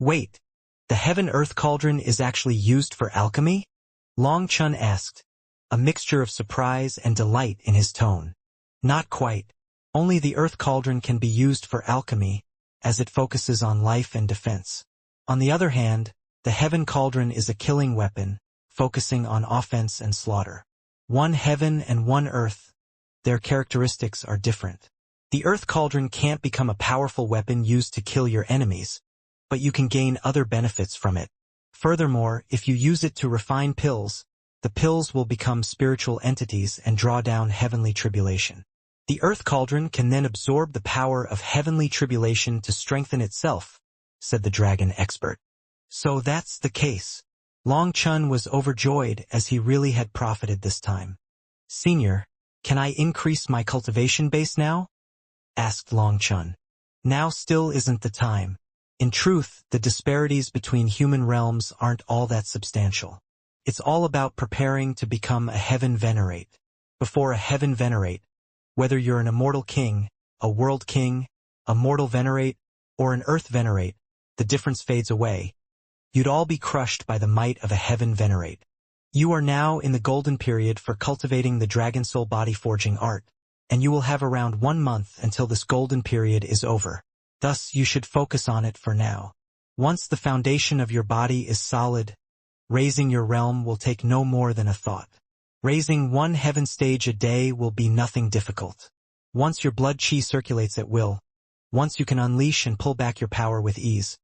Wait, the Heaven-Earth Cauldron is actually used for alchemy? Long Chun asked, a mixture of surprise and delight in his tone. Not quite. Only the Earth Cauldron can be used for alchemy, as it focuses on life and defense. On the other hand, the Heaven Cauldron is a killing weapon, focusing on offense and slaughter. One heaven and one earth. Their characteristics are different. The Earth Cauldron can't become a powerful weapon used to kill your enemies, but you can gain other benefits from it. Furthermore, if you use it to refine pills, the pills will become spiritual entities and draw down heavenly tribulation. The Earth Cauldron can then absorb the power of heavenly tribulation to strengthen itself, said the dragon expert. So that's the case. Long Chun was overjoyed as he really had profited this time. Senior, can I increase my cultivation base now? Asked Long Chun. Now still isn't the time. In truth, the disparities between human realms aren't all that substantial. It's all about preparing to become a heaven venerate. Before a heaven venerate, whether you're an immortal king, a world king, a mortal venerate, or an earth venerate, the difference fades away. You'd all be crushed by the might of a heaven venerate. You are now in the golden period for cultivating the dragon soul body forging art, and you will have around 1 month until this golden period is over. Thus, you should focus on it for now. Once the foundation of your body is solid, raising your realm will take no more than a thought. Raising 1 heaven stage a day will be nothing difficult. Once your blood chi circulates at will, once you can unleash and pull back your power with ease,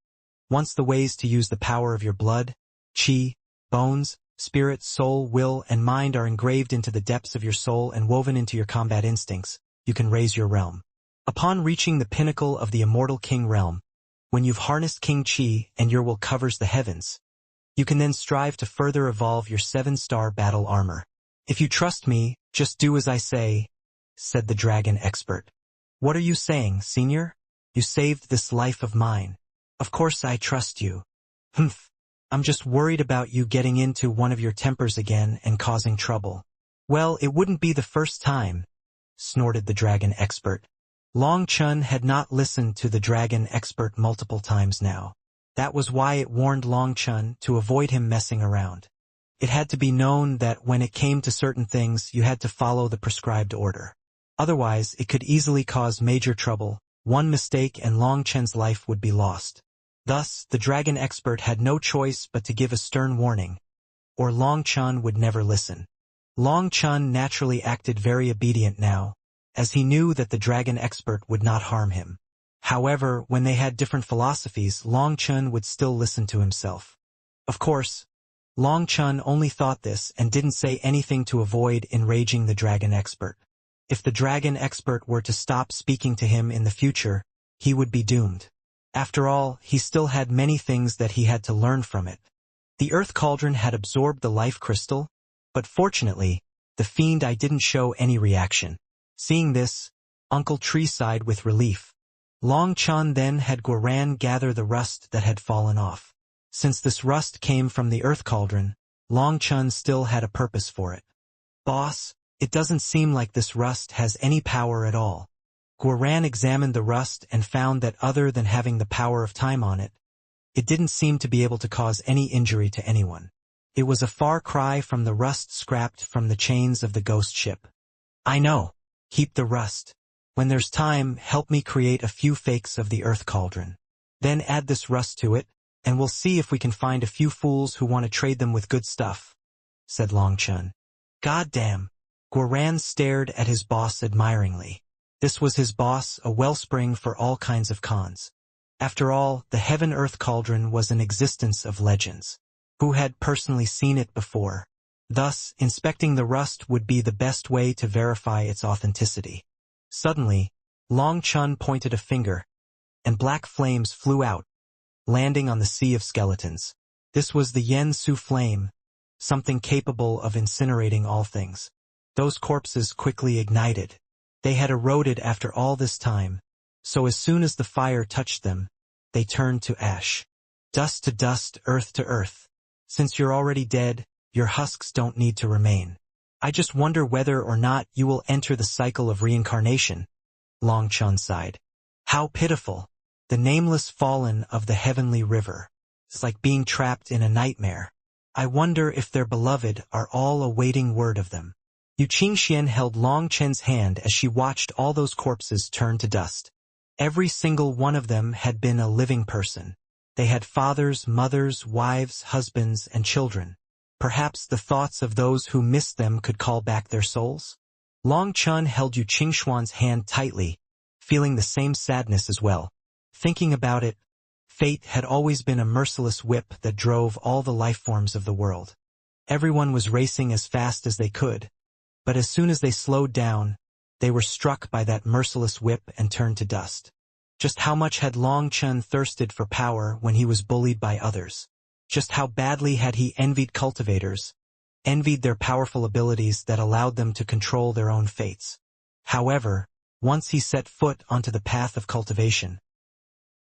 once the ways to use the power of your blood, chi, bones, spirit, soul, will, and mind are engraved into the depths of your soul and woven into your combat instincts, you can raise your realm. Upon reaching the pinnacle of the immortal king realm, when you've harnessed king chi and your will covers the heavens, you can then strive to further evolve your 7-star battle armor. If you trust me, just do as I say, said the dragon expert. What are you saying, senior? You saved this life of mine. Of course I trust you. Humph. I'm just worried about you getting into one of your tempers again and causing trouble. Well, it wouldn't be the first time, snorted the dragon expert. Long Chun had not listened to the dragon expert multiple times now. That was why it warned Long Chun to avoid him messing around. It had to be known that when it came to certain things, you had to follow the prescribed order. Otherwise, it could easily cause major trouble. One mistake and Long Chun's life would be lost. Thus, the dragon expert had no choice but to give a stern warning, or Long Chun would never listen. Long Chun naturally acted very obedient now, as he knew that the dragon expert would not harm him. However, when they had different philosophies, Long Chun would still listen to himself. Of course, Long Chun only thought this and didn't say anything to avoid enraging the dragon expert. If the dragon expert were to stop speaking to him in the future, he would be doomed. After all, he still had many things that he had to learn from it. The Earth Cauldron had absorbed the life crystal, but fortunately, the fiend eye didn't show any reaction. Seeing this, Uncle Tree sighed with relief. Long Chun then had Guoran gather the rust that had fallen off. Since this rust came from the Earth Cauldron, Long Chun still had a purpose for it. Boss, it doesn't seem like this rust has any power at all. Guoran examined the rust and found that other than having the power of time on it, it didn't seem to be able to cause any injury to anyone. It was a far cry from the rust scrapped from the chains of the ghost ship. I know. Keep the rust. When there's time, help me create a few fakes of the Earth Cauldron. Then add this rust to it, and we'll see if we can find a few fools who want to trade them with good stuff, said Long Chun. Goddamn. Guoran stared at his boss admiringly. This was his boss, a wellspring for all kinds of cons. After all, the Heaven-Earth Cauldron was an existence of legends. Who had personally seen it before? Thus, inspecting the rust would be the best way to verify its authenticity. Suddenly, Long Chun pointed a finger, and black flames flew out, landing on the sea of skeletons. This was the Yen Su flame, something capable of incinerating all things. Those corpses quickly ignited. They had eroded after all this time, so as soon as the fire touched them, they turned to ash. Dust to dust, earth to earth. Since you're already dead, your husks don't need to remain. I just wonder whether or not you will enter the cycle of reincarnation. Long Chun sighed. How pitiful. The nameless fallen of the heavenly river. It's like being trapped in a nightmare. I wonder if their beloved are all awaiting word of them. Yu Qingxian held Long Chen's hand as she watched all those corpses turn to dust. Every single one of them had been a living person. They had fathers, mothers, wives, husbands, and children. Perhaps the thoughts of those who missed them could call back their souls? Long Chen held Yu Qingshuan's hand tightly, feeling the same sadness as well. Thinking about it, fate had always been a merciless whip that drove all the life forms of the world. Everyone was racing as fast as they could, but as soon as they slowed down, they were struck by that merciless whip and turned to dust. Just how much had Long Chen thirsted for power when he was bullied by others? Just how badly had he envied cultivators, envied their powerful abilities that allowed them to control their own fates. However, once he set foot onto the path of cultivation,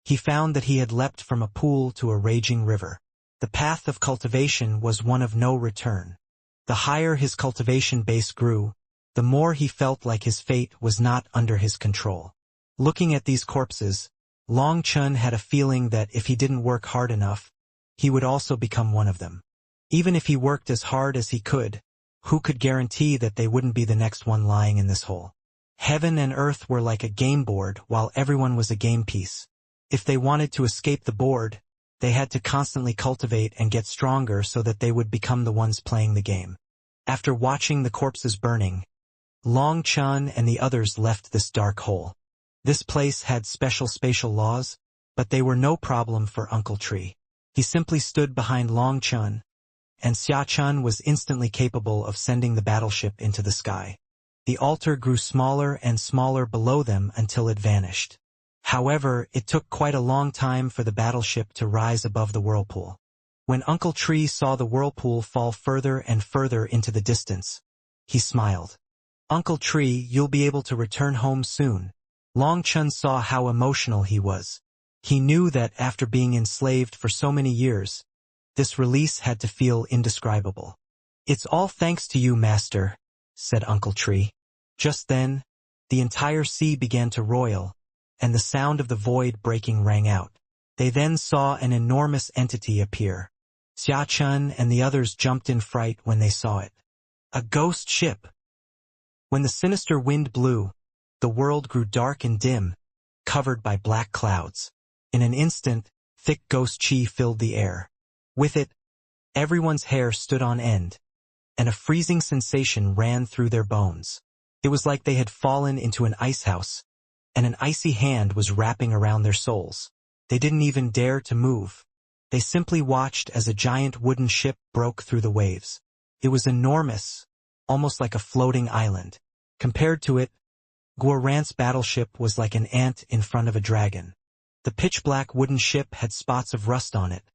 he found that he had leapt from a pool to a raging river. The path of cultivation was one of no return. The higher his cultivation base grew, the more he felt like his fate was not under his control. Looking at these corpses, Long Chen had a feeling that if he didn't work hard enough, he would also become one of them. Even if he worked as hard as he could, who could guarantee that they wouldn't be the next one lying in this hole? Heaven and earth were like a game board while everyone was a game piece. If they wanted to escape the board, they had to constantly cultivate and get stronger so that they would become the ones playing the game. After watching the corpses burning, Long Chen and the others left this dark hole. This place had special spatial laws, but they were no problem for Uncle Tree. He simply stood behind Long Chen, and Xia Chun was instantly capable of sending the battleship into the sky. The altar grew smaller and smaller below them until it vanished. However, it took quite a long time for the battleship to rise above the whirlpool. When Uncle Tree saw the whirlpool fall further and further into the distance, he smiled. "Uncle Tree, you'll be able to return home soon." Long Chen saw how emotional he was. He knew that after being enslaved for so many years, this release had to feel indescribable. "It's all thanks to you, Master," said Uncle Tree. Just then, the entire sea began to roil, and the sound of the void breaking rang out. They then saw an enormous entity appear. Xia Chun and the others jumped in fright when they saw it. A ghost ship! When the sinister wind blew, the world grew dark and dim, covered by black clouds. In an instant, thick ghost chi filled the air. With it, everyone's hair stood on end, and a freezing sensation ran through their bones. It was like they had fallen into an ice house, and an icy hand was wrapping around their souls. They didn't even dare to move. They simply watched as a giant wooden ship broke through the waves. It was enormous, almost like a floating island. Compared to it, Guoran's battleship was like an ant in front of a dragon. The pitch-black wooden ship had spots of rust on it,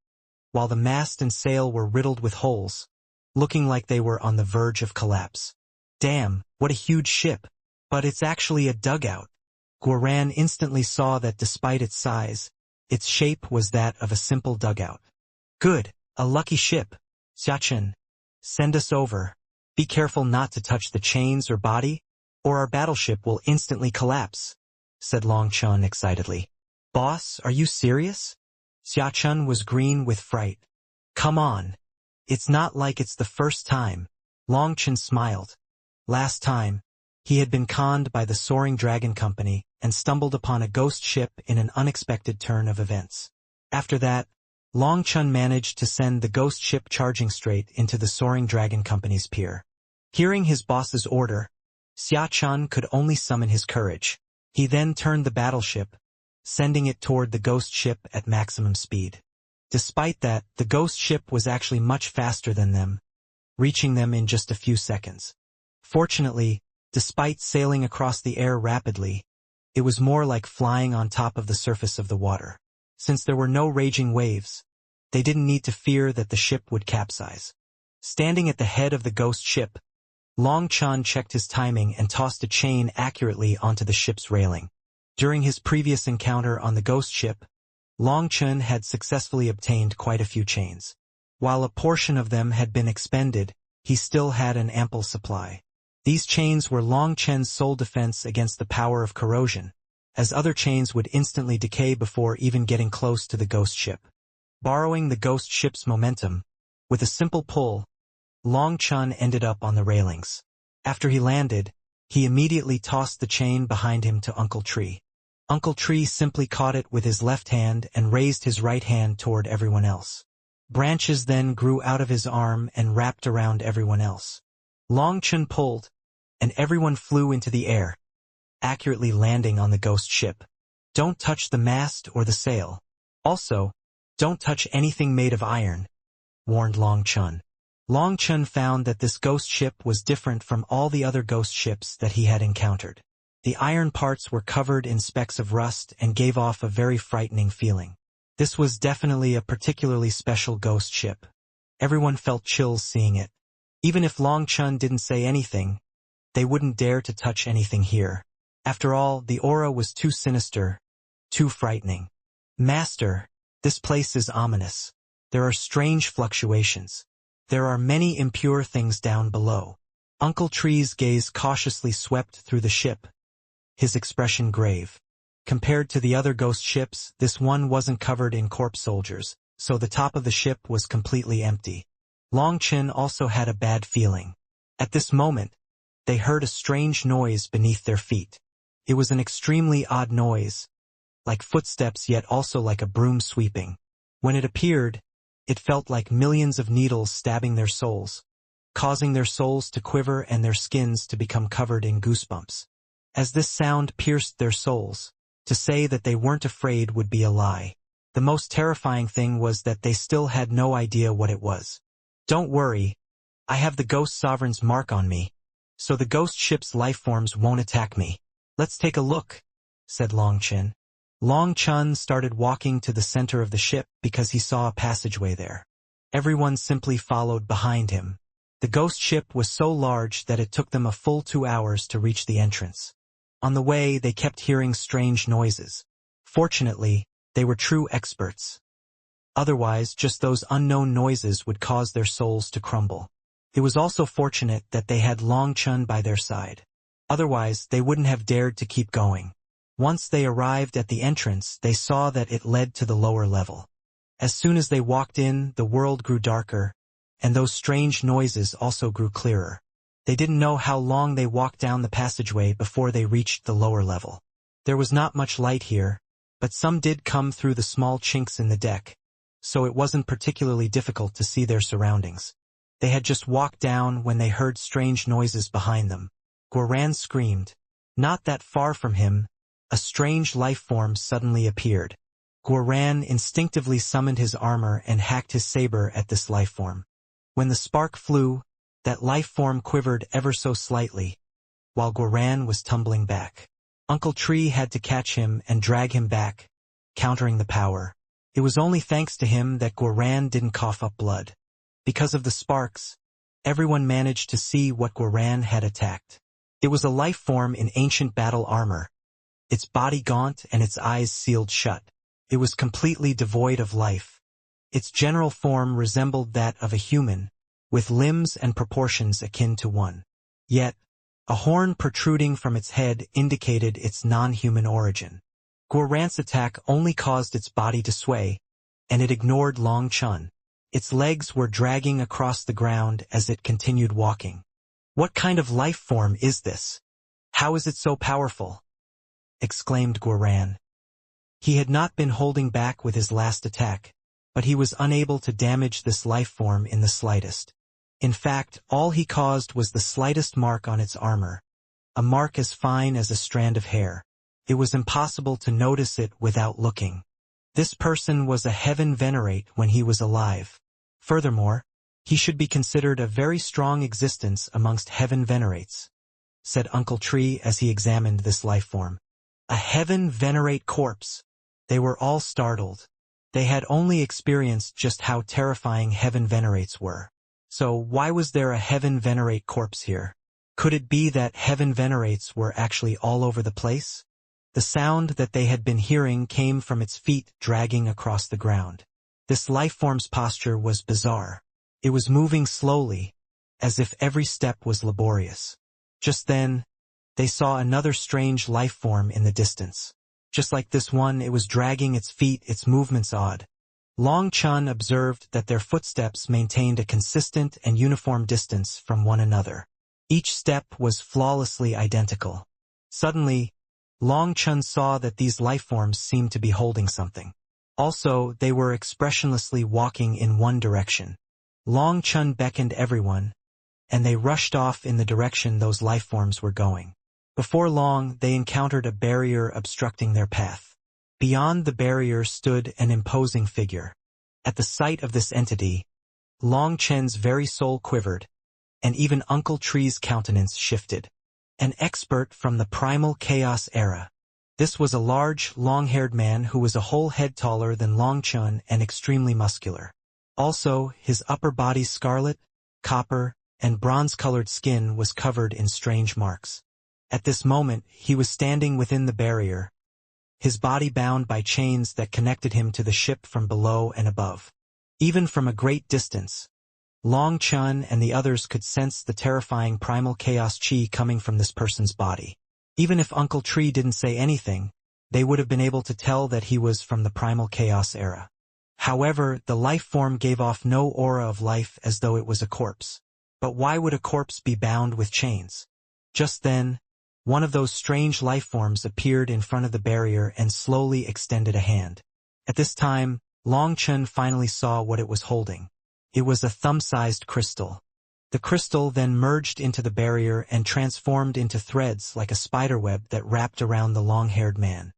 while the mast and sail were riddled with holes, looking like they were on the verge of collapse. "Damn, what a huge ship! But it's actually a dugout." Guoran instantly saw that despite its size, its shape was that of a simple dugout. "Good, a lucky ship. Xiachen, send us over. Be careful not to touch the chains or body, or our battleship will instantly collapse," said Long Chen excitedly. "Boss, are you serious?" Xia Chun was green with fright. "Come on. It's not like it's the first time." Long Chen smiled. Last time, he had been conned by the Soaring Dragon Company and stumbled upon a ghost ship in an unexpected turn of events. After that, Long Chen managed to send the ghost ship charging straight into the Soaring Dragon Company's pier. Hearing his boss's order, Xia Chun could only summon his courage. He then turned the battleship, sending it toward the ghost ship at maximum speed. Despite that, the ghost ship was actually much faster than them, reaching them in just a few seconds. Fortunately, despite sailing across the air rapidly, it was more like flying on top of the surface of the water. Since there were no raging waves, they didn't need to fear that the ship would capsize. Standing at the head of the ghost ship, Long Chen checked his timing and tossed a chain accurately onto the ship's railing. During his previous encounter on the ghost ship, Long Chen had successfully obtained quite a few chains. While a portion of them had been expended, he still had an ample supply. These chains were Long Chen's sole defense against the power of corrosion. as other chains would instantly decay before even getting close to the ghost ship. Borrowing the ghost ship's momentum, with a simple pull, Long Chun ended up on the railings. After he landed, he immediately tossed the chain behind him to Uncle Tree. Uncle Tree simply caught it with his left hand and raised his right hand toward everyone else. Branches then grew out of his arm and wrapped around everyone else. Long Chun pulled, and everyone flew into the air, accurately landing on the ghost ship. Don't touch the mast or the sail. Also, don't touch anything made of iron, warned Long Chun. Long Chun found that this ghost ship was different from all the other ghost ships that he had encountered. The iron parts were covered in specks of rust and gave off a very frightening feeling. This was definitely a particularly special ghost ship. Everyone felt chills seeing it. Even if Long Chun didn't say anything, they wouldn't dare to touch anything here. After all, the aura was too sinister, too frightening. Master, this place is ominous. There are strange fluctuations. There are many impure things down below. Uncle Tree's gaze cautiously swept through the ship, his expression grave. Compared to the other ghost ships, this one wasn't covered in corpse soldiers, so the top of the ship was completely empty. Long Chun also had a bad feeling. At this moment, they heard a strange noise beneath their feet. It was an extremely odd noise, like footsteps yet also like a broom sweeping. When it appeared, it felt like millions of needles stabbing their souls, causing their souls to quiver and their skins to become covered in goosebumps. As this sound pierced their souls, to say that they weren't afraid would be a lie. The most terrifying thing was that they still had no idea what it was. Don't worry, I have the Ghost Sovereign's mark on me, so the ghost ship's lifeforms won't attack me. Let's take a look, said Long Chun. Long Chun started walking to the center of the ship because he saw a passageway there. Everyone simply followed behind him. The ghost ship was so large that it took them a full 2 hours to reach the entrance. On the way, they kept hearing strange noises. Fortunately, they were true experts. Otherwise, just those unknown noises would cause their souls to crumble. It was also fortunate that they had Long Chun by their side. Otherwise, they wouldn't have dared to keep going. Once they arrived at the entrance, they saw that it led to the lower level. As soon as they walked in, the world grew darker, and those strange noises also grew clearer. They didn't know how long they walked down the passageway before they reached the lower level. There was not much light here, but some did come through the small chinks in the deck, so it wasn't particularly difficult to see their surroundings. They had just walked down when they heard strange noises behind them. Guoran screamed. Not that far from him, a strange life form suddenly appeared. Guoran instinctively summoned his armor and hacked his saber at this life form. When the spark flew, that life form quivered ever so slightly, while Guoran was tumbling back. Uncle Tree had to catch him and drag him back, countering the power. It was only thanks to him that Guoran didn't cough up blood. Because of the sparks, everyone managed to see what Guoran had attacked. It was a life form in ancient battle armor, its body gaunt and its eyes sealed shut. It was completely devoid of life. Its general form resembled that of a human, with limbs and proportions akin to one. Yet, a horn protruding from its head indicated its non-human origin. Guoran's attack only caused its body to sway, and it ignored Long Chun. Its legs were dragging across the ground as it continued walking. What kind of life form is this? How is it so powerful? Exclaimed Guoran. He had not been holding back with his last attack, but he was unable to damage this life form in the slightest. In fact, all he caused was the slightest mark on its armor, a mark as fine as a strand of hair. It was impossible to notice it without looking. This person was a heaven venerate when he was alive. Furthermore, he should be considered a very strong existence amongst heaven venerates, said Uncle Tree as he examined this life form. A heaven venerate corpse. They were all startled. They had only experienced just how terrifying heaven venerates were. So why was there a heaven venerate corpse here? Could it be that heaven venerates were actually all over the place? The sound that they had been hearing came from its feet dragging across the ground. This lifeform's posture was bizarre. It was moving slowly, as if every step was laborious. Just then, they saw another strange lifeform in the distance. Just like this one, it was dragging its feet, its movements odd. Long Chun observed that their footsteps maintained a consistent and uniform distance from one another. Each step was flawlessly identical. Suddenly, Long Chun saw that these lifeforms seemed to be holding something. Also, they were expressionlessly walking in one direction. Long Chun beckoned everyone, and they rushed off in the direction those lifeforms were going. Before long, they encountered a barrier obstructing their path. Beyond the barrier stood an imposing figure. At the sight of this entity, Long Chen's very soul quivered, and even Uncle Tree's countenance shifted. An expert from the primal chaos era. This was a large, long-haired man who was a whole head taller than Long Chun and extremely muscular. Also, his upper body's scarlet, copper, and bronze-colored skin was covered in strange marks. At this moment, he was standing within the barrier, his body bound by chains that connected him to the ship from below and above. Even from a great distance, Long Chun and the others could sense the terrifying primal chaos chi coming from this person's body. Even if Uncle Tree didn't say anything, they would have been able to tell that he was from the primal chaos era. However, the life form gave off no aura of life, as though it was a corpse. But why would a corpse be bound with chains? Just then, one of those strange life forms appeared in front of the barrier and slowly extended a hand. At this time, Long Chun finally saw what it was holding. It was a thumb-sized crystal. The crystal then merged into the barrier and transformed into threads like a spiderweb that wrapped around the long-haired man.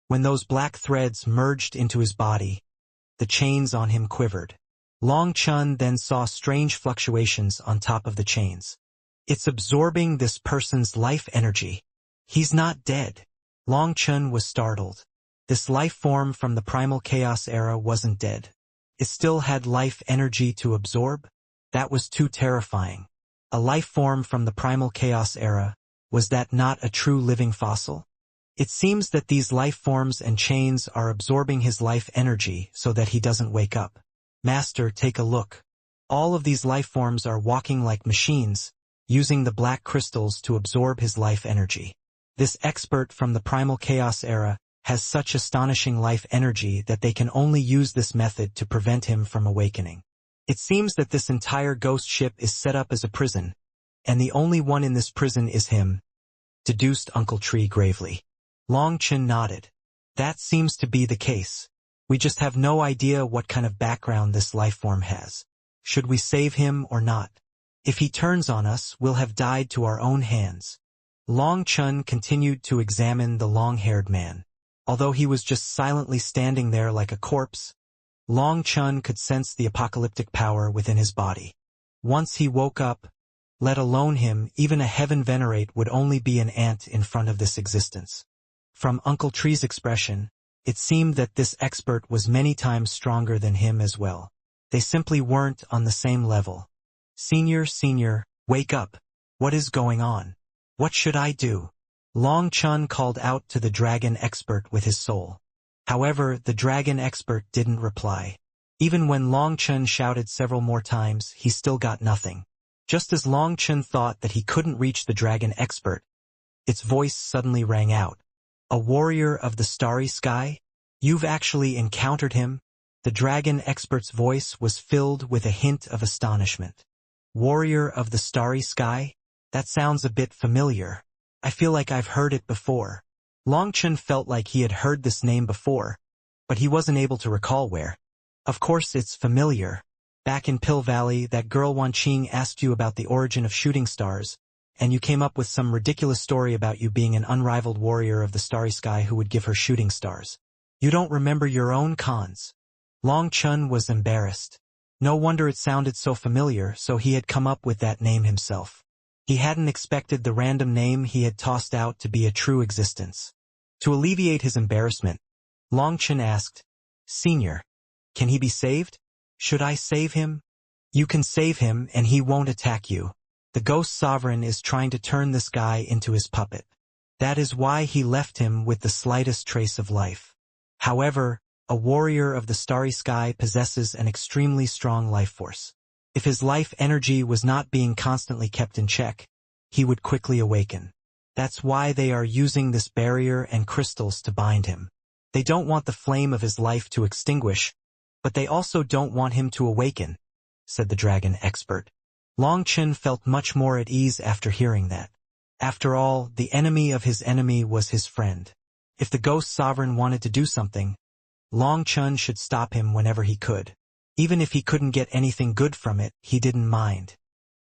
When those black threads merged into his body, the chains on him quivered. Long Chun then saw strange fluctuations on top of the chains. It's absorbing this person's life energy. He's not dead. Long Chun was startled. This life form from the primal chaos era wasn't dead. It still had life energy to absorb? That was too terrifying. A life form from the primal chaos era, was that not a true living fossil? It seems that these life forms and chains are absorbing his life energy so that he doesn't wake up. Master, take a look. All of these life forms are walking like machines, using the black crystals to absorb his life energy. This expert from the primal chaos era has such astonishing life energy that they can only use this method to prevent him from awakening. It seems that this entire ghost ship is set up as a prison, and the only one in this prison is him, deduced Uncle Tree gravely. Long Chun nodded. That seems to be the case. We just have no idea what kind of background this life form has. Should we save him or not? If he turns on us, we'll have died to our own hands. Long Chun continued to examine the long-haired man. Although he was just silently standing there like a corpse, Long Chun could sense the apocalyptic power within his body. Once he woke up, let alone him, even a heaven venerate would only be an ant in front of this existence. From Uncle Tree's expression, it seemed that this expert was many times stronger than him as well. They simply weren't on the same level. Senior, wake up. What is going on? What should I do? Long Chun called out to the dragon expert with his soul. However, the dragon expert didn't reply. Even when Long Chun shouted several more times, he still got nothing. Just as Long Chun thought that he couldn't reach the dragon expert, its voice suddenly rang out. A warrior of the starry sky? You've actually encountered him? The dragon expert's voice was filled with a hint of astonishment. Warrior of the starry sky? That sounds a bit familiar. I feel like I've heard it before. Long Chun felt like he had heard this name before, but he wasn't able to recall where. Of course it's familiar. Back in Pill Valley, that girl Wan Qing asked you about the origin of shooting stars, and you came up with some ridiculous story about you being an unrivaled warrior of the starry sky who would give her shooting stars. You don't remember your own cons. Long Chun was embarrassed. No wonder it sounded so familiar, so he had come up with that name himself. He hadn't expected the random name he had tossed out to be a true existence. To alleviate his embarrassment, Long Chun asked, Senior, can he be saved? Should I save him? You can save him and he won't attack you. The ghost sovereign is trying to turn this guy into his puppet. That is why he left him with the slightest trace of life. However, a warrior of the starry sky possesses an extremely strong life force. If his life energy was not being constantly kept in check, he would quickly awaken. That's why they are using this barrier and crystals to bind him. They don't want the flame of his life to extinguish, but they also don't want him to awaken, said the dragon expert. Long Chen felt much more at ease after hearing that. After all, the enemy of his enemy was his friend. If the ghost sovereign wanted to do something, Long Chen should stop him whenever he could. Even if he couldn't get anything good from it, he didn't mind.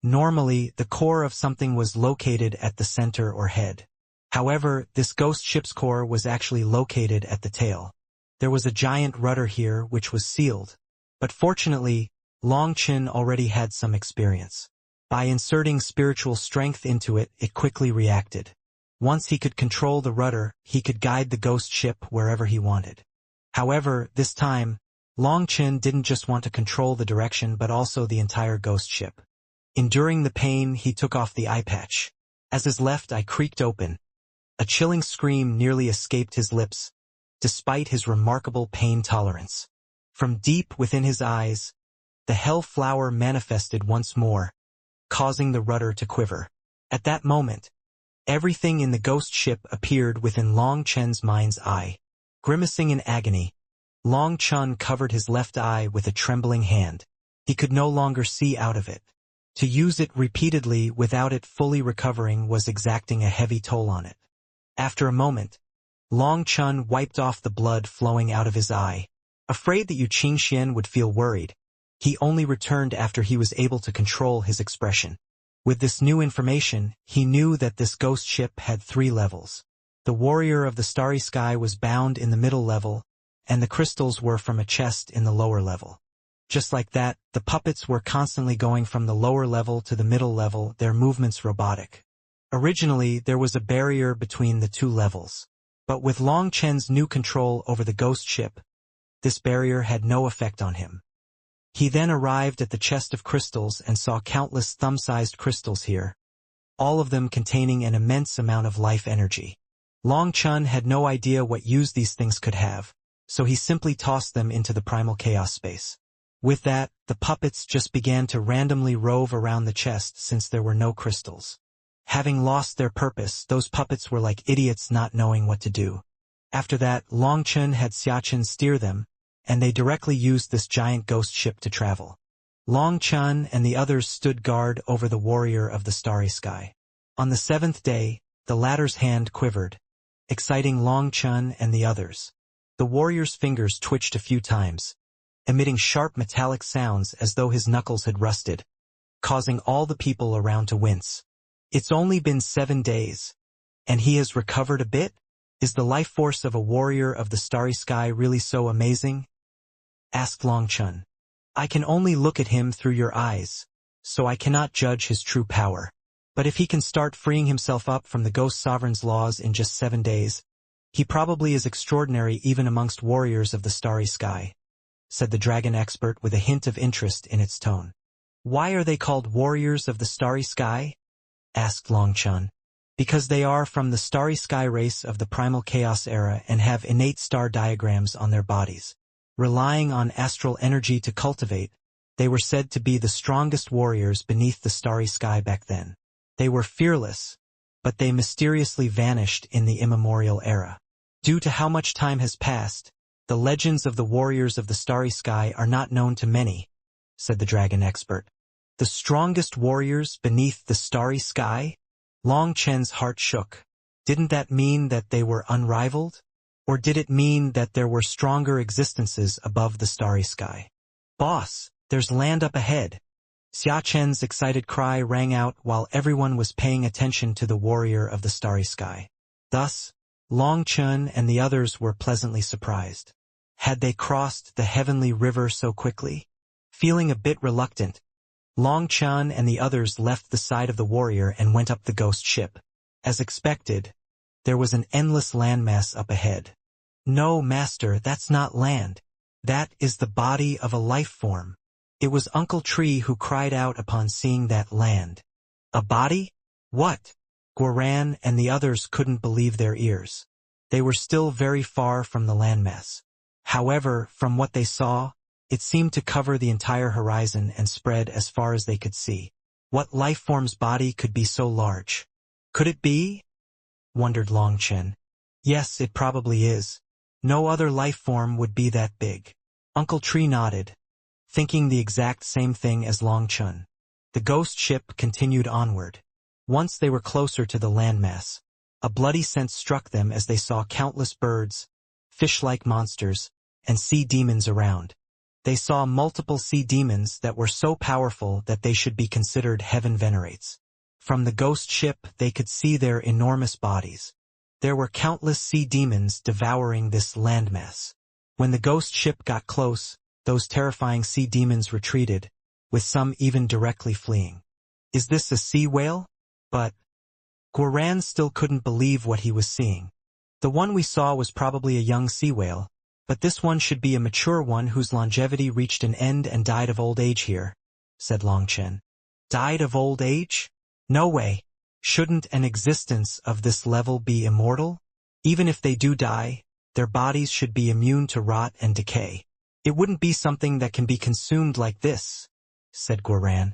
Normally, the core of something was located at the center or head. However, this ghost ship's core was actually located at the tail. There was a giant rudder here which was sealed. But fortunately, Long Chen already had some experience. By inserting spiritual strength into it, it quickly reacted. Once he could control the rudder, he could guide the ghost ship wherever he wanted. However, this time, Long Chen didn't just want to control the direction but also the entire ghost ship. Enduring the pain, he took off the eye patch. As his left eye creaked open, a chilling scream nearly escaped his lips, despite his remarkable pain tolerance. From deep within his eyes, the hell flower manifested once more, causing the rudder to quiver. At that moment, everything in the ghost ship appeared within Long Chen's mind's eye. Grimacing in agony, Long Chen covered his left eye with a trembling hand. He could no longer see out of it. To use it repeatedly without it fully recovering was exacting a heavy toll on it. After a moment, Long Chen wiped off the blood flowing out of his eye. Afraid that Yu Qingxian would feel worried, he only returned after he was able to control his expression. With this new information, he knew that this ghost ship had 3 levels. The warrior of the starry sky was bound in the middle level, and the crystals were from a chest in the lower level. Just like that, the puppets were constantly going from the lower level to the middle level, their movements robotic. Originally, there was a barrier between the 2 levels. But with Long Chen's new control over the ghost ship, this barrier had no effect on him. He then arrived at the chest of crystals and saw countless thumb-sized crystals here, all of them containing an immense amount of life energy. Long Chen had no idea what use these things could have, so he simply tossed them into the primal chaos space. With that, the puppets just began to randomly rove around the chest since there were no crystals. Having lost their purpose, those puppets were like idiots not knowing what to do. After that, Long Chen had Xiachen steer them, and they directly used this giant ghost ship to travel. Long Chen and the others stood guard over the warrior of the starry sky. On the 7th day, the latter's hand quivered, exciting Long Chen and the others. The warrior's fingers twitched a few times, emitting sharp metallic sounds as though his knuckles had rusted, causing all the people around to wince. It's only been 7 days, and he has recovered a bit? Is the life force of a warrior of the starry sky really so amazing? Asked Long Chen. I can only look at him through your eyes, so I cannot judge his true power. But if he can start freeing himself up from the ghost sovereign's laws in just 7 days, he probably is extraordinary even amongst warriors of the starry sky, said the dragon expert with a hint of interest in its tone. Why are they called warriors of the starry sky? Asked Long Chen. Because they are from the starry sky race of the primal chaos era and have innate star diagrams on their bodies. Relying on astral energy to cultivate, they were said to be the strongest warriors beneath the starry sky back then. They were fearless, but they mysteriously vanished in the immemorial era. Due to how much time has passed, the legends of the warriors of the starry sky are not known to many, said the dragon expert. The strongest warriors beneath the starry sky? Long Chen's heart shook. Didn't that mean that they were unrivaled? Or did it mean that there were stronger existences above the starry sky? Boss, there's land up ahead. Xia Chen's excited cry rang out while everyone was paying attention to the warrior of the starry sky. Thus, Long Chen and the others were pleasantly surprised. Had they crossed the heavenly river so quickly? Feeling a bit reluctant, Long Chen and the others left the side of the warrior and went up the ghost ship. As expected, there was an endless landmass up ahead. No, master, that's not land. That is the body of a life form. It was Uncle Tree who cried out upon seeing that land. A body? What? Guoran and the others couldn't believe their ears. They were still very far from the landmass. However, from what they saw, it seemed to cover the entire horizon and spread as far as they could see. What life form's body could be so large? Could it be? wondered Long Chen. Yes, it probably is. No other life form would be that big. Uncle Tree nodded, thinking the exact same thing as Long Chen. The ghost ship continued onward. Once they were closer to the landmass, a bloody sense struck them as they saw countless birds, fish-like monsters, and sea demons around. They saw multiple sea demons that were so powerful that they should be considered heaven venerates. From the ghost ship they could see their enormous bodies. There were countless sea demons devouring this landmass. When the ghost ship got close, those terrifying sea demons retreated, with some even directly fleeing. Is this a sea whale? But Guoran still couldn't believe what he was seeing. The one we saw was probably a young sea whale, but this one should be a mature one whose longevity reached an end and died of old age here, said Long Chen. Died of old age? No way. Shouldn't an existence of this level be immortal? Even if they do die, their bodies should be immune to rot and decay. It wouldn't be something that can be consumed like this, said Guoran.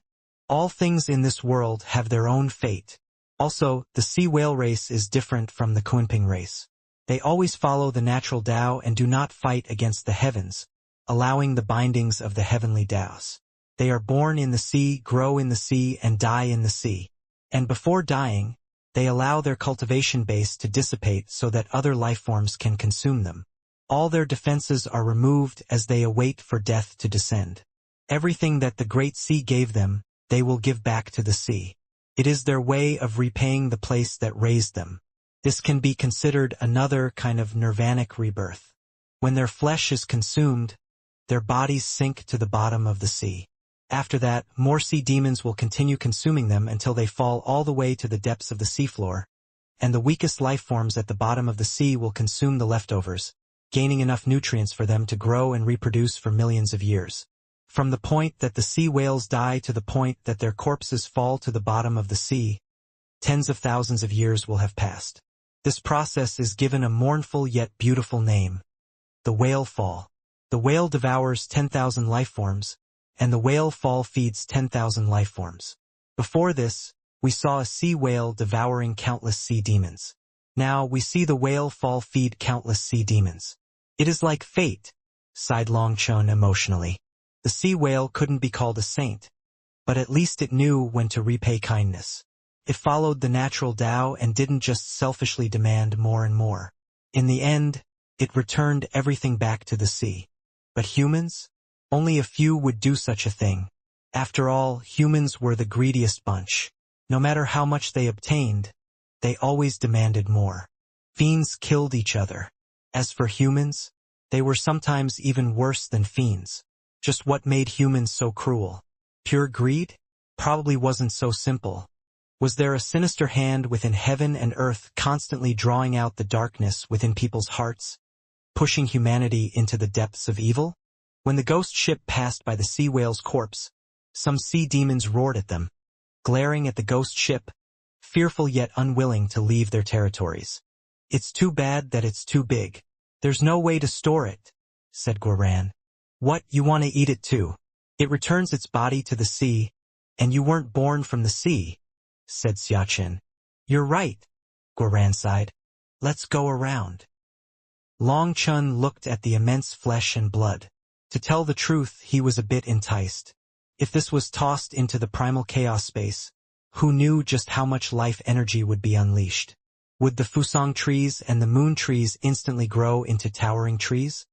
All things in this world have their own fate. Also, the sea whale race is different from the Kunping race. They always follow the natural Tao and do not fight against the heavens, allowing the bindings of the heavenly Taos. They are born in the sea, grow in the sea, and die in the sea. And before dying, they allow their cultivation base to dissipate so that other life forms can consume them. All their defenses are removed as they await for death to descend. Everything that the great sea gave them, they will give back to the sea. It is their way of repaying the place that raised them. This can be considered another kind of nirvanic rebirth. When their flesh is consumed, their bodies sink to the bottom of the sea. After that, more sea demons will continue consuming them until they fall all the way to the depths of the seafloor, and the weakest life forms at the bottom of the sea will consume the leftovers, gaining enough nutrients for them to grow and reproduce for millions of years. From the point that the sea whales die to the point that their corpses fall to the bottom of the sea, tens of thousands of years will have passed. This process is given a mournful yet beautiful name: the whale fall. The whale devours 10,000 life forms, and the whale fall feeds 10,000 life forms. Before this, we saw a sea whale devouring countless sea demons. Now we see the whale fall feed countless sea demons. It is like fate, sighed Long Chen emotionally. The sea whale couldn't be called a saint, but at least it knew when to repay kindness. It followed the natural Tao and didn't just selfishly demand more and more. In the end, it returned everything back to the sea. But humans? Only a few would do such a thing. After all, humans were the greediest bunch. No matter how much they obtained, they always demanded more. Fiends killed each other. As for humans, they were sometimes even worse than fiends. Just what made humans so cruel? Pure greed? Probably wasn't so simple. Was there a sinister hand within heaven and earth constantly drawing out the darkness within people's hearts, pushing humanity into the depths of evil? When the ghost ship passed by the sea whale's corpse, some sea demons roared at them, glaring at the ghost ship, fearful yet unwilling to leave their territories. It's too bad that it's too big. There's no way to store it, said Guoran. What, you want to eat it too? It returns its body to the sea, and you weren't born from the sea, said Xiachen. You're right, Guoran sighed. Let's go around. Long Chen looked at the immense flesh and blood. To tell the truth, he was a bit enticed. If this was tossed into the primal chaos space, who knew just how much life energy would be unleashed? Would the Fusang trees and the moon trees instantly grow into towering trees?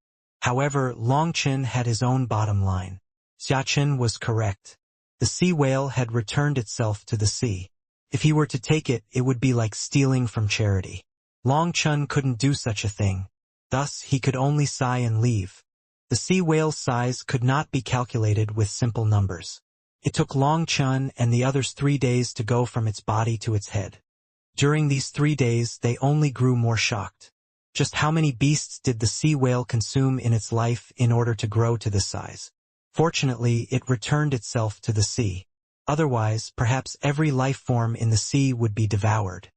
However, Long Chen had his own bottom line. Xiachen was correct. The sea whale had returned itself to the sea. If he were to take it, it would be like stealing from charity. Long Chen couldn't do such a thing. Thus, he could only sigh and leave. The sea whale's size could not be calculated with simple numbers. It took Long Chen and the others 3 days to go from its body to its head. During these 3 days, they only grew more shocked. Just how many beasts did the sea whale consume in its life in order to grow to this size? Fortunately, it returned itself to the sea. Otherwise, perhaps every life form in the sea would be devoured.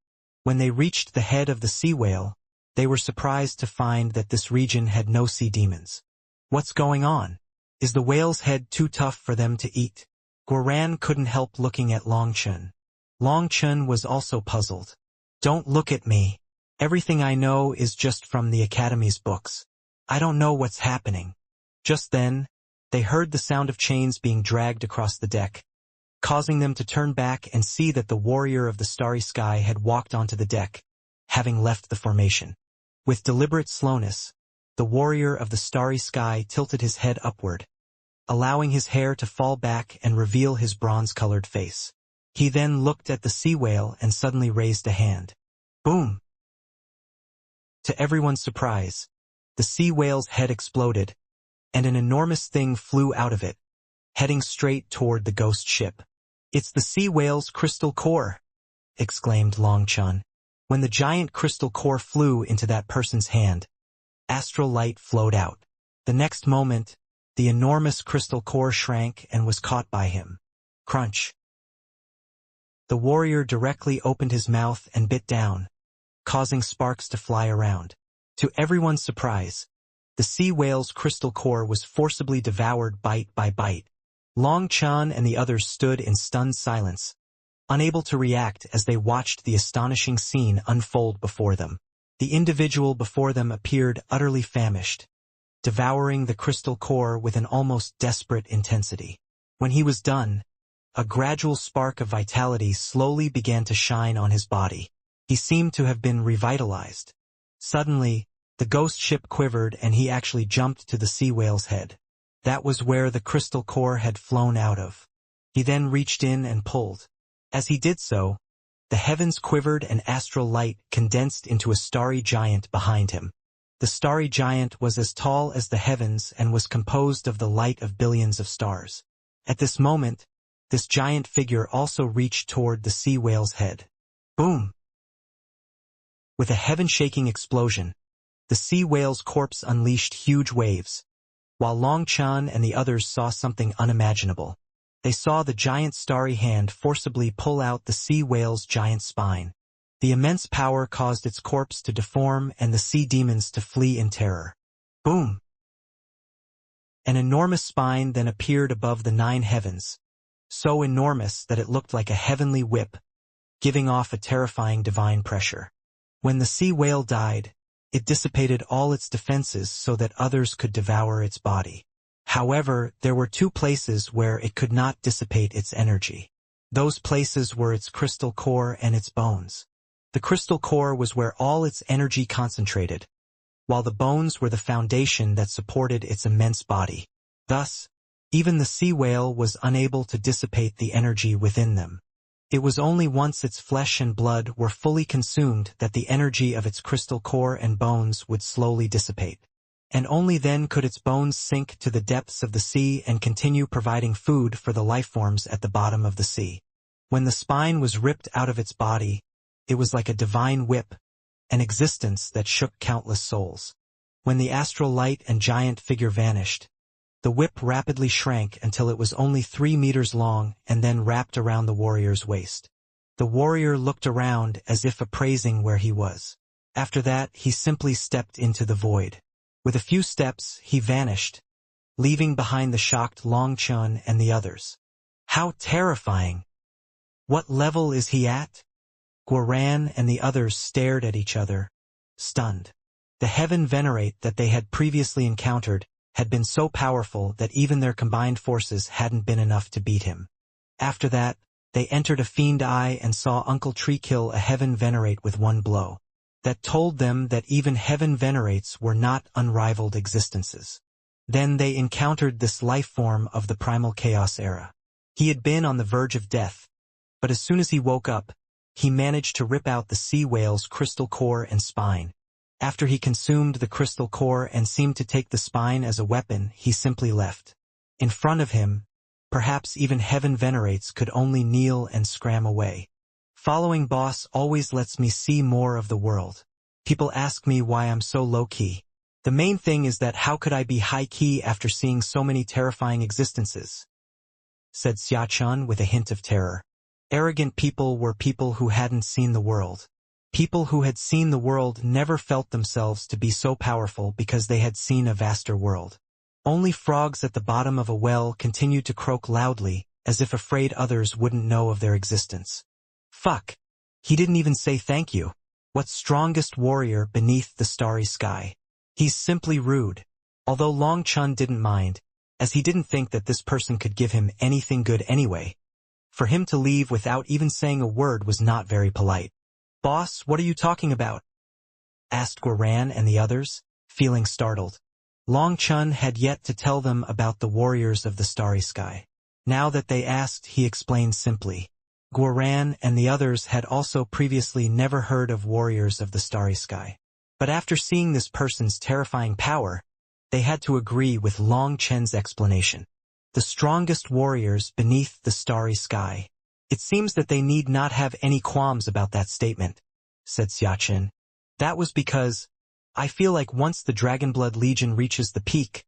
When they reached the head of the sea whale, they were surprised to find that this region had no sea demons. What's going on? Is the whale's head too tough for them to eat? Guoran couldn't help looking at Long Chen. Long Chen was also puzzled. Don't look at me. Everything I know is just from the Academy's books. I don't know what's happening. Just then, they heard the sound of chains being dragged across the deck, causing them to turn back and see that the warrior of the starry sky had walked onto the deck, having left the formation. With deliberate slowness, the warrior of the starry sky tilted his head upward, allowing his hair to fall back and reveal his bronze-colored face. He then looked at the sea whale and suddenly raised a hand. Boom! To everyone's surprise, the sea whale's head exploded, and an enormous thing flew out of it, heading straight toward the ghost ship. "It's the sea whale's crystal core," exclaimed Long Chun. When the giant crystal core flew into that person's hand, astral light flowed out. The next moment, the enormous crystal core shrank and was caught by him. Crunch. The warrior directly opened his mouth and bit down, causing sparks to fly around. To everyone's surprise, the sea whale's crystal core was forcibly devoured bite by bite. Long Chun and the others stood in stunned silence, unable to react as they watched the astonishing scene unfold before them. The individual before them appeared utterly famished, devouring the crystal core with an almost desperate intensity. When he was done, a gradual spark of vitality slowly began to shine on his body. He seemed to have been revitalized. Suddenly, the ghost ship quivered and he actually jumped to the sea whale's head. That was where the crystal core had flown out of. He then reached in and pulled. As he did so, the heavens quivered and astral light condensed into a starry giant behind him. The starry giant was as tall as the heavens and was composed of the light of billions of stars. At this moment, this giant figure also reached toward the sea whale's head. Boom! With a heaven-shaking explosion, the sea whale's corpse unleashed huge waves, while Long Chun and the others saw something unimaginable. They saw the giant starry hand forcibly pull out the sea whale's giant spine. The immense power caused its corpse to deform and the sea demons to flee in terror. Boom! An enormous spine then appeared above the 9 heavens, so enormous that it looked like a heavenly whip, giving off a terrifying divine pressure. When the sea whale died, it dissipated all its defenses so that others could devour its body. However, there were 2 places where it could not dissipate its energy. Those places were its crystal core and its bones. The crystal core was where all its energy concentrated, while the bones were the foundation that supported its immense body. Thus, even the sea whale was unable to dissipate the energy within them. It was only once its flesh and blood were fully consumed that the energy of its crystal core and bones would slowly dissipate. And only then could its bones sink to the depths of the sea and continue providing food for the lifeforms at the bottom of the sea. When the spine was ripped out of its body, it was like a divine whip, an existence that shook countless souls. When the astral light and giant figure vanished, the whip rapidly shrank until it was only 3 meters long and then wrapped around the warrior's waist. The warrior looked around as if appraising where he was. After that, he simply stepped into the void. With a few steps, he vanished, leaving behind the shocked Long Chun and the others. How terrifying! What level is he at? Guoran and the others stared at each other, stunned. The heaven venerate that they had previously encountered had been so powerful that even their combined forces hadn't been enough to beat him. After that, they entered a fiend eye and saw Uncle Tree kill a heaven venerate with 1 blow. That told them that even heaven venerates were not unrivaled existences. Then they encountered this life form of the primal chaos era. He had been on the verge of death, but as soon as he woke up, he managed to rip out the sea whale's crystal core and spine. After he consumed the crystal core and seemed to take the spine as a weapon, he simply left. In front of him, perhaps even heaven venerates could only kneel and scram away. Following boss always lets me see more of the world. People ask me why I'm so low-key. The main thing is that how could I be high-key after seeing so many terrifying existences? Said Xia-chun with a hint of terror. Arrogant people were people who hadn't seen the world. People who had seen the world never felt themselves to be so powerful because they had seen a vaster world. Only frogs at the bottom of a well continued to croak loudly, as if afraid others wouldn't know of their existence. Fuck! He didn't even say thank you. What strongest warrior beneath the starry sky? He's simply rude. Although Long Chun didn't mind, as he didn't think that this person could give him anything good anyway. For him to leave without even saying a word was not very polite. "Boss, what are you talking about?" asked Guoran and the others, feeling startled. Long Chun had yet to tell them about the warriors of the starry sky. Now that they asked, he explained simply. Guoran and the others had also previously never heard of warriors of the starry sky. But after seeing this person's terrifying power, they had to agree with Long Chen's explanation. The strongest warriors beneath the starry sky. It seems that they need not have any qualms about that statement, said Xiachen. That was because, I feel like once the Dragonblood Legion reaches the peak,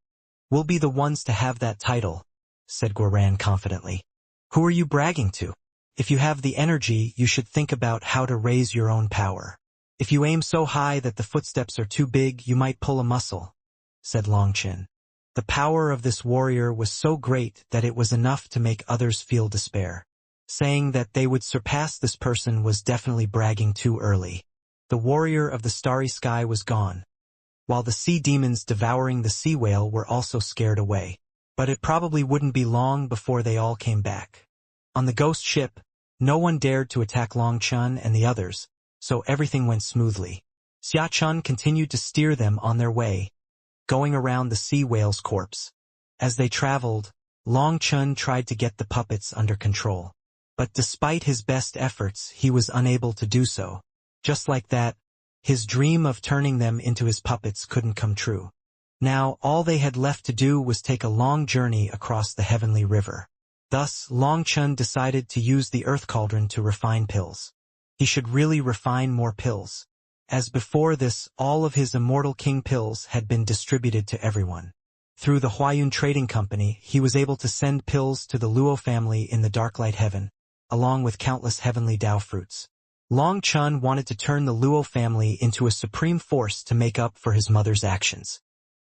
we'll be the ones to have that title, said Guoran confidently. Who are you bragging to? If you have the energy, you should think about how to raise your own power. If you aim so high that the footsteps are too big, you might pull a muscle, said Long Chen. The power of this warrior was so great that it was enough to make others feel despair. Saying that they would surpass this person was definitely bragging too early. The warrior of the starry sky was gone, while the sea demons devouring the sea whale were also scared away. But it probably wouldn't be long before they all came back. On the ghost ship, no one dared to attack Long Chun and the others, so everything went smoothly. Xia Chun continued to steer them on their way, going around the sea whale's corpse. As they traveled, Long Chun tried to get the puppets under control. But despite his best efforts, he was unable to do so. Just like that, his dream of turning them into his puppets couldn't come true. Now, all they had left to do was take a long journey across the heavenly river. Thus, Long Chun decided to use the earth cauldron to refine pills. He should really refine more pills. As before this, all of his Immortal King pills had been distributed to everyone. Through the Huayun Trading Company, he was able to send pills to the Luo family in the Darklight Heaven, along with countless heavenly Dao fruits. Long Chun wanted to turn the Luo family into a supreme force to make up for his mother's actions.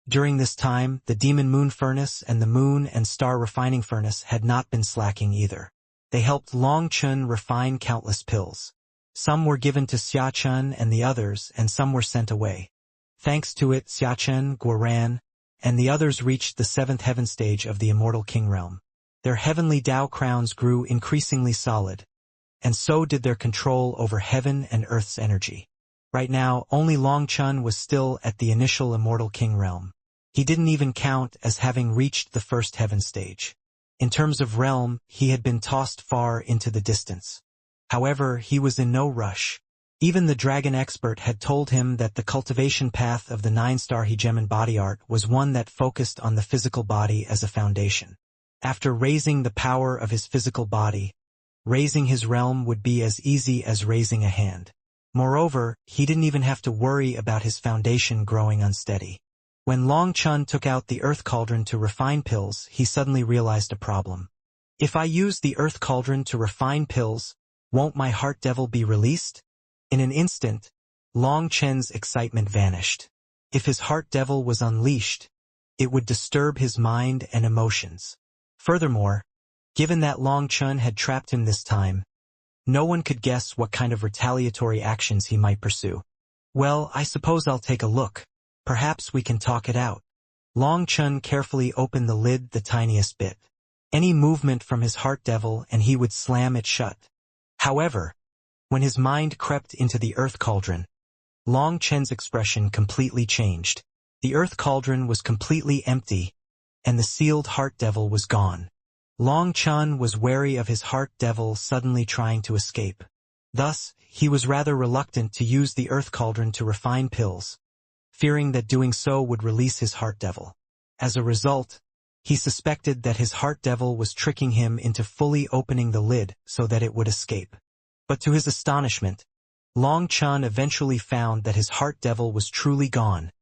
During this time, the Demon Moon Furnace and the Moon and Star Refining Furnace had not been slacking either. They helped Long Chun refine countless pills. Some were given to Xia Chun and the others, and some were sent away. Thanks to it, Xia Chun, Guoran, and the others reached the 7th heaven stage of the Immortal King realm. Their heavenly Dao crowns grew increasingly solid, and so did their control over heaven and earth's energy. Right now, only Long Chun was still at the initial Immortal King realm. He didn't even count as having reached the 1st heaven stage. In terms of realm, he had been tossed far into the distance. However, he was in no rush. Even the dragon expert had told him that the cultivation path of the 9-star hegemon body art was one that focused on the physical body as a foundation. After raising the power of his physical body, raising his realm would be as easy as raising a hand. Moreover, he didn't even have to worry about his foundation growing unsteady. When Long Chun took out the earth cauldron to refine pills, he suddenly realized a problem. If I use the earth cauldron to refine pills, won't my heart devil be released? In an instant, Long Chen's excitement vanished. If his heart devil was unleashed, it would disturb his mind and emotions. Furthermore, given that Long Chun had trapped him this time, no one could guess what kind of retaliatory actions he might pursue. Well, I suppose I'll take a look. Perhaps we can talk it out. Long Chun carefully opened the lid the tiniest bit. Any movement from his heart devil and he would slam it shut. However, when his mind crept into the earth cauldron, Long Chen's expression completely changed. The earth cauldron was completely empty, and the sealed heart devil was gone. Long Chun was wary of his heart devil suddenly trying to escape. Thus, he was rather reluctant to use the earth cauldron to refine pills, fearing that doing so would release his heart devil. As a result, he suspected that his heart devil was tricking him into fully opening the lid so that it would escape. But to his astonishment, Long Chun eventually found that his heart devil was truly gone,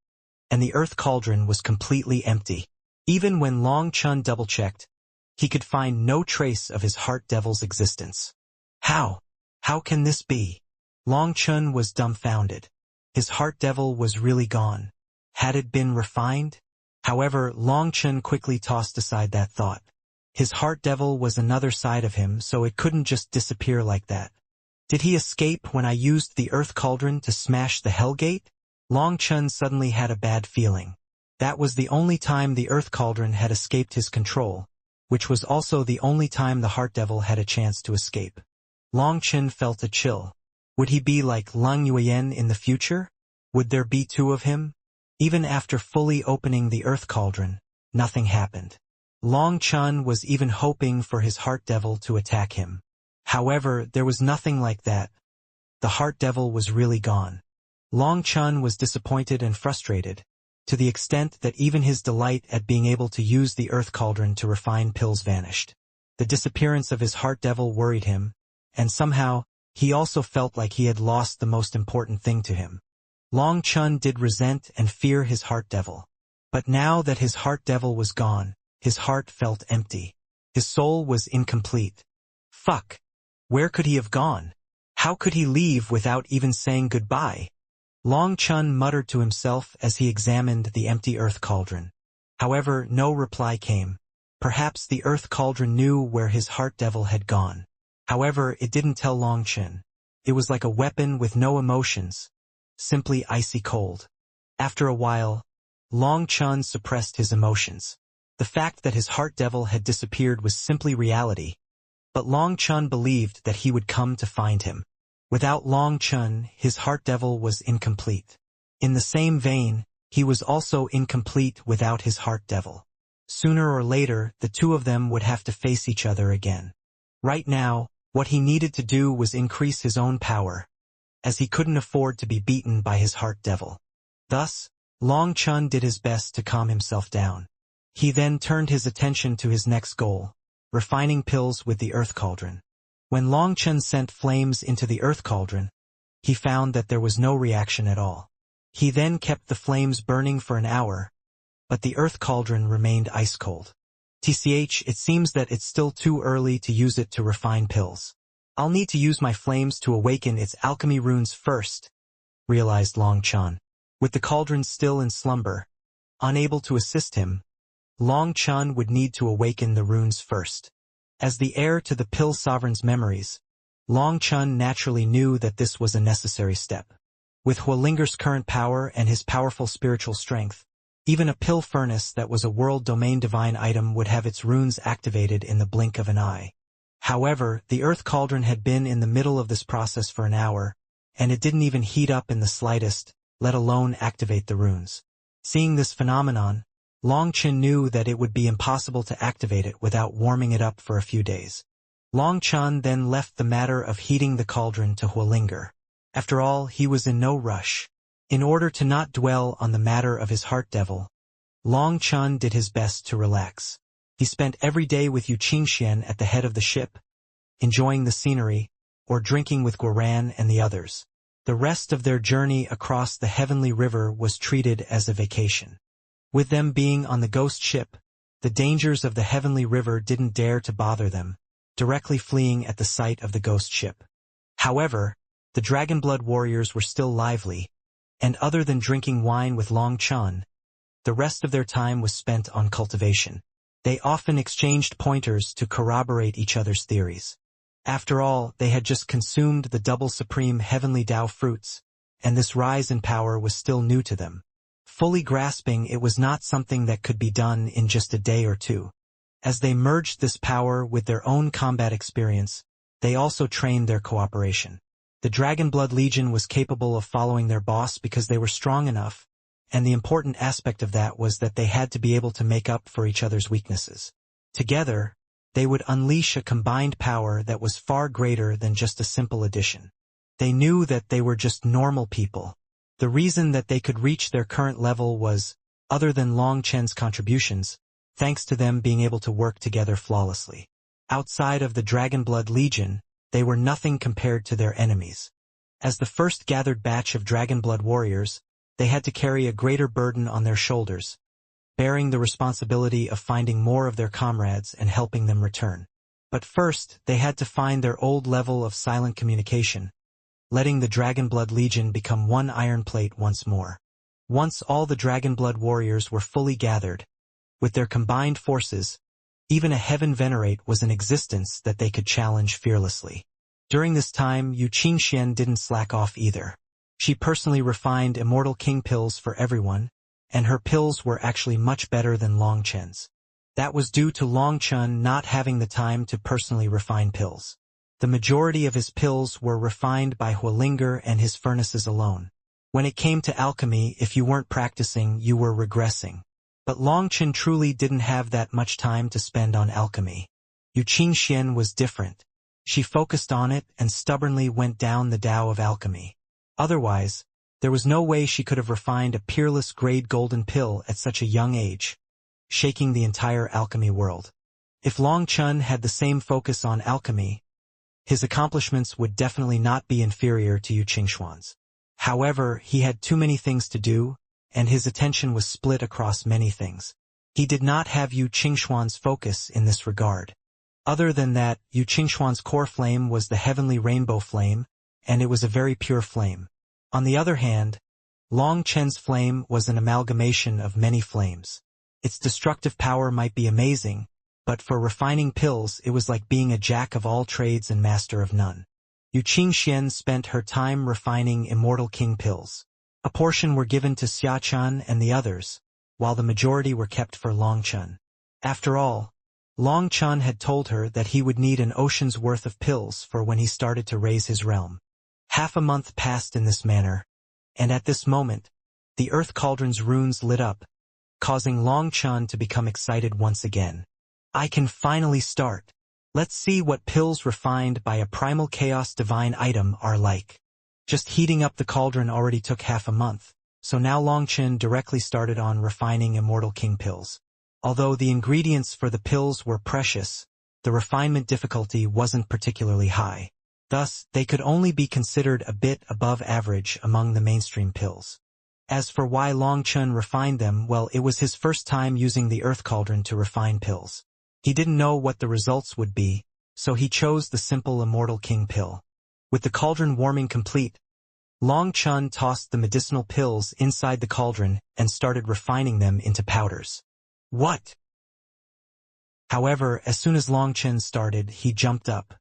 and the earth cauldron was completely empty. Even when Long Chun double-checked, he could find no trace of his heart devil's existence. How? How can this be? Long Chun was dumbfounded. His heart devil was really gone. Had it been refined? However, Long Chun quickly tossed aside that thought. His heart devil was another side of him, so it couldn't just disappear like that. Did he escape when I used the Earth Cauldron to smash the Hellgate? Long Chun suddenly had a bad feeling. That was the only time the Earth Cauldron had escaped his control, which was also the only time the Heart Devil had a chance to escape. Long Chun felt a chill. Would he be like Lung Yuan in the future? Would there be two of him? Even after fully opening the Earth Cauldron, nothing happened. Long Chun was even hoping for his Heart Devil to attack him. However, there was nothing like that. The Heart Devil was really gone. Long Chun was disappointed and frustrated, to the extent that even his delight at being able to use the Earth Cauldron to refine pills vanished. The disappearance of his Heart Devil worried him, and somehow, he also felt like he had lost the most important thing to him. Long Chun did resent and fear his Heart Devil. But now that his Heart Devil was gone, his heart felt empty. His soul was incomplete. Fuck! Where could he have gone? How could he leave without even saying goodbye? Long Chun muttered to himself as he examined the empty Earth Cauldron. However, no reply came. Perhaps the Earth Cauldron knew where his Heart Devil had gone. However, it didn't tell Long Chun. It was like a weapon with no emotions, simply icy cold. After a while, Long Chun suppressed his emotions. The fact that his Heart Devil had disappeared was simply reality, but Long Chun believed that he would come to find him. Without Long Chun, his Heart Devil was incomplete. In the same vein, he was also incomplete without his Heart Devil. Sooner or later, the two of them would have to face each other again. Right now, what he needed to do was increase his own power, as he couldn't afford to be beaten by his Heart Devil. Thus, Long Chun did his best to calm himself down. He then turned his attention to his next goal, refining pills with the Earth Cauldron. When Long Chun sent flames into the Earth Cauldron, he found that there was no reaction at all. He then kept the flames burning for an hour, but the Earth Cauldron remained ice cold. It seems that it's still too early to use it to refine pills. I'll need to use my flames to awaken its alchemy runes first, realized Long Chun. With the cauldron still in slumber, unable to assist him, Long Chun would need to awaken the runes first. As the heir to the Pill Sovereign's memories, Long Chun naturally knew that this was a necessary step. With Huolinger's current power and his powerful spiritual strength, even a pill furnace that was a world domain divine item would have its runes activated in the blink of an eye. However, the Earth Cauldron had been in the middle of this process for an hour, and it didn't even heat up in the slightest, let alone activate the runes. Seeing this phenomenon, Long Chun knew that it would be impossible to activate it without warming it up for a few days. Long Chun then left the matter of heating the cauldron to Huolinger. After all, he was in no rush. In order to not dwell on the matter of his Heart Devil, Long Chun did his best to relax. He spent every day with Yu Qingxian at the head of the ship, enjoying the scenery, or drinking with Guoran and the others. The rest of their journey across the heavenly river was treated as a vacation. With them being on the ghost ship, the dangers of the heavenly river didn't dare to bother them, directly fleeing at the sight of the ghost ship. However, the Dragonblood warriors were still lively, and other than drinking wine with Long Chun, the rest of their time was spent on cultivation. They often exchanged pointers to corroborate each other's theories. After all, they had just consumed the double supreme heavenly Tao fruits, and this rise in power was still new to them. Fully grasping it was not something that could be done in just a day or two. As they merged this power with their own combat experience, they also trained their cooperation. The Dragonblood Legion was capable of following their boss because they were strong enough, and the important aspect of that was that they had to be able to make up for each other's weaknesses. Together, they would unleash a combined power that was far greater than just a simple addition. They knew that they were just normal people. The reason that they could reach their current level was, other than Long Chen's contributions, thanks to them being able to work together flawlessly. Outside of the Dragonblood Legion, they were nothing compared to their enemies. As the first gathered batch of Dragonblood warriors, they had to carry a greater burden on their shoulders, bearing the responsibility of finding more of their comrades and helping them return. But first, they had to find their old level of silent communication, letting the Dragonblood Legion become one iron plate once more. Once all the Dragonblood warriors were fully gathered, with their combined forces, even a Heaven Venerate was in existence that they could challenge fearlessly. During this time, Yu Qingxian didn't slack off either. She personally refined Immortal King pills for everyone, and her pills were actually much better than Long Chen's. That was due to Long Chen not having the time to personally refine pills. The majority of his pills were refined by Huolinger and his furnaces alone. When it came to alchemy, if you weren't practicing, you were regressing. But Long Chen truly didn't have that much time to spend on alchemy. Yu Qingxian was different. She focused on it and stubbornly went down the Tao of alchemy. Otherwise, there was no way she could have refined a peerless grade golden pill at such a young age, shaking the entire alchemy world. If Long Chen had the same focus on alchemy, his accomplishments would definitely not be inferior to Yu Qingxuan's. However, he had too many things to do, and his attention was split across many things. He did not have Yu Qingxuan's focus in this regard. Other than that, Yu Qingxuan's core flame was the heavenly rainbow flame, and it was a very pure flame. On the other hand, Long Chen's flame was an amalgamation of many flames. Its destructive power might be amazing, but for refining pills it was like being a jack of all trades and master of none. Yu Qingxian spent her time refining Immortal King pills. A portion were given to Xia Chen and the others, while the majority were kept for Long Chen. After all, Long Chen had told her that he would need an ocean's worth of pills for when he started to raise his realm. Half a month passed in this manner, and at this moment, the Earth Cauldron's runes lit up, causing Long Chen to become excited once again. I can finally start. Let's see what pills refined by a primal chaos divine item are like. Just heating up the cauldron already took half a month, so now Long Chen directly started on refining Immortal King pills. Although the ingredients for the pills were precious, the refinement difficulty wasn't particularly high. Thus, they could only be considered a bit above average among the mainstream pills. As for why Long Chen refined them, well, it was his first time using the Earth Cauldron to refine pills. He didn't know what the results would be, so he chose the simple Immortal King pill. With the cauldron warming complete, Long Chen tossed the medicinal pills inside the cauldron and started refining them into powders. What? However, as soon as Long Chen started, he jumped up.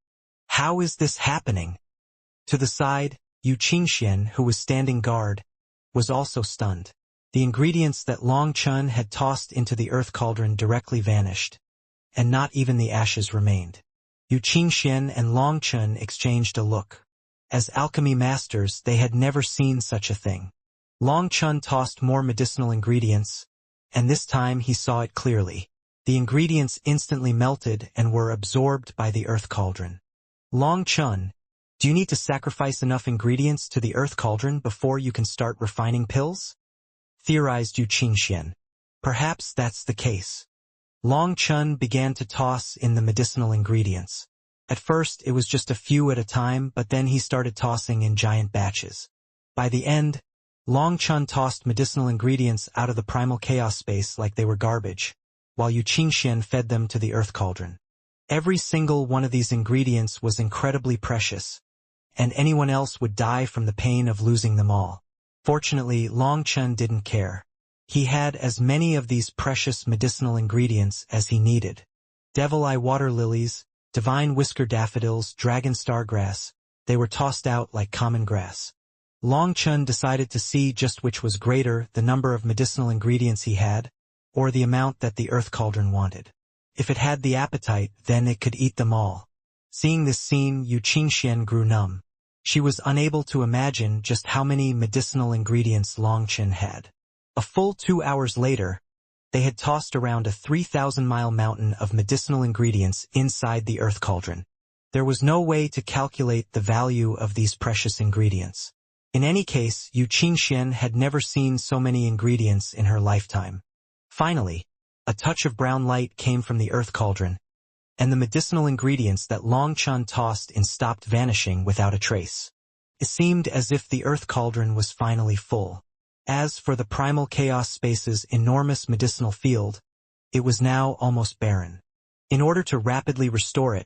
How is this happening? To the side, Yu Qingxian, who was standing guard, was also stunned. The ingredients that Long Chen had tossed into the Earth Cauldron directly vanished, and not even the ashes remained. Yu Qingxian and Long Chen exchanged a look. As alchemy masters, they had never seen such a thing. Long Chen tossed more medicinal ingredients, and this time he saw it clearly. The ingredients instantly melted and were absorbed by the Earth Cauldron. Long Chen, do you need to sacrifice enough ingredients to the Earth Cauldron before you can start refining pills? Theorized Yu Qingxian. Perhaps that's the case. Long Chen began to toss in the medicinal ingredients. At first, it was just a few at a time, but then he started tossing in giant batches. By the end, Long Chen tossed medicinal ingredients out of the primal chaos space like they were garbage, while Yu Qingxian fed them to the Earth Cauldron. Every single one of these ingredients was incredibly precious, and anyone else would die from the pain of losing them all. Fortunately, Long Chen didn't care. He had as many of these precious medicinal ingredients as he needed. Devil Eye water lilies, divine whisker daffodils, dragon stargrass, they were tossed out like common grass. Long Chen decided to see just which was greater, the number of medicinal ingredients he had, or the amount that the Earth Cauldron wanted. If it had the appetite, then it could eat them all. Seeing this scene, Yu Qingxian grew numb. She was unable to imagine just how many medicinal ingredients Long Chen had. A full 2 hours later, they had tossed around a 3,000-mile mountain of medicinal ingredients inside the Earth Cauldron. There was no way to calculate the value of these precious ingredients. In any case, Yu Qingxian had never seen so many ingredients in her lifetime. Finally, a touch of brown light came from the Earth Cauldron, and the medicinal ingredients that Long Chen tossed in stopped vanishing without a trace. It seemed as if the Earth Cauldron was finally full. As for the primal chaos space's enormous medicinal field, it was now almost barren. In order to rapidly restore it,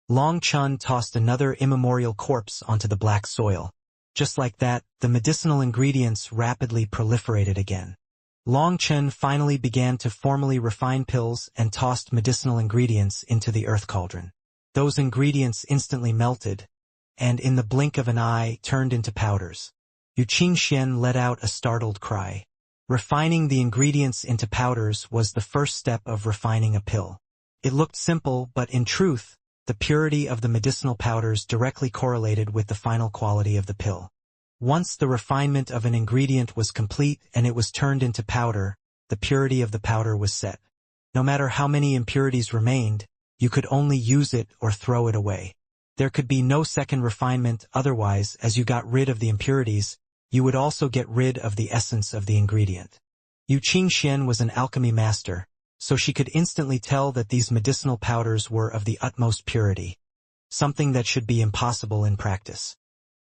Long Chen tossed another immemorial corpse onto the black soil. Just like that, the medicinal ingredients rapidly proliferated again. Long Chen finally began to formally refine pills and tossed medicinal ingredients into the Earth Cauldron. Those ingredients instantly melted, and in the blink of an eye turned into powders. Yu Qingxian let out a startled cry. Refining the ingredients into powders was the first step of refining a pill. It looked simple, but in truth, the purity of the medicinal powders directly correlated with the final quality of the pill. Once the refinement of an ingredient was complete and it was turned into powder, the purity of the powder was set. No matter how many impurities remained, you could only use it or throw it away. There could be no second refinement, otherwise, as you got rid of the impurities, you would also get rid of the essence of the ingredient. Yu Qingxian was an alchemy master, so she could instantly tell that these medicinal powders were of the utmost purity, something that should be impossible in practice.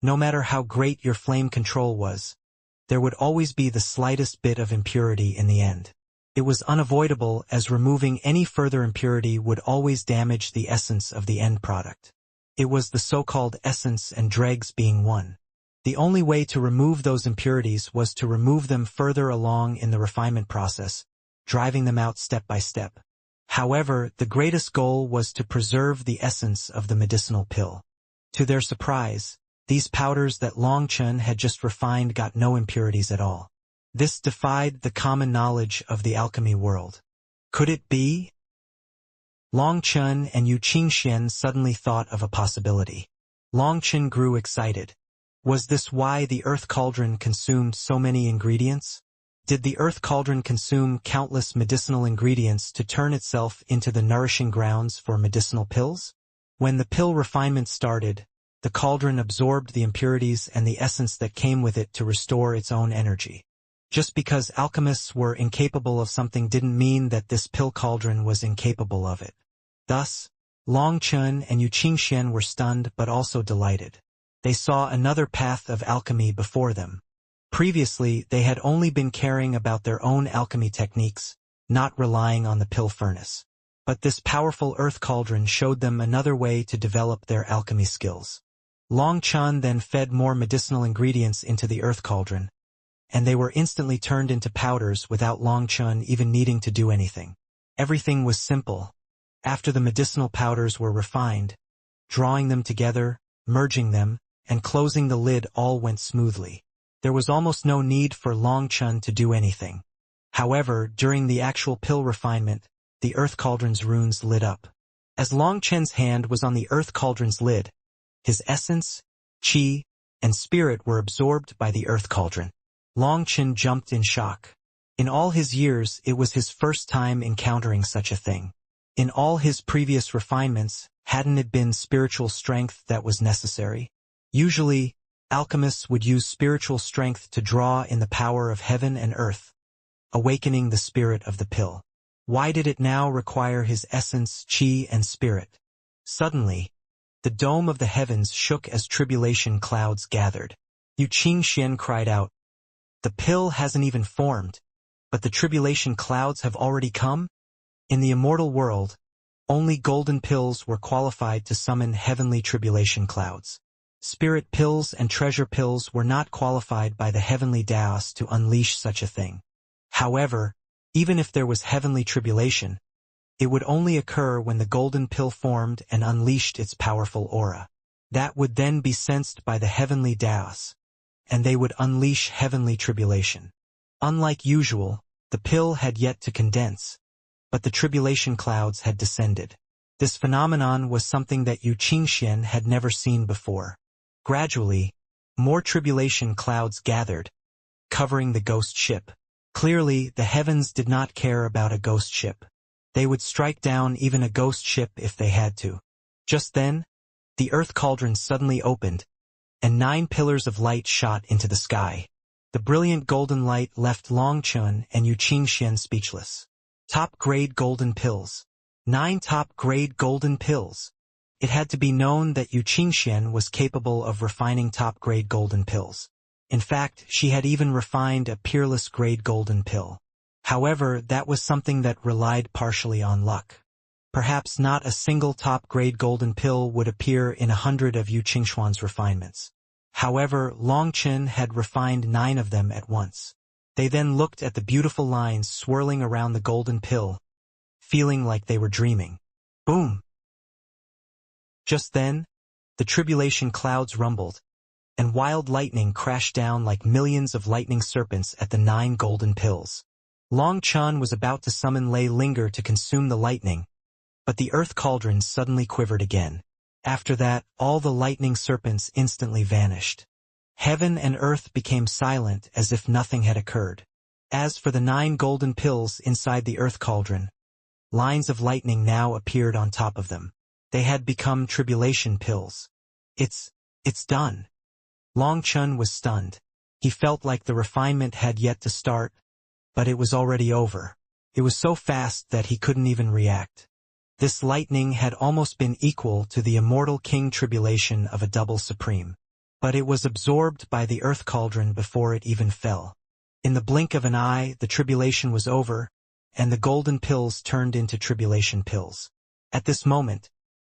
No matter how great your flame control was, there would always be the slightest bit of impurity in the end. It was unavoidable, as removing any further impurity would always damage the essence of the end product. It was the so-called essence and dregs being one. The only way to remove those impurities was to remove them further along in the refinement process, driving them out step by step. However, the greatest goal was to preserve the essence of the medicinal pill. To their surprise, these powders that Long Chun had just refined got no impurities at all. This defied the common knowledge of the alchemy world. Could it be? Long Chun and Yu Qingxian suddenly thought of a possibility. Long Chun grew excited. Was this why the earth cauldron consumed so many ingredients? Did the earth cauldron consume countless medicinal ingredients to turn itself into the nourishing grounds for medicinal pills? When the pill refinement started, the cauldron absorbed the impurities and the essence that came with it to restore its own energy. Just because alchemists were incapable of something didn't mean that this pill cauldron was incapable of it. Thus, Long Chun and Yu Qingxian were stunned but also delighted. They saw another path of alchemy before them. Previously, they had only been caring about their own alchemy techniques, not relying on the pill furnace. But this powerful earth cauldron showed them another way to develop their alchemy skills. Long Chun then fed more medicinal ingredients into the earth cauldron, and they were instantly turned into powders without Long Chun even needing to do anything. Everything was simple. After the medicinal powders were refined, drawing them together, merging them, and closing the lid all went smoothly. There was almost no need for Long Chun to do anything. However, during the actual pill refinement, the earth cauldron's runes lit up. As Long Chun's hand was on the earth cauldron's lid, his essence, qi, and spirit were absorbed by the earth cauldron. Long Chun jumped in shock. In all his years, it was his first time encountering such a thing. In all his previous refinements, hadn't it been spiritual strength that was necessary? Usually, alchemists would use spiritual strength to draw in the power of heaven and earth, awakening the spirit of the pill. Why did it now require his essence, qi, and spirit? Suddenly, the dome of the heavens shook as tribulation clouds gathered. Yu Qingxian cried out, "The pill hasn't even formed, but the tribulation clouds have already come?" In the immortal world, only golden pills were qualified to summon heavenly tribulation clouds. Spirit pills and treasure pills were not qualified by the heavenly Daos to unleash such a thing. However, even if there was heavenly tribulation, it would only occur when the golden pill formed and unleashed its powerful aura. That would then be sensed by the heavenly Daos, and they would unleash heavenly tribulation. Unlike usual, the pill had yet to condense, but the tribulation clouds had descended. This phenomenon was something that Yu Qingxian had never seen before. Gradually, more tribulation clouds gathered, covering the ghost ship. Clearly, the heavens did not care about a ghost ship. They would strike down even a ghost ship if they had to. Just then, the earth cauldron suddenly opened, and 9 pillars of light shot into the sky. The brilliant golden light left Long Chun and Yu Qingxian speechless. Top-grade golden pills. 9 top-grade golden pills. It had to be known that Yu Qingxian was capable of refining top-grade golden pills. In fact, she had even refined a peerless grade golden pill. However, that was something that relied partially on luck. Perhaps not a single top-grade golden pill would appear in 100 of Yu Qingxian's refinements. However, Long Chun had refined 9 of them at once. They then looked at the beautiful lines swirling around the golden pill, feeling like they were dreaming. Boom! Just then, The tribulation clouds rumbled, and wild lightning crashed down like millions of lightning serpents at the 9 golden pills. Long Chun was about to summon Lei Linger to consume the lightning, but the earth cauldron suddenly quivered again. After that, all the lightning serpents instantly vanished. Heaven and earth became silent as if nothing had occurred. As for the 9 golden pills inside the earth cauldron, lines of lightning now appeared on top of them. They had become tribulation pills. It's done. Long Chun was stunned. He felt like the refinement had yet to start, but it was already over. It was so fast that he couldn't even react. This lightning had almost been equal to the immortal king tribulation of a double supreme. But it was absorbed by the earth cauldron before it even fell. In the blink of an eye, the tribulation was over, and the golden pills turned into tribulation pills. At this moment,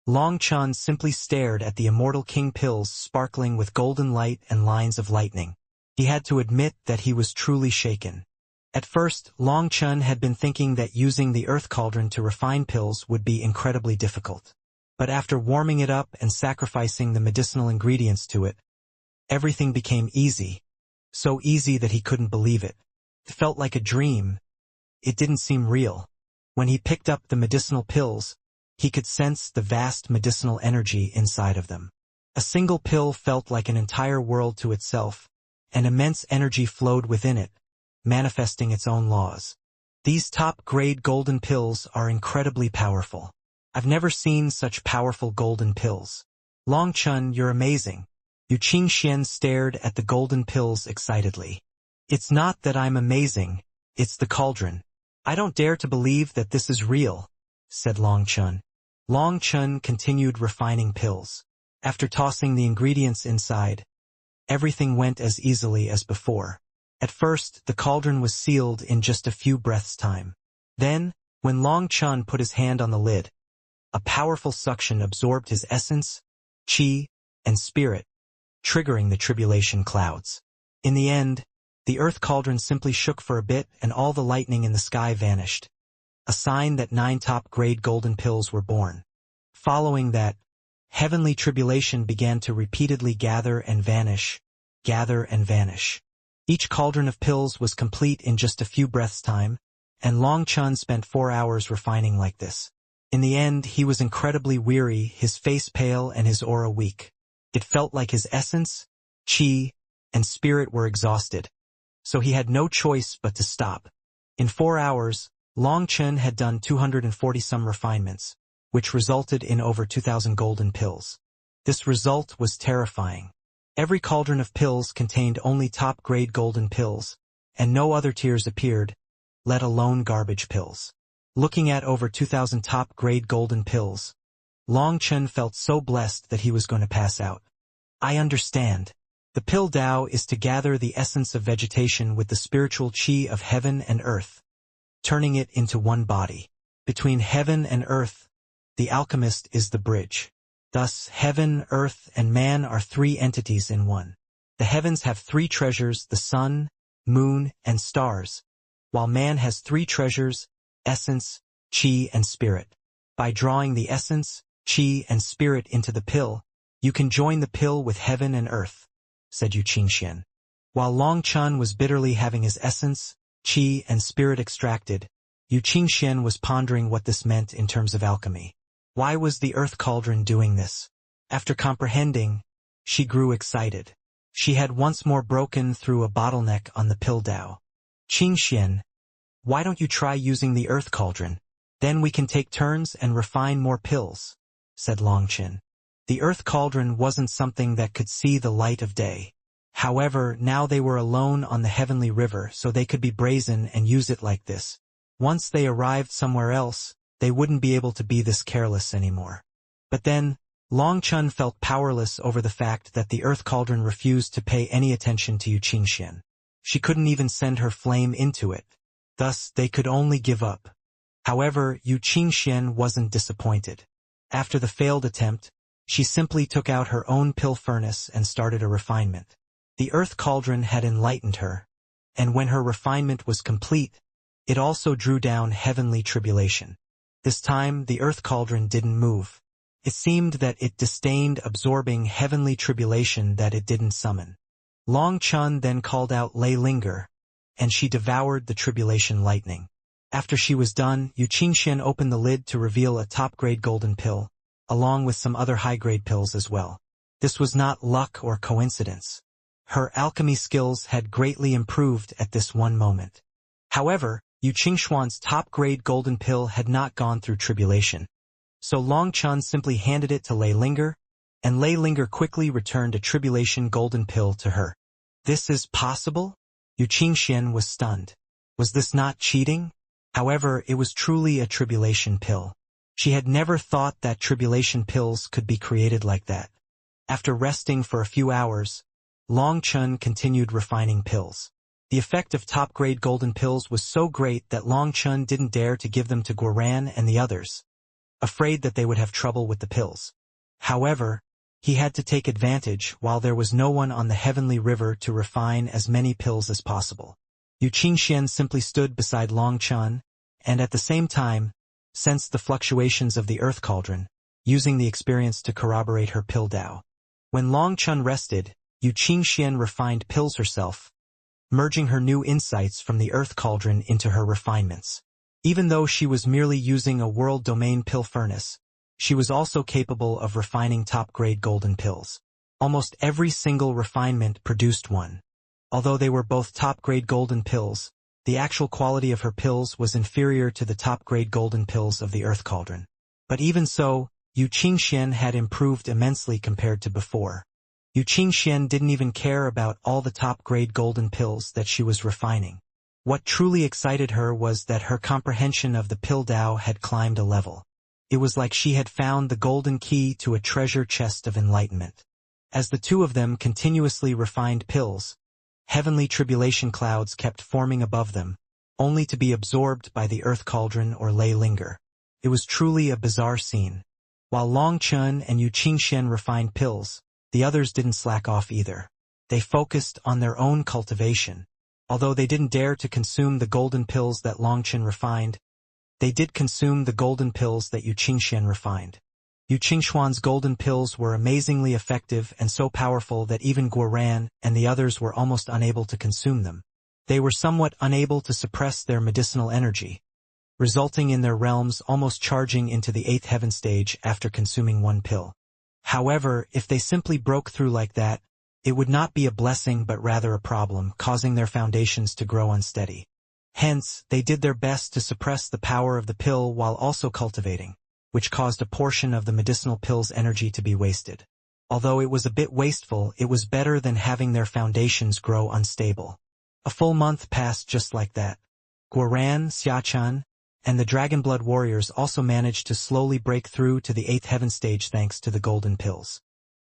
Long Chun simply stared at the immortal king pills sparkling with golden light and lines of lightning. He had to admit that he was truly shaken. At first, Long Chun had been thinking that using the earth cauldron to refine pills would be incredibly difficult. But after warming it up and sacrificing the medicinal ingredients to it, everything became easy. So easy that he couldn't believe it. It felt like a dream. It didn't seem real. When he picked up the medicinal pills, he could sense the vast medicinal energy inside of them. A single pill felt like an entire world to itself, and immense energy flowed within it, manifesting its own laws. These top-grade golden pills are incredibly powerful. I've never seen such powerful golden pills. Long Chun, you're amazing. Yu Qingxian stared at the golden pills excitedly. It's not that I'm amazing, it's the cauldron. I don't dare to believe that this is real, said Long Chun. Long Chun continued refining pills. After tossing the ingredients inside, everything went as easily as before. At first, the cauldron was sealed in just a few breaths' time. Then, when Long Chun put his hand on the lid, a powerful suction absorbed his essence, qi, and spirit, triggering the tribulation clouds. In the end, the earth cauldron simply shook for a bit and all the lightning in the sky vanished. A sign that 9 top-grade golden pills were born. Following that, heavenly tribulation began to repeatedly gather and vanish, gather and vanish. Each cauldron of pills was complete in just a few breaths' time, and Long Chun spent 4 hours refining like this. In the end, he was incredibly weary, his face pale and his aura weak. It felt like his essence, qi, and spirit were exhausted, so he had no choice but to stop. In 4 hours, Long Chun had done 240-some refinements, which resulted in over 2,000 golden pills. This result was terrifying. Every cauldron of pills contained only top-grade golden pills, and no other tiers appeared, let alone garbage pills. Looking at over 2,000 top-grade golden pills, Long Chun felt so blessed that he was going to pass out. I understand. The pill Tao is to gather the essence of vegetation with the spiritual qi of heaven and earth, turning it into one body. Between heaven and earth, the alchemist is the bridge. Thus, heaven, earth, and man are 3 entities in one. The heavens have 3 treasures, the sun, moon, and stars, while man has 3 treasures, essence, qi, and spirit. By drawing the essence, qi, and spirit into the pill, you can join the pill with heaven and earth, said Yu Qingxian. While Long Chun was bitterly having his essence, qi, and spirit extracted, Yu Qingxian was pondering what this meant in terms of alchemy. Why was the earth cauldron doing this? After comprehending, she grew excited. She had once more broken through a bottleneck on the pill Tao. Qingxian, why don't you try using the earth cauldron? Then we can take turns and refine more pills, said Long Chun. The earth cauldron wasn't something that could see the light of day. However, now they were alone on the heavenly river, so they could be brazen and use it like this. Once they arrived somewhere else, they wouldn't be able to be this careless anymore. But then, Long Chun felt powerless over the fact that the earth cauldron refused to pay any attention to Yu Qingxian. She couldn't even send her flame into it. Thus, they could only give up. However, Yu Qingxian wasn't disappointed. After the failed attempt, she simply took out her own pill furnace and started a refinement. The earth cauldron had enlightened her, and when her refinement was complete, it also drew down heavenly tribulation. This time, the earth cauldron didn't move. It seemed that it disdained absorbing heavenly tribulation that it didn't summon. Long Chun then called out Lei Linger, and she devoured the tribulation lightning. After she was done, Yu Qingxian opened the lid to reveal a top-grade golden pill, along with some other high-grade pills as well. This was not luck or coincidence. Her alchemy skills had greatly improved at this one moment. However, Yu Qingshuan's top-grade golden pill had not gone through tribulation. So Long Chun simply handed it to Lei Linger, and Lei Linger quickly returned a tribulation golden pill to her. This is possible? Yu Qingxian was stunned. Was this not cheating? However, it was truly a tribulation pill. She had never thought that tribulation pills could be created like that. After resting for a few hours, Long Chun continued refining pills. The effect of top-grade golden pills was so great that Long Chun didn't dare to give them to Guoran and the others, afraid that they would have trouble with the pills. However, he had to take advantage while there was no one on the heavenly river to refine as many pills as possible. Yu Qingxian simply stood beside Long Chun, and at the same time, sensed the fluctuations of the earth cauldron, using the experience to corroborate her pill Tao. When Long Chun rested, Yu Qingxian refined pills herself, merging her new insights from the earth cauldron into her refinements. Even though she was merely using a world domain pill furnace, she was also capable of refining top-grade golden pills. Almost every single refinement produced one. Although they were both top-grade golden pills, the actual quality of her pills was inferior to the top-grade golden pills of the earth cauldron. But even so, Yu Qingxian had improved immensely compared to before. Yu Qingxian didn't even care about all the top-grade golden pills that she was refining. What truly excited her was that her comprehension of the pill Tao had climbed a level. It was like she had found the golden key to a treasure chest of enlightenment. As the two of them continuously refined pills, heavenly tribulation clouds kept forming above them, only to be absorbed by the earth cauldron or Lei Linger. It was truly a bizarre scene. While Long Chun and Yu Qingxian refined pills, the others didn't slack off either. They focused on their own cultivation. Although they didn't dare to consume the golden pills that Long Chun refined, they did consume the golden pills that Yu Qingxian refined. Yu Qingshuan's golden pills were amazingly effective and so powerful that even Guoran and the others were almost unable to consume them. They were somewhat unable to suppress their medicinal energy, resulting in their realms almost charging into the 8th heaven stage after consuming one pill. However, if they simply broke through like that, it would not be a blessing but rather a problem, causing their foundations to grow unsteady. Hence, they did their best to suppress the power of the pill while also cultivating, which caused a portion of the medicinal pill's energy to be wasted. Although it was a bit wasteful, it was better than having their foundations grow unstable. A full month passed just like that. Guoran, Xiachan, and the Dragonblood warriors also managed to slowly break through to the 8th heaven stage thanks to the golden pills.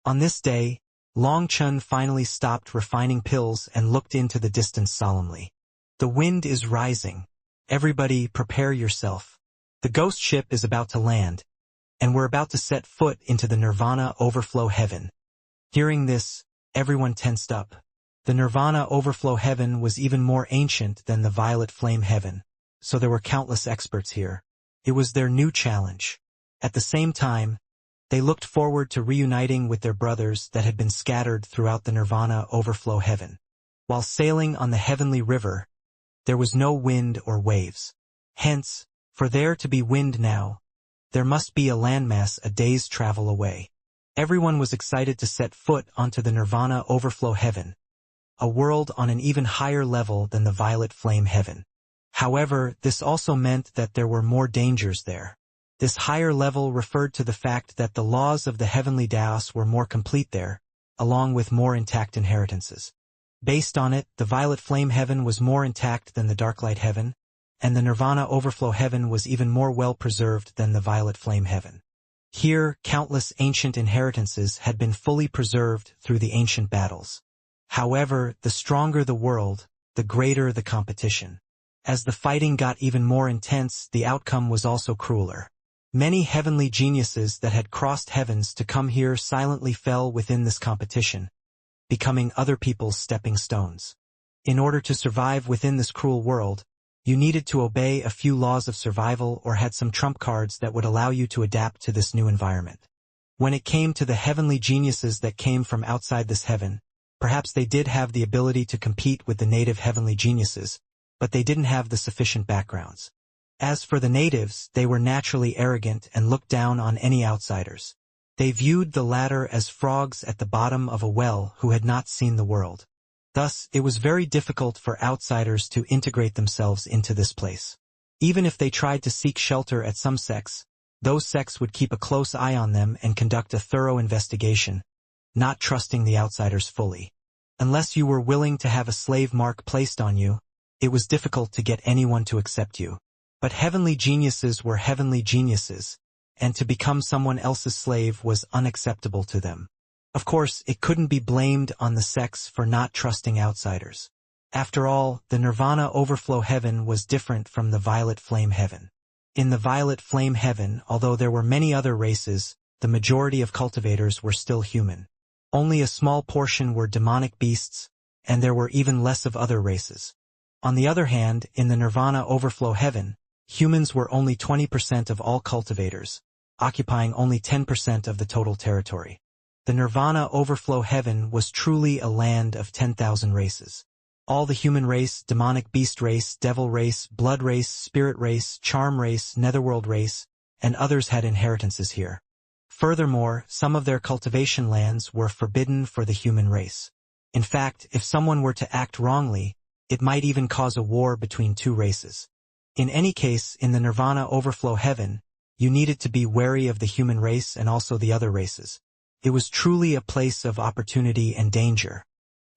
On this day, Long Chun finally stopped refining pills and looked into the distance solemnly. The wind is rising. Everybody prepare yourself. The ghost ship is about to land, and we're about to set foot into the Nirvana overflow heaven. Hearing this, everyone tensed up. The Nirvana overflow heaven was even more ancient than the violet flame heaven, so there were countless experts here. It was their new challenge. At the same time, they looked forward to reuniting with their brothers that had been scattered throughout the Nirvana overflow heaven. While sailing on the heavenly river, there was no wind or waves. Hence, for there to be wind now, there must be a landmass a day's travel away. Everyone was excited to set foot onto the Nirvana overflow heaven, a world on an even higher level than the violet flame heaven. However, this also meant that there were more dangers there. This higher level referred to the fact that the laws of the heavenly Daos were more complete there, along with more intact inheritances. Based on it, the violet flame heaven was more intact than the darklight heaven, and the Nirvana overflow heaven was even more well-preserved than the violet flame heaven. Here, countless ancient inheritances had been fully preserved through the ancient battles. However, the stronger the world, the greater the competition. As the fighting got even more intense, the outcome was also crueler. Many heavenly geniuses that had crossed heavens to come here silently fell within this competition, becoming other people's stepping stones. In order to survive within this cruel world, you needed to obey a few laws of survival or had some trump cards that would allow you to adapt to this new environment. When it came to the heavenly geniuses that came from outside this heaven, perhaps they did have the ability to compete with the native heavenly geniuses, but they didn't have the sufficient backgrounds. As for the natives, they were naturally arrogant and looked down on any outsiders. They viewed the latter as frogs at the bottom of a well who had not seen the world. Thus, it was very difficult for outsiders to integrate themselves into this place. Even if they tried to seek shelter at some sects, those sects would keep a close eye on them and conduct a thorough investigation, not trusting the outsiders fully. Unless you were willing to have a slave mark placed on you, it was difficult to get anyone to accept you. But heavenly geniuses were heavenly geniuses, and to become someone else's slave was unacceptable to them. Of course, it couldn't be blamed on the sects for not trusting outsiders. After all, the Nirvana overflow heaven was different from the violet flame heaven. In the violet flame heaven, although there were many other races, the majority of cultivators were still human. Only a small portion were demonic beasts, and there were even less of other races. On the other hand, in the Nirvana overflow heaven, humans were only 20% of all cultivators, occupying only 10% of the total territory. The Nirvana overflow heaven was truly a land of 10,000 races. All the human race, demonic beast race, devil race, blood race, spirit race, charm race, netherworld race, and others had inheritances here. Furthermore, some of their cultivation lands were forbidden for the human race. In fact, if someone were to act wrongly, it might even cause a war between two races. In any case, in the Nirvana overflow heaven, you needed to be wary of the human race and also the other races. It was truly a place of opportunity and danger.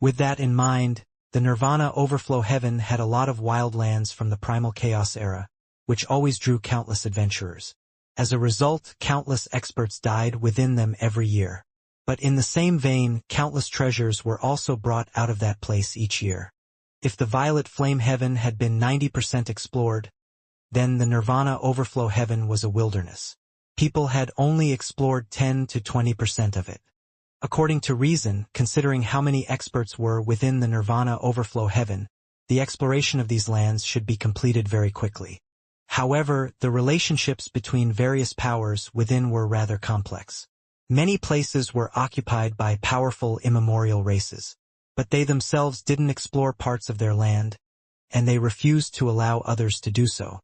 With that in mind, the Nirvana overflow heaven had a lot of wild lands from the primal chaos era, which always drew countless adventurers. As a result, countless experts died within them every year. But in the same vein, countless treasures were also brought out of that place each year. If the violet flame heaven had been 90% explored, then the Nirvana overflow heaven was a wilderness. People had only explored 10 to 20% of it. According to reason, considering how many experts were within the Nirvana overflow heaven, the exploration of these lands should be completed very quickly. However, the relationships between various powers within were rather complex. Many places were occupied by powerful immemorial races, but they themselves didn't explore parts of their land, and they refused to allow others to do so.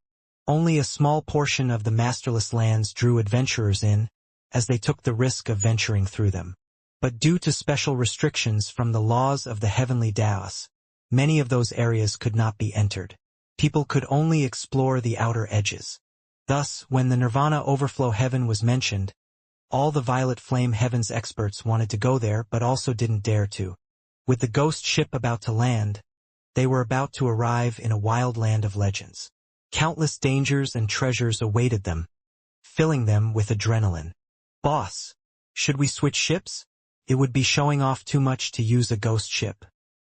Only a small portion of the masterless lands drew adventurers in, as they took the risk of venturing through them. But due to special restrictions from the laws of the heavenly Daos, many of those areas could not be entered. People could only explore the outer edges. Thus, when the Nirvana overflow heaven was mentioned, all the violet flame heaven's experts wanted to go there but also didn't dare to. With the ghost ship about to land, they were about to arrive in a wild land of legends. Countless dangers and treasures awaited them, filling them with adrenaline. Boss, should we switch ships? It would be showing off too much to use a ghost ship.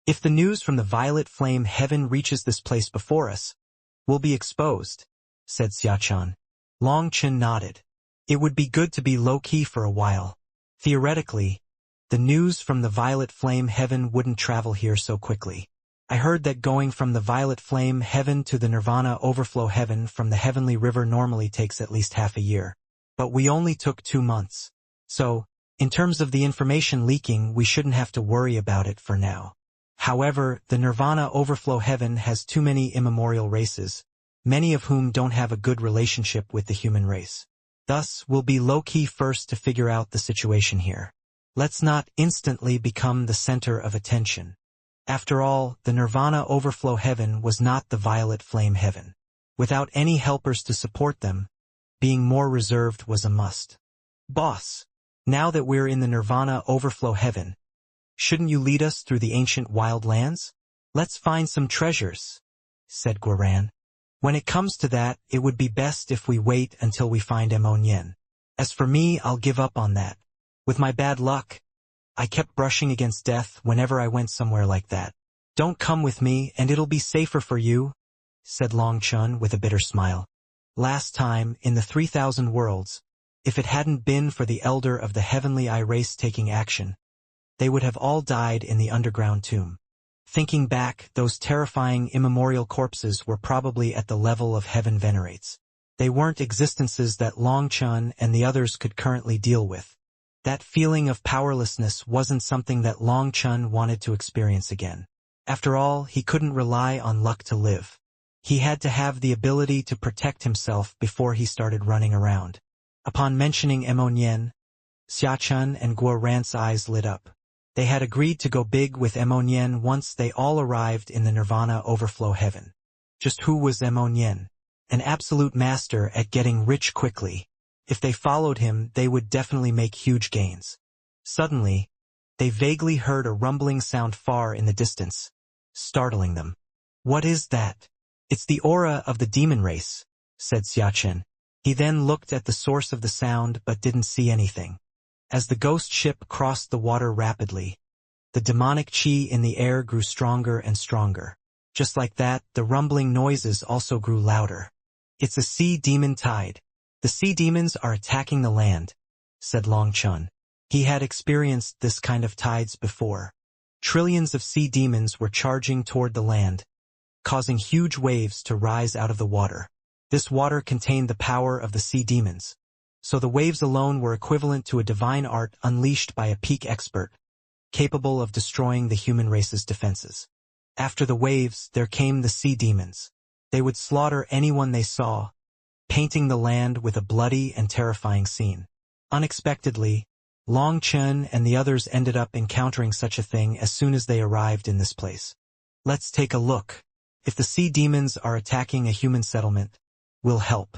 If the news from the violet flame heaven reaches this place before us, we'll be exposed, said Xiachan. Long Chen nodded. It would be good to be low-key for a while. Theoretically, the news from the violet flame heaven wouldn't travel here so quickly. I heard that going from the violet flame heaven to the Nirvana overflow heaven from the heavenly river normally takes at least half a year. But we only took 2 months. So, in terms of the information leaking, we shouldn't have to worry about it for now. However, the Nirvana overflow heaven has too many immemorial races, many of whom don't have a good relationship with the human race. Thus, we'll be low-key first to figure out the situation here. Let's not instantly become the center of attention. After all, the Nirvana overflow heaven was not the violet flame heaven. Without any helpers to support them, being more reserved was a must. Boss, now that we're in the Nirvana overflow heaven, shouldn't you lead us through the ancient wild lands? Let's find some treasures, said Guaran. When it comes to that, it would be best if we wait until we find Monyen. As for me, I'll give up on that. With my bad luck, I kept brushing against death whenever I went somewhere like that. Don't come with me, and it'll be safer for you, said Long Chun with a bitter smile. Last time, in the 3,000 worlds, if it hadn't been for the elder of the heavenly eye race taking action, they would have all died in the underground tomb. Thinking back, those terrifying immemorial corpses were probably at the level of heaven venerates. They weren't existences that Long Chun and the others could currently deal with. That feeling of powerlessness wasn't something that Long Chun wanted to experience again. After all, he couldn't rely on luck to live. He had to have the ability to protect himself before he started running around. Upon mentioning Nian, Xiachun and Guo Ran's eyes lit up. They had agreed to go big with Nian once they all arrived in the Nirvana overflow heaven. Just who was Nian? An absolute master at getting rich quickly. If they followed him, they would definitely make huge gains. Suddenly, they vaguely heard a rumbling sound far in the distance, startling them. What is that? It's the aura of the demon race, said Xiachun. He then looked at the source of the sound but didn't see anything. As the ghost ship crossed the water rapidly, the demonic chi in the air grew stronger and stronger. Just like that, the rumbling noises also grew louder. It's a sea demon tide. The sea demons are attacking the land, said Long Chun. He had experienced this kind of tides before. Trillions of sea demons were charging toward the land, causing huge waves to rise out of the water. This water contained the power of the sea demons, so the waves alone were equivalent to a divine art unleashed by a peak expert, capable of destroying the human race's defenses. After the waves, there came the sea demons. They would slaughter anyone they saw, painting the land with a bloody and terrifying scene. Unexpectedly, Long Chun and the others ended up encountering such a thing as soon as they arrived in this place. Let's take a look. If the sea demons are attacking a human settlement, we'll help.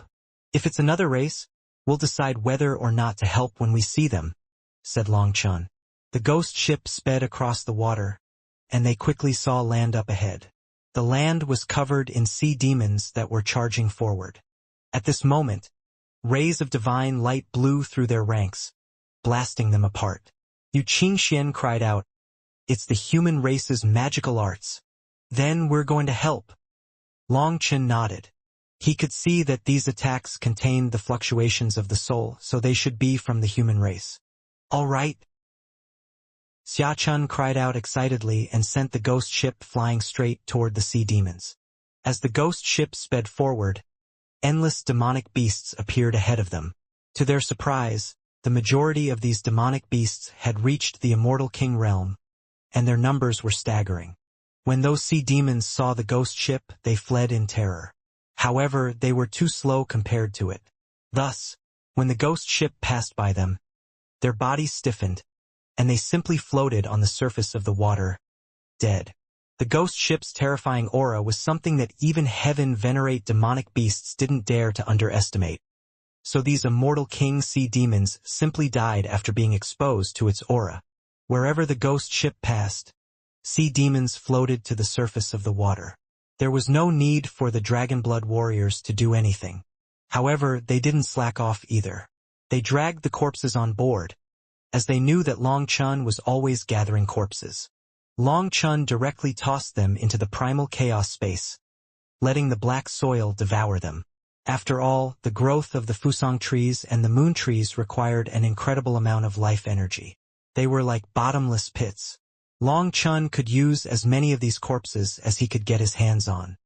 If it's another race, we'll decide whether or not to help when we see them, said Long Chun. The ghost ship sped across the water, and they quickly saw land up ahead. The land was covered in sea demons that were charging forward. At this moment, rays of divine light blew through their ranks, blasting them apart. Yu Qingxian cried out, "It's the human race's magical arts. Then we're going to help." Long Chun nodded. He could see that these attacks contained the fluctuations of the soul, so they should be from the human race. All right. Xiachun cried out excitedly and sent the ghost ship flying straight toward the sea demons. As the ghost ship sped forward, endless demonic beasts appeared ahead of them. To their surprise, the majority of these demonic beasts had reached the Immortal King realm, and their numbers were staggering. When those sea demons saw the ghost ship, they fled in terror. However, they were too slow compared to it. Thus, when the ghost ship passed by them, their bodies stiffened, and they simply floated on the surface of the water, dead. The ghost ship's terrifying aura was something that even heaven-venerate demonic beasts didn't dare to underestimate. So these Immortal King sea demons simply died after being exposed to its aura. Wherever the ghost ship passed, sea demons floated to the surface of the water. There was no need for the Dragonblood warriors to do anything. However, they didn't slack off either. They dragged the corpses on board, as they knew that Long Chun was always gathering corpses. Long Chun directly tossed them into the primal chaos space, letting the black soil devour them. After all, the growth of the Fusang trees and the moon trees required an incredible amount of life energy. They were like bottomless pits. Long Chun could use as many of these corpses as he could get his hands on.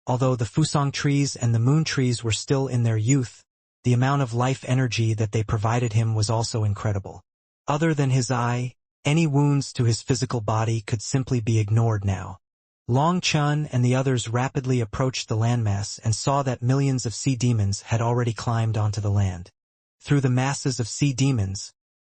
Although the Fusang trees and the moon trees were still in their youth, the amount of life energy that they provided him was also incredible. Other than his eye, any wounds to his physical body could simply be ignored now. Long Chun and the others rapidly approached the landmass and saw that millions of sea demons had already climbed onto the land. Through the masses of sea demons,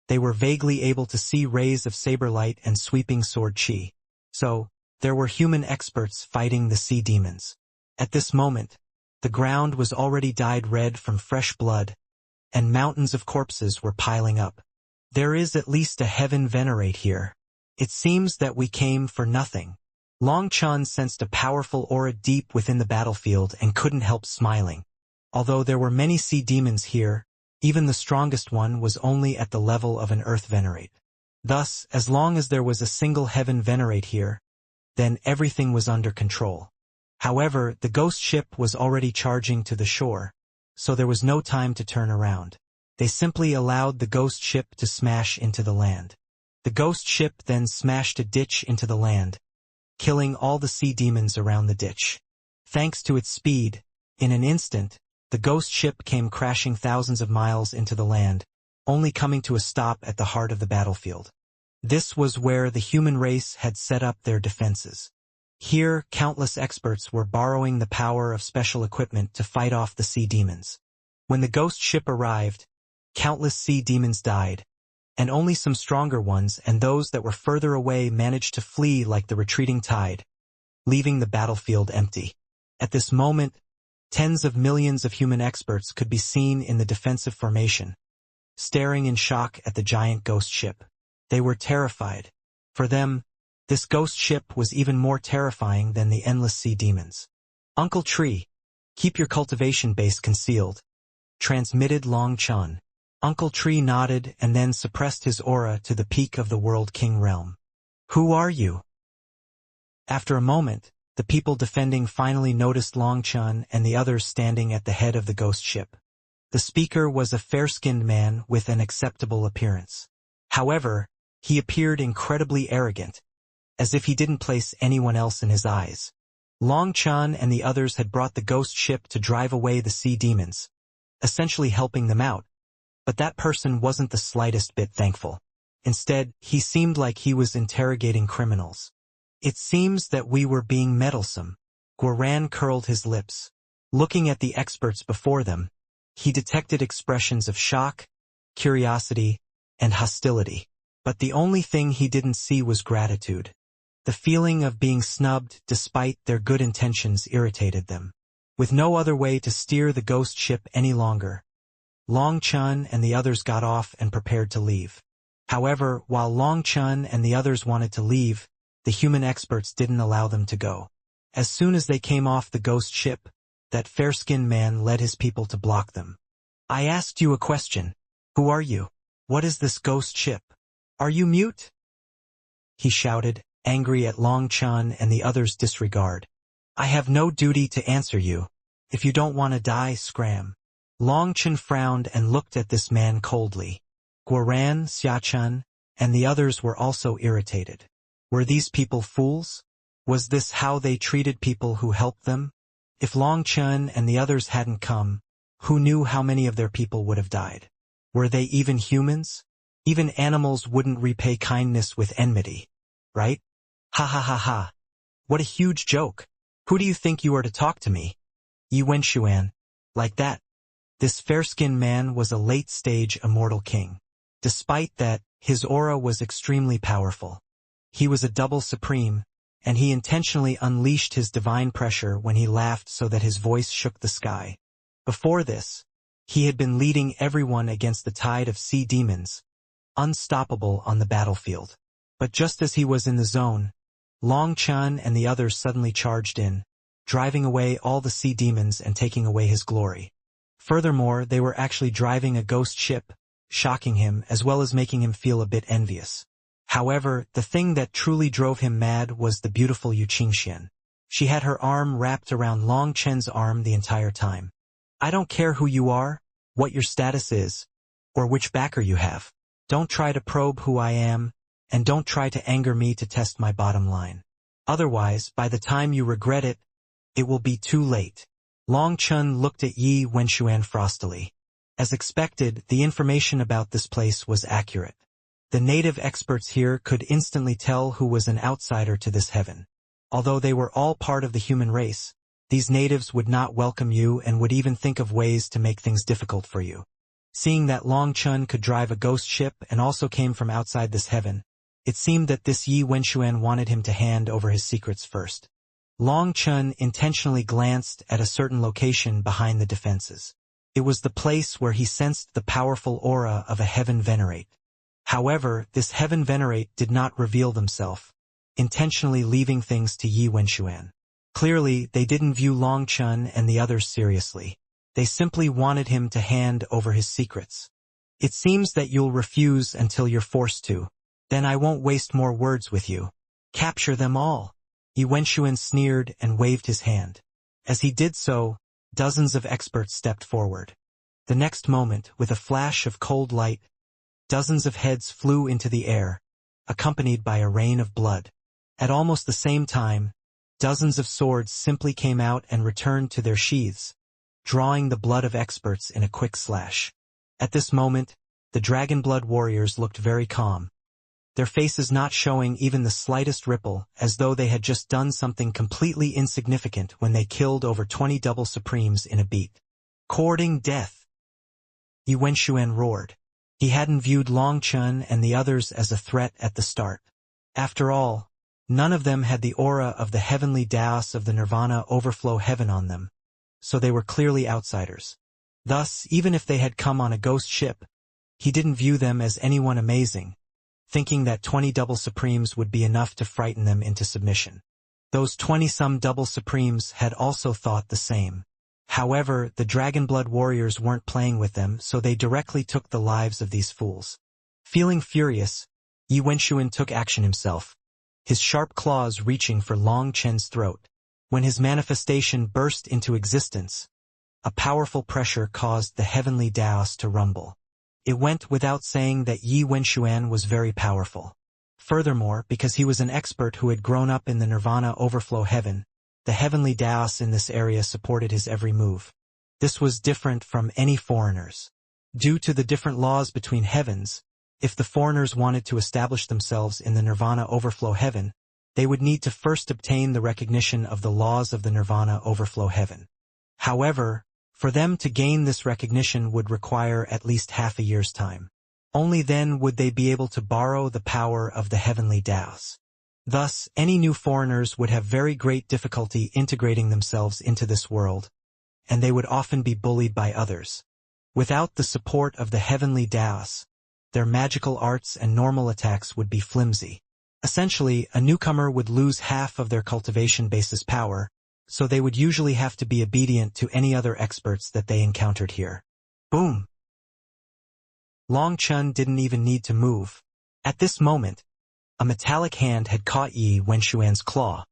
they were vaguely able to see rays of saber light and sweeping sword chi. So, there were human experts fighting the sea demons. At this moment, the ground was already dyed red from fresh blood, and mountains of corpses were piling up. There is at least a heaven venerate here. It seems that we came for nothing. Long Chun sensed a powerful aura deep within the battlefield and couldn't help smiling. Although there were many sea demons here, even the strongest one was only at the level of an earth venerate. Thus, as long as there was a single heaven venerate here, then everything was under control. However, the ghost ship was already charging to the shore, so there was no time to turn around. They simply allowed the ghost ship to smash into the land. The ghost ship then smashed a ditch into the land, killing all the sea demons around the ditch. Thanks to its speed, in an instant, the ghost ship came crashing thousands of miles into the land, only coming to a stop at the heart of the battlefield. This was where the human race had set up their defenses. Here, countless experts were borrowing the power of special equipment to fight off the sea demons. When the ghost ship arrived, countless sea demons died, and only some stronger ones and those that were further away managed to flee like the retreating tide, leaving the battlefield empty. At this moment, tens of millions of human experts could be seen in the defensive formation, staring in shock at the giant ghost ship. They were terrified. For them, this ghost ship was even more terrifying than the endless sea demons. "Uncle Tree, keep your cultivation base concealed," transmitted Long Chun. Uncle Tree nodded and then suppressed his aura to the peak of the World King realm. "Who are you?" After a moment, the people defending finally noticed Long Chun and the others standing at the head of the ghost ship. The speaker was a fair-skinned man with an acceptable appearance. However, he appeared incredibly arrogant, as if he didn't place anyone else in his eyes. Long Chun and the others had brought the ghost ship to drive away the sea demons, essentially helping them out, but that person wasn't the slightest bit thankful. Instead, he seemed like he was interrogating criminals. "It seems that we were being meddlesome." Guoran curled his lips. Looking at the experts before them, he detected expressions of shock, curiosity, and hostility. But the only thing he didn't see was gratitude. The feeling of being snubbed despite their good intentions irritated them. With no other way to steer the ghost ship any longer, Long Chun and the others got off and prepared to leave. However, while Long Chun and the others wanted to leave, the human experts didn't allow them to go. As soon as they came off the ghost ship, that fair-skinned man led his people to block them. "I asked you a question. Who are you? What is this ghost ship? Are you mute?" he shouted, angry at Long Chun and the others' disregard. "I have no duty to answer you. If you don't want to die, scram." Long Chun frowned and looked at this man coldly. Guoran, Xiachun, and the others were also irritated. Were these people fools? Was this how they treated people who helped them? If Long Chun and the others hadn't come, who knew how many of their people would have died? Were they even humans? Even animals wouldn't repay kindness with enmity, right? Ha ha ha ha. What a huge joke. Who do you think you are to talk to me? Yi Wenshuan. Like that. This fair-skinned man was a late-stage immortal king. Despite that, his aura was extremely powerful. He was a double supreme, and he intentionally unleashed his divine pressure when he laughed so that his voice shook the sky. Before this, he had been leading everyone against the tide of sea demons, unstoppable on the battlefield. But just as he was in the zone, Long Chun and the others suddenly charged in, driving away all the sea demons and taking away his glory. Furthermore, they were actually driving a ghost ship, shocking him as well as making him feel a bit envious. However, the thing that truly drove him mad was the beautiful Yu Qingxian. She had her arm wrapped around Long Chen's arm the entire time. "I don't care who you are, what your status is, or which backer you have. Don't try to probe who I am, and don't try to anger me to test my bottom line. Otherwise, by the time you regret it, it will be too late." Long Chun looked at Yi Wenshuan frostily. As expected, the information about this place was accurate. The native experts here could instantly tell who was an outsider to this heaven. Although they were all part of the human race, these natives would not welcome you and would even think of ways to make things difficult for you. Seeing that Long Chun could drive a ghost ship and also came from outside this heaven, it seemed that this Yi Wenshuan wanted him to hand over his secrets first. Long Chun intentionally glanced at a certain location behind the defenses. It was the place where he sensed the powerful aura of a heaven venerate. However, this heaven venerate did not reveal themselves, intentionally leaving things to Yi Wenshuan. Clearly, they didn't view Long Chun and the others seriously. They simply wanted him to hand over his secrets. "It seems that you'll refuse until you're forced to. Then I won't waste more words with you. Capture them all." Yi Wenshuan sneered and waved his hand. As he did so, dozens of experts stepped forward. The next moment, with a flash of cold light, dozens of heads flew into the air, accompanied by a rain of blood. At almost the same time, dozens of swords simply came out and returned to their sheaths, drawing the blood of experts in a quick slash. At this moment, the Dragonblood warriors looked very calm, their faces not showing even the slightest ripple, as though they had just done something completely insignificant when they killed over 20 double supremes in a beat. Courting death! Yi Wenxuan roared. He hadn't viewed Long Chun and the others as a threat at the start. After all, none of them had the aura of the heavenly Taos of the Nirvana overflow heaven on them, so they were clearly outsiders. Thus, even if they had come on a ghost ship, he didn't view them as anyone amazing, thinking that 20 double supremes would be enough to frighten them into submission. Those 20-some double supremes had also thought the same. However, the Dragonblood warriors weren't playing with them, so they directly took the lives of these fools. Feeling furious, Yi Wenxuan took action himself, his sharp claws reaching for Long Chen's throat. When his manifestation burst into existence, a powerful pressure caused the heavenly Taos to rumble. It went without saying that Yi Wenxuan was very powerful. Furthermore, because he was an expert who had grown up in the Nirvana overflow heaven, the heavenly Taos in this area supported his every move. This was different from any foreigners. Due to the different laws between heavens, if the foreigners wanted to establish themselves in the Nirvana overflow heaven, they would need to first obtain the recognition of the laws of the Nirvana overflow heaven. However, for them to gain this recognition would require at least half a year's time. Only then would they be able to borrow the power of the heavenly Taos. Thus, any new foreigners would have very great difficulty integrating themselves into this world, and they would often be bullied by others. Without the support of the heavenly Taos, their magical arts and normal attacks would be flimsy. Essentially, a newcomer would lose half of their cultivation base's power, so they would usually have to be obedient to any other experts that they encountered here. Boom! Long Chun didn't even need to move. At this moment, a metallic hand had caught Yi Wenxuan's claw.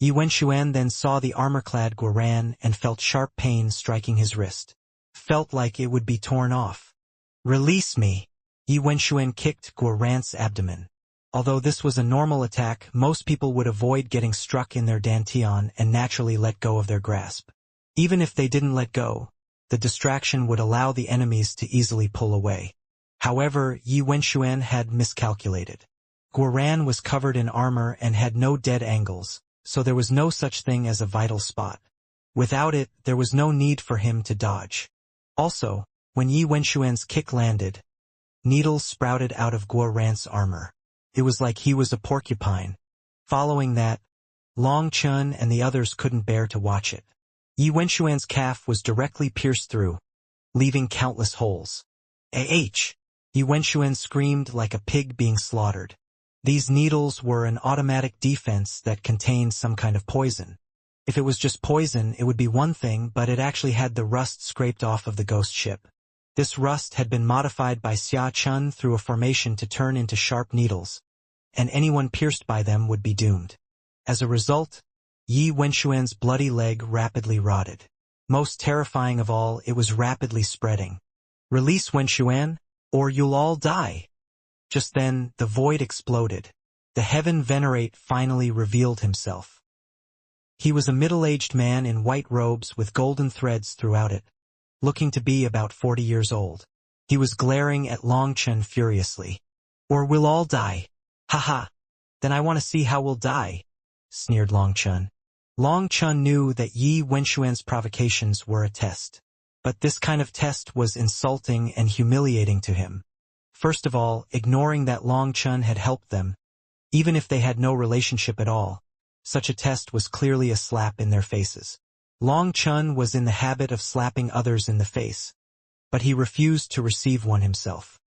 Yi Wenxuan then saw the armor-clad Guoran and felt sharp pain striking his wrist. Felt like it would be torn off. Release me! Yi Wenxuan kicked Guoran's abdomen. Although this was a normal attack, most people would avoid getting struck in their dantian and naturally let go of their grasp. Even if they didn't let go, the distraction would allow the enemies to easily pull away. However, Yi Wenxuan had miscalculated. Guoran was covered in armor and had no dead angles, so there was no such thing as a vital spot. Without it, there was no need for him to dodge. Also, when Yi Wenxuan's kick landed, needles sprouted out of Guoran's armor. It was like he was a porcupine. Following that, Long Chun and the others couldn't bear to watch it. Yi Wenxuan's calf was directly pierced through, leaving countless holes. Yi Wenxuan screamed like a pig being slaughtered. These needles were an automatic defense that contained some kind of poison. If it was just poison, it would be one thing, but it actually had the rust scraped off of the ghost ship. This rust had been modified by Xia Chun through a formation to turn into sharp needles, and anyone pierced by them would be doomed. As a result, Yi Wenxuan's bloody leg rapidly rotted. Most terrifying of all, it was rapidly spreading. Release Wenxuan, or you'll all die. Just then, the void exploded. The Heaven Venerate finally revealed himself. He was a middle-aged man in white robes with golden threads throughout it, looking to be about 40 years old. He was glaring at Long Chun furiously. Or we'll all die. Haha. Then I want to see how we'll die, sneered Long Chun. Long Chun knew that Yi Wenxuan's provocations were a test. But this kind of test was insulting and humiliating to him. First of all, ignoring that Long Chun had helped them, even if they had no relationship at all, such a test was clearly a slap in their faces. Long Chun was in the habit of slapping others in the face, but he refused to receive one himself.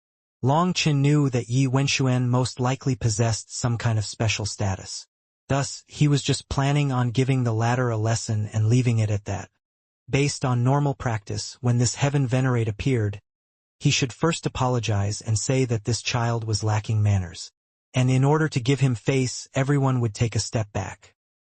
Long Chun knew that Yi Wenxuan most likely possessed some kind of special status. Thus, he was just planning on giving the latter a lesson and leaving it at that. Based on normal practice, when this Heaven Venerate appeared, he should first apologize and say that this child was lacking manners. And in order to give him face, everyone would take a step back.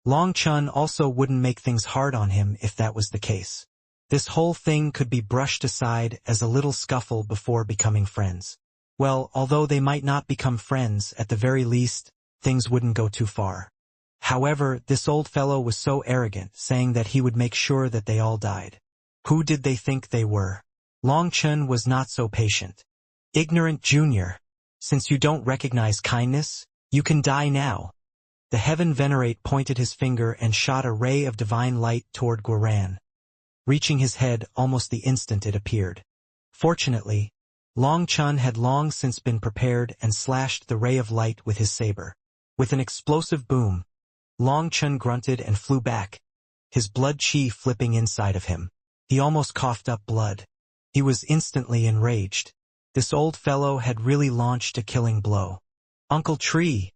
Long Chun also wouldn't make things hard on him if that was the case. This whole thing could be brushed aside as a little scuffle before becoming friends. Well, although they might not become friends, at the very least, things wouldn't go too far. However, this old fellow was so arrogant, saying that he would make sure that they all died. Who did they think they were? Long Chun was not so patient. Ignorant junior. Since you don't recognize kindness, you can die now. The Heaven Venerate pointed his finger and shot a ray of divine light toward Guaran, reaching his head almost the instant it appeared. Fortunately, Long Chun had long since been prepared and slashed the ray of light with his saber. With an explosive boom, Long Chun grunted and flew back, his blood chi flipping inside of him. He almost coughed up blood. He was instantly enraged. This old fellow had really launched a killing blow. Uncle Tree!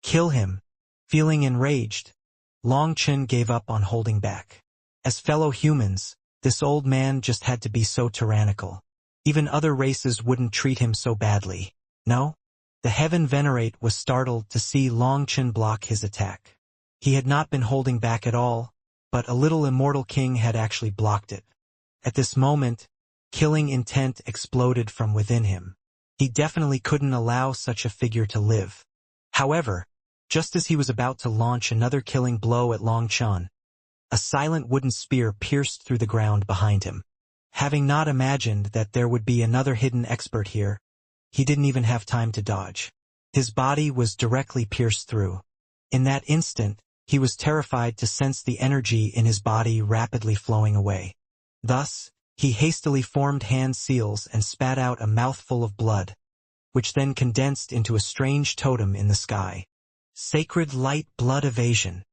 Kill him! Feeling enraged, Long Chun gave up on holding back. As fellow humans, this old man just had to be so tyrannical. Even other races wouldn't treat him so badly. No? The Heaven Venerate was startled to see Long Chun block his attack. He had not been holding back at all, but a little immortal king had actually blocked it. At this moment, killing intent exploded from within him. He definitely couldn't allow such a figure to live. However, just as he was about to launch another killing blow at Long Chun, a silent wooden spear pierced through the ground behind him. Having not imagined that there would be another hidden expert here, he didn't even have time to dodge. His body was directly pierced through. In that instant, he was terrified to sense the energy in his body rapidly flowing away. Thus, he hastily formed hand seals and spat out a mouthful of blood, which then condensed into a strange totem in the sky. Sacred light blood evasion.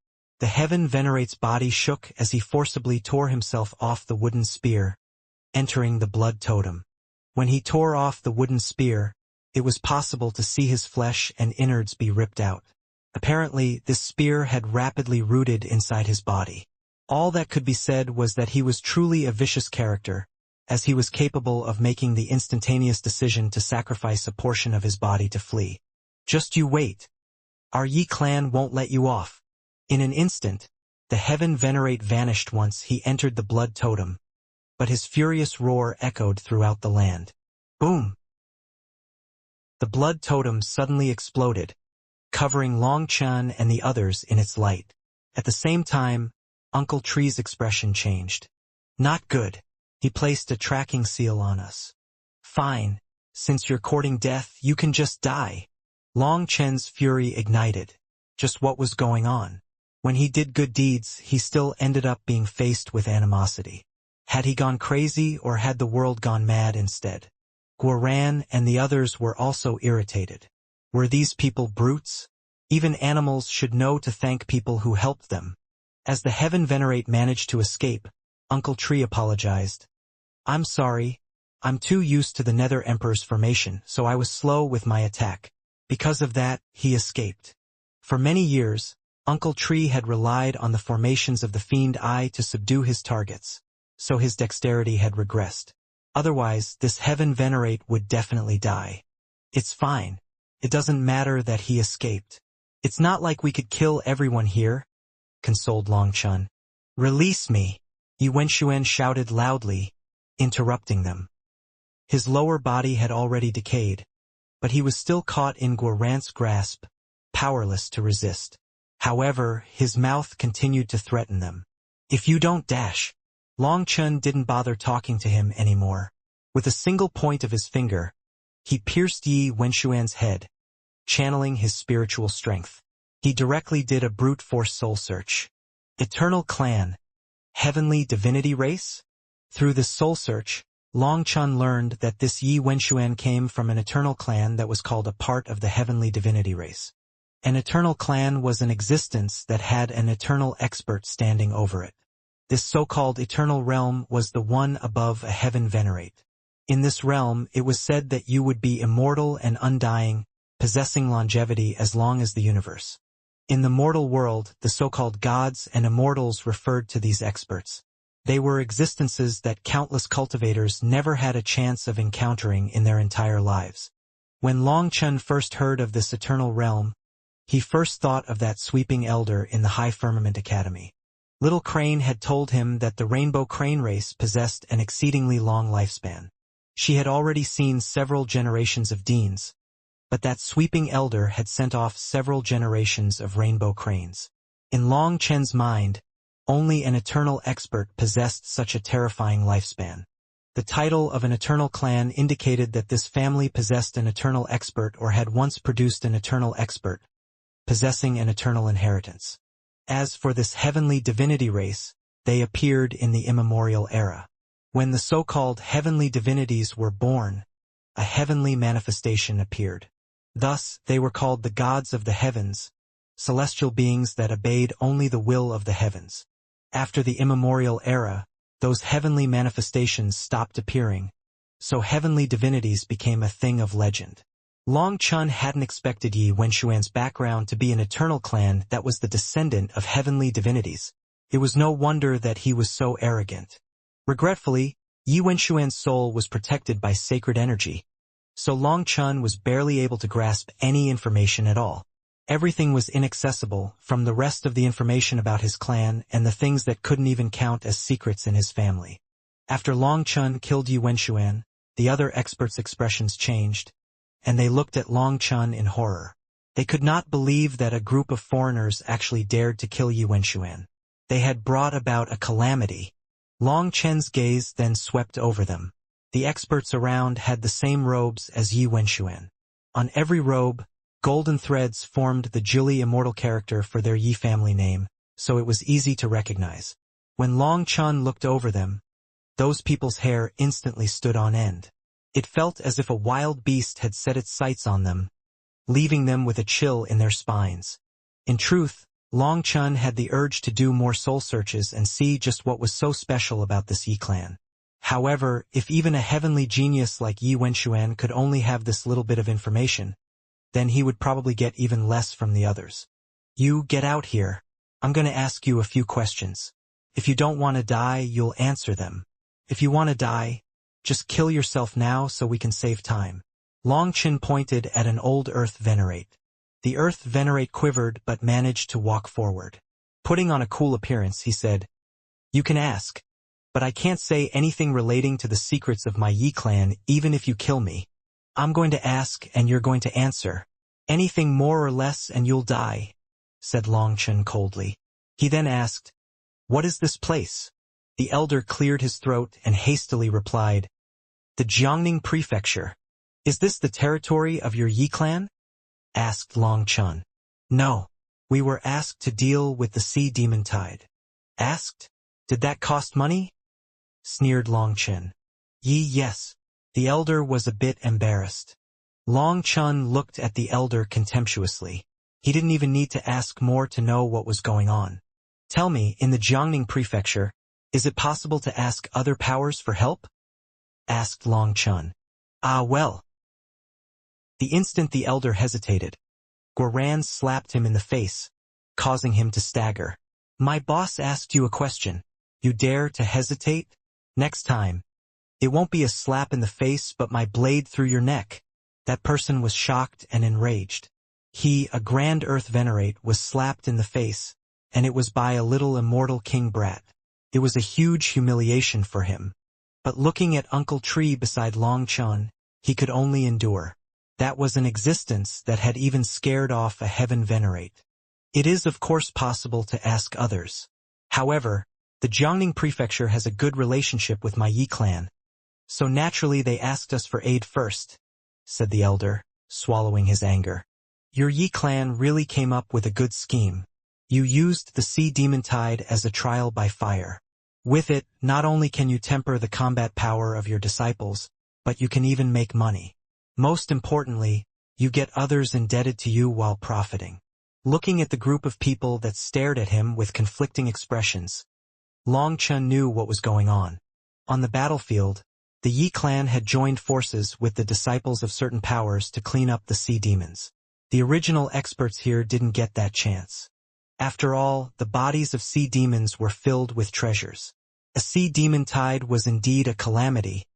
The Heaven Venerate's body shook as he forcibly tore himself off the wooden spear, entering the blood totem. When he tore off the wooden spear, it was possible to see his flesh and innards be ripped out. Apparently, this spear had rapidly rooted inside his body. All that could be said was that he was truly a vicious character, as he was capable of making the instantaneous decision to sacrifice a portion of his body to flee. Just you wait. Our Yi clan won't let you off. In an instant, the Heaven Venerate vanished once he entered the blood totem, but his furious roar echoed throughout the land. Boom! The blood totem suddenly exploded, covering Long Chun and the others in its light. At the same time, Uncle Tree's expression changed. Not good. He placed a tracking seal on us. Fine. Since you're courting death, you can just die. Long Chen's fury ignited. Just what was going on? When he did good deeds, he still ended up being faced with animosity. Had he gone crazy or had the world gone mad instead? Guaran and the others were also irritated. Were these people brutes? Even animals should know to thank people who helped them. As the Heaven Venerate managed to escape, Uncle Tree apologized. I'm sorry. I'm too used to the Nether Emperor's formation, so I was slow with my attack. Because of that, he escaped. For many years, Uncle Tree had relied on the formations of the Fiend Eye to subdue his targets, so his dexterity had regressed. Otherwise, this Heaven Venerate would definitely die. It's fine. It doesn't matter that he escaped. It's not like we could kill everyone here, consoled Long Chun. Release me, Yi Wenxuan shouted loudly, interrupting them. His lower body had already decayed, but he was still caught in Guaran's grasp, powerless to resist. However, his mouth continued to threaten them. If you don't dash. Long Chun didn't bother talking to him anymore. With a single point of his finger, he pierced Yi Wenxuan's head, channeling his spiritual strength. He directly did a brute force soul search. Eternal clan. Heavenly divinity race? Through this soul search, Long Chun learned that this Yi Wenxuan came from an eternal clan that was called a part of the heavenly divinity race. An eternal clan was an existence that had an eternal expert standing over it. This so-called eternal realm was the one above a Heaven Venerate. In this realm, it was said that you would be immortal and undying, possessing longevity as long as the universe. In the mortal world, the so-called gods and immortals referred to these experts. They were existences that countless cultivators never had a chance of encountering in their entire lives. When Long Chun first heard of this eternal realm, he first thought of that sweeping elder in the High Firmament Academy. Little Crane had told him that the Rainbow Crane race possessed an exceedingly long lifespan. She had already seen several generations of Deans, but that sweeping elder had sent off several generations of Rainbow Cranes. In Long Chen's mind, only an eternal expert possessed such a terrifying lifespan. The title of an eternal clan indicated that this family possessed an eternal expert or had once produced an eternal expert, possessing an eternal inheritance. As for this heavenly divinity race, they appeared in the immemorial era. When the so-called heavenly divinities were born, a heavenly manifestation appeared. Thus, they were called the gods of the heavens, celestial beings that obeyed only the will of the heavens. After the immemorial era, those heavenly manifestations stopped appearing, so heavenly divinities became a thing of legend. Long Chun hadn't expected Yi Wenxuan's background to be an eternal clan that was the descendant of heavenly divinities. It was no wonder that he was so arrogant. Regretfully, Yi Wenxuan's soul was protected by sacred energy, so Long Chun was barely able to grasp any information at all. Everything was inaccessible, from the rest of the information about his clan and the things that couldn't even count as secrets in his family. After Long Chun killed Yi Wenxuan, the other experts' expressions changed, and they looked at Long Chun in horror. They could not believe that a group of foreigners actually dared to kill Yi Wenxuan. They had brought about a calamity. Long Chen's gaze then swept over them. The experts around had the same robes as Yi Wenxuan. On every robe, golden threads formed the Julie Immortal character for their Yi family name, so it was easy to recognize. When Long Chun looked over them, those people's hair instantly stood on end. It felt as if a wild beast had set its sights on them, leaving them with a chill in their spines. In truth, Long Chun had the urge to do more soul searches and see just what was so special about this Yi clan. However, if even a heavenly genius like Yi Wenxuan could only have this little bit of information, then he would probably get even less from the others. You get out here. I'm going to ask you a few questions. If you don't want to die, you'll answer them. If you want to die, just kill yourself now so we can save time. Long Chin pointed at an old earth venerate. The earth venerate quivered but managed to walk forward. Putting on a cool appearance, he said, "You can ask, but I can't say anything relating to the secrets of my Yi clan even if you kill me. I'm going to ask and you're going to answer. Anything more or less and you'll die," said Long Chen coldly. He then asked, "What is this place?" The elder cleared his throat and hastily replied, "The Jiangning Prefecture. Is this the territory of your Yi clan?" asked Long Chun. "No. We were asked to deal with the sea demon tide." "Asked? Did that cost money?" sneered Long Chen. Yes." The elder was a bit embarrassed. Long Chun looked at the elder contemptuously. He didn't even need to ask more to know what was going on. "Tell me, in the Jiangning Prefecture, is it possible to ask other powers for help?" asked Long Chun. "Ah well." The instant the elder hesitated, Guoran slapped him in the face, causing him to stagger. "My boss asked you a question. You dare to hesitate? Next time, it won't be a slap in the face but my blade through your neck." That person was shocked and enraged. He, a grand earth venerate, was slapped in the face, and it was by a little immortal king brat. It was a huge humiliation for him. But looking at Uncle Tree beside Long Chun, he could only endure. That was an existence that had even scared off a heaven venerate. It is of course possible to ask others. However, the Jiangning Prefecture has a good relationship with my Yi clan, so naturally they asked us for aid first, said the elder, swallowing his anger. Your Yi clan really came up with a good scheme. You used the sea demon tide as a trial by fire. With it, not only can you temper the combat power of your disciples, but you can even make money. Most importantly, you get others indebted to you while profiting. Looking at the group of people that stared at him with conflicting expressions, Long Chun knew what was going on. On the battlefield, the Yi clan had joined forces with the disciples of certain powers to clean up the sea demons. The original experts here didn't get that chance. After all, the bodies of sea demons were filled with treasures. A sea demon tide was indeed a calamity,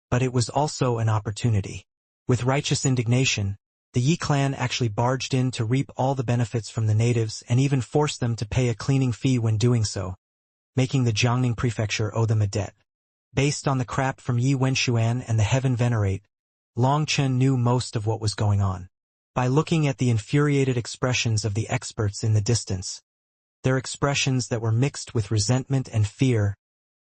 but it was also an opportunity. With righteous indignation, the Yi clan actually barged in to reap all the benefits from the natives and even forced them to pay a cleaning fee when doing so, making the Jiangning Prefecture owe them a debt. Based on the crap from Yi Wenxuan and the Heaven Venerate, Long Chen knew most of what was going on. By looking at the infuriated expressions of the experts in the distance, their expressions that were mixed with resentment and fear,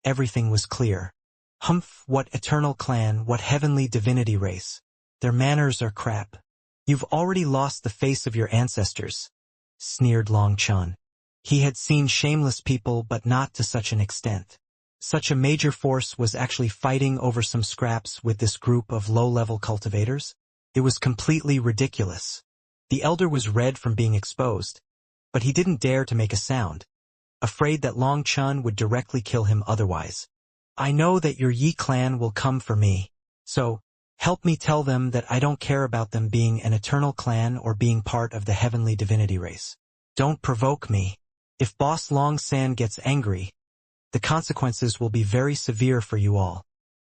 everything was clear. Humph, what eternal clan, what heavenly divinity race. Their manners are crap. You've already lost the face of your ancestors, sneered Long Chun. He had seen shameless people, but not to such an extent. Such a major force was actually fighting over some scraps with this group of low-level cultivators? It was completely ridiculous. The elder was red from being exposed, but he didn't dare to make a sound, afraid that Long Chun would directly kill him otherwise. I know that your Yi clan will come for me, so help me tell them that I don't care about them being an eternal clan or being part of the heavenly divinity race. Don't provoke me. If Boss Long San gets angry, the consequences will be very severe for you all.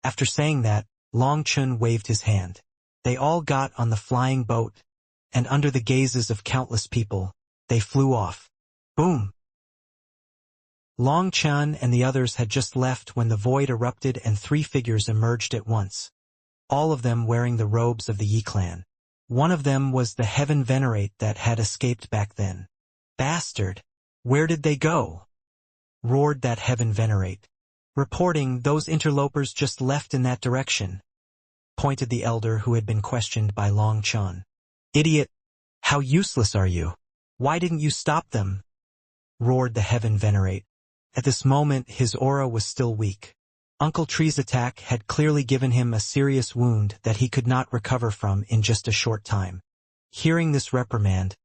After saying that, Long Chun waved his hand. They all got on the flying boat, and under the gazes of countless people, they flew off. Boom! Long Chun and the others had just left when the void erupted and three figures emerged at once, all of them wearing the robes of the Yi clan. One of them was the Heaven Venerate that had escaped back then. Bastard! Where did they go? Roared that Heaven Venerate. Reporting, those interlopers just left in that direction, pointed the elder who had been questioned by Long Chun. Idiot! How useless are you? Why didn't you stop them? Roared the Heaven Venerate. At this moment his aura was still weak. Uncle Tree's attack had clearly given him a serious wound that he could not recover from in just a short time. Hearing this reprimand,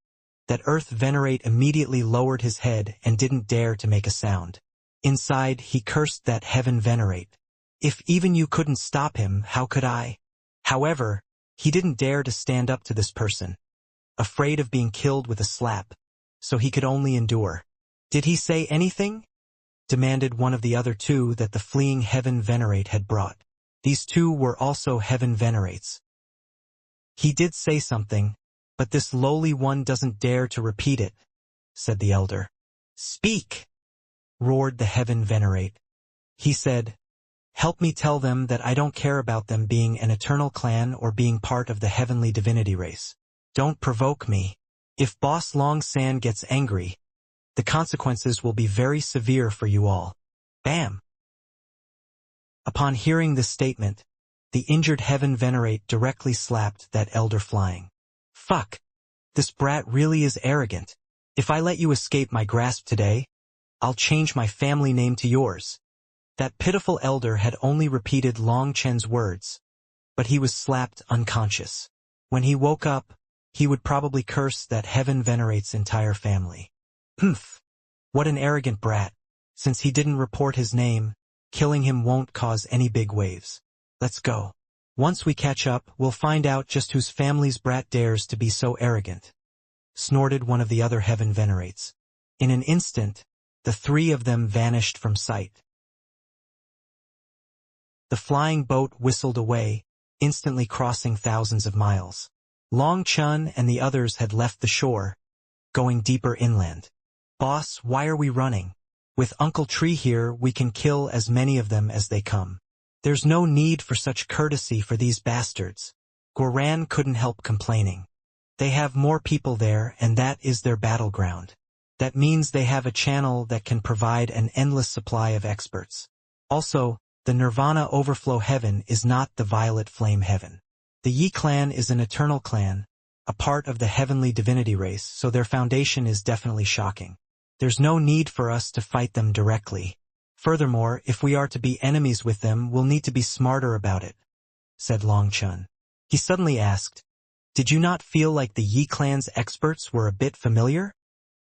that Earth Venerate immediately lowered his head and didn't dare to make a sound. Inside, he cursed that Heaven Venerate. If even you couldn't stop him, how could I? However, he didn't dare to stand up to this person, afraid of being killed with a slap, so he could only endure. Did he say anything? Demanded one of the other two that the fleeing Heaven Venerate had brought. These two were also Heaven Venerates. He did say something, but this lowly one doesn't dare to repeat it, said the elder. Speak! Roared the Heaven Venerate. He said, help me tell them that I don't care about them being an eternal clan or being part of the heavenly divinity race. Don't provoke me. If Boss Long San gets angry, the consequences will be very severe for you all. Bam! Upon hearing this statement, the injured Heaven Venerate directly slapped that elder flying. Fuck! This brat really is arrogant. If I let you escape my grasp today, I'll change my family name to yours. That pitiful elder had only repeated Long Chen's words, but he was slapped unconscious. When he woke up, he would probably curse that Heaven Venerate's entire family. Humph! What an arrogant brat. Since he didn't report his name, killing him won't cause any big waves. Let's go. Once we catch up, we'll find out just whose family's brat dares to be so arrogant. Snorted one of the other Heaven Venerates. In an instant, the three of them vanished from sight. The flying boat whistled away, instantly crossing thousands of miles. Long Chun and the others had left the shore, going deeper inland. Boss, why are we running? With Uncle Tree here, we can kill as many of them as they come. There's no need for such courtesy for these bastards. Guoran couldn't help complaining. They have more people there, and that is their battleground. That means they have a channel that can provide an endless supply of experts. Also, the Nirvana Overflow Heaven is not the Violet Flame Heaven. The Yi clan is an eternal clan, a part of the heavenly divinity race, so their foundation is definitely shocking. There's no need for us to fight them directly. Furthermore, if we are to be enemies with them, we'll need to be smarter about it, said Long Chun. He suddenly asked, did you not feel like the Yi clan's experts were a bit familiar?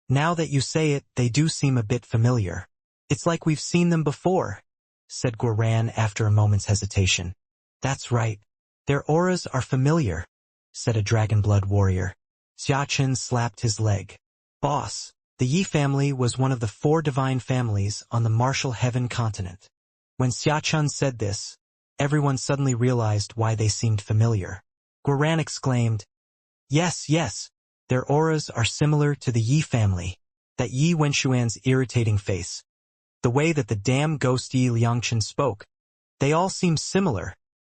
Now that you say it, they do seem a bit familiar. It's like we've seen them before, said Guoran after a moment's hesitation. That's right. Their auras are familiar, said a Dragonblood warrior. Xiachen slapped his leg. Boss, the Yi family was one of the 4 divine families on the Martial Heaven continent. When Xiachen said this, everyone suddenly realized why they seemed familiar. Guoran exclaimed, yes, yes, their auras are similar to the Yi family. That Yi Wenshuan's irritating face. The way that the damn ghost Yi Liangchen spoke. They all seem similar.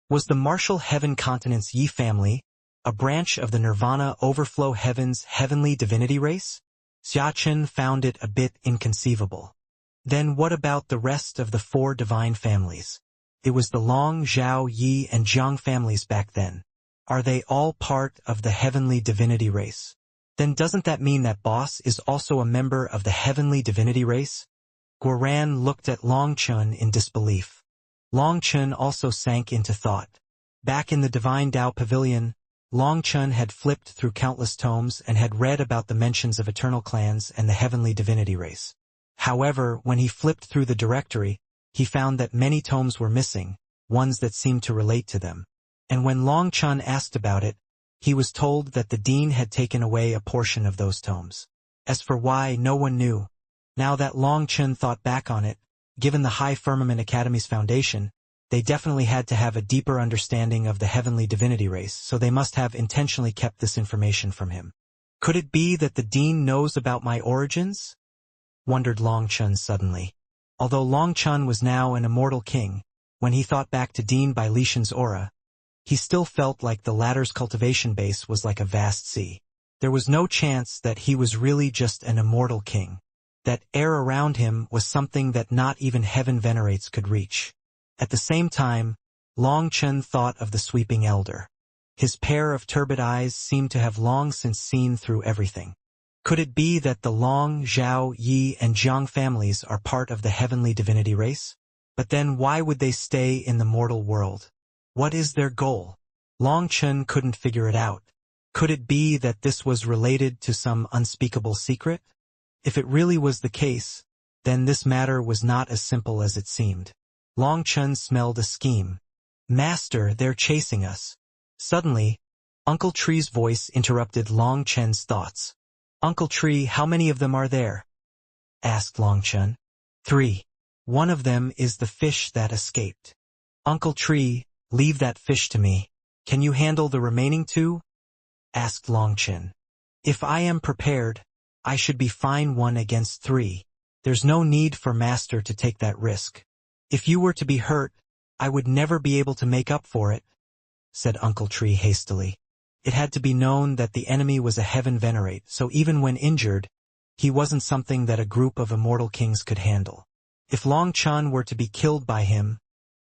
Was the Martial Heaven continent's Yi family a branch of the Nirvana Overflow Heaven's heavenly divinity race? Xiachen found it a bit inconceivable. Then what about the rest of the 4 divine families? It was the Long, Zhao, Yi, and Jiang families back then. Are they all part of the heavenly divinity race? Then doesn't that mean that boss is also a member of the heavenly divinity race? Guoran looked at Long Chun in disbelief. Long Chun also sank into thought. Back in the Divine Tao Pavilion, Long Chun had flipped through countless tomes and had read about the mentions of eternal clans and the heavenly divinity race. However, when he flipped through the directory, he found that many tomes were missing, ones that seemed to relate to them. And when Long Chun asked about it, he was told that the dean had taken away a portion of those tomes. As for why, no one knew. Now that Long Chun thought back on it, given the High Firmament Academy's foundation, they definitely had to have a deeper understanding of the heavenly divinity race, so they must have intentionally kept this information from him. Could it be that the dean knows about my origins? Wondered Long Chun suddenly. Although Long Chun was now an immortal king, when he thought back to Dean Bai Lishan's aura, he still felt like the latter's cultivation base was like a vast sea. There was no chance that he was really just an immortal king. That air around him was something that not even heaven venerates could reach. At the same time, Long Chun thought of the sweeping elder. His pair of turbid eyes seemed to have long since seen through everything. Could it be that the Long, Zhao, Yi, and Jiang families are part of the heavenly divinity race? But then why would they stay in the mortal world? What is their goal? Long Chun couldn't figure it out. Could it be that this was related to some unspeakable secret? If it really was the case, then this matter was not as simple as it seemed. Long Chun smelled a scheme. Master, they're chasing us. Suddenly, Uncle Tree's voice interrupted Long Chun's thoughts. Uncle Tree, how many of them are there? Asked Long Chun. 3. One of them is the fish that escaped. Uncle Tree, leave that fish to me. Can you handle the remaining 2? Asked Long Chun. If I am prepared, I should be fine 1 against 3. There's no need for Master to take that risk. If you were to be hurt, I would never be able to make up for it, said Uncle Tree hastily. It had to be known that the enemy was a heaven venerate, so even when injured, he wasn't something that a group of immortal kings could handle. If Long Chun were to be killed by him,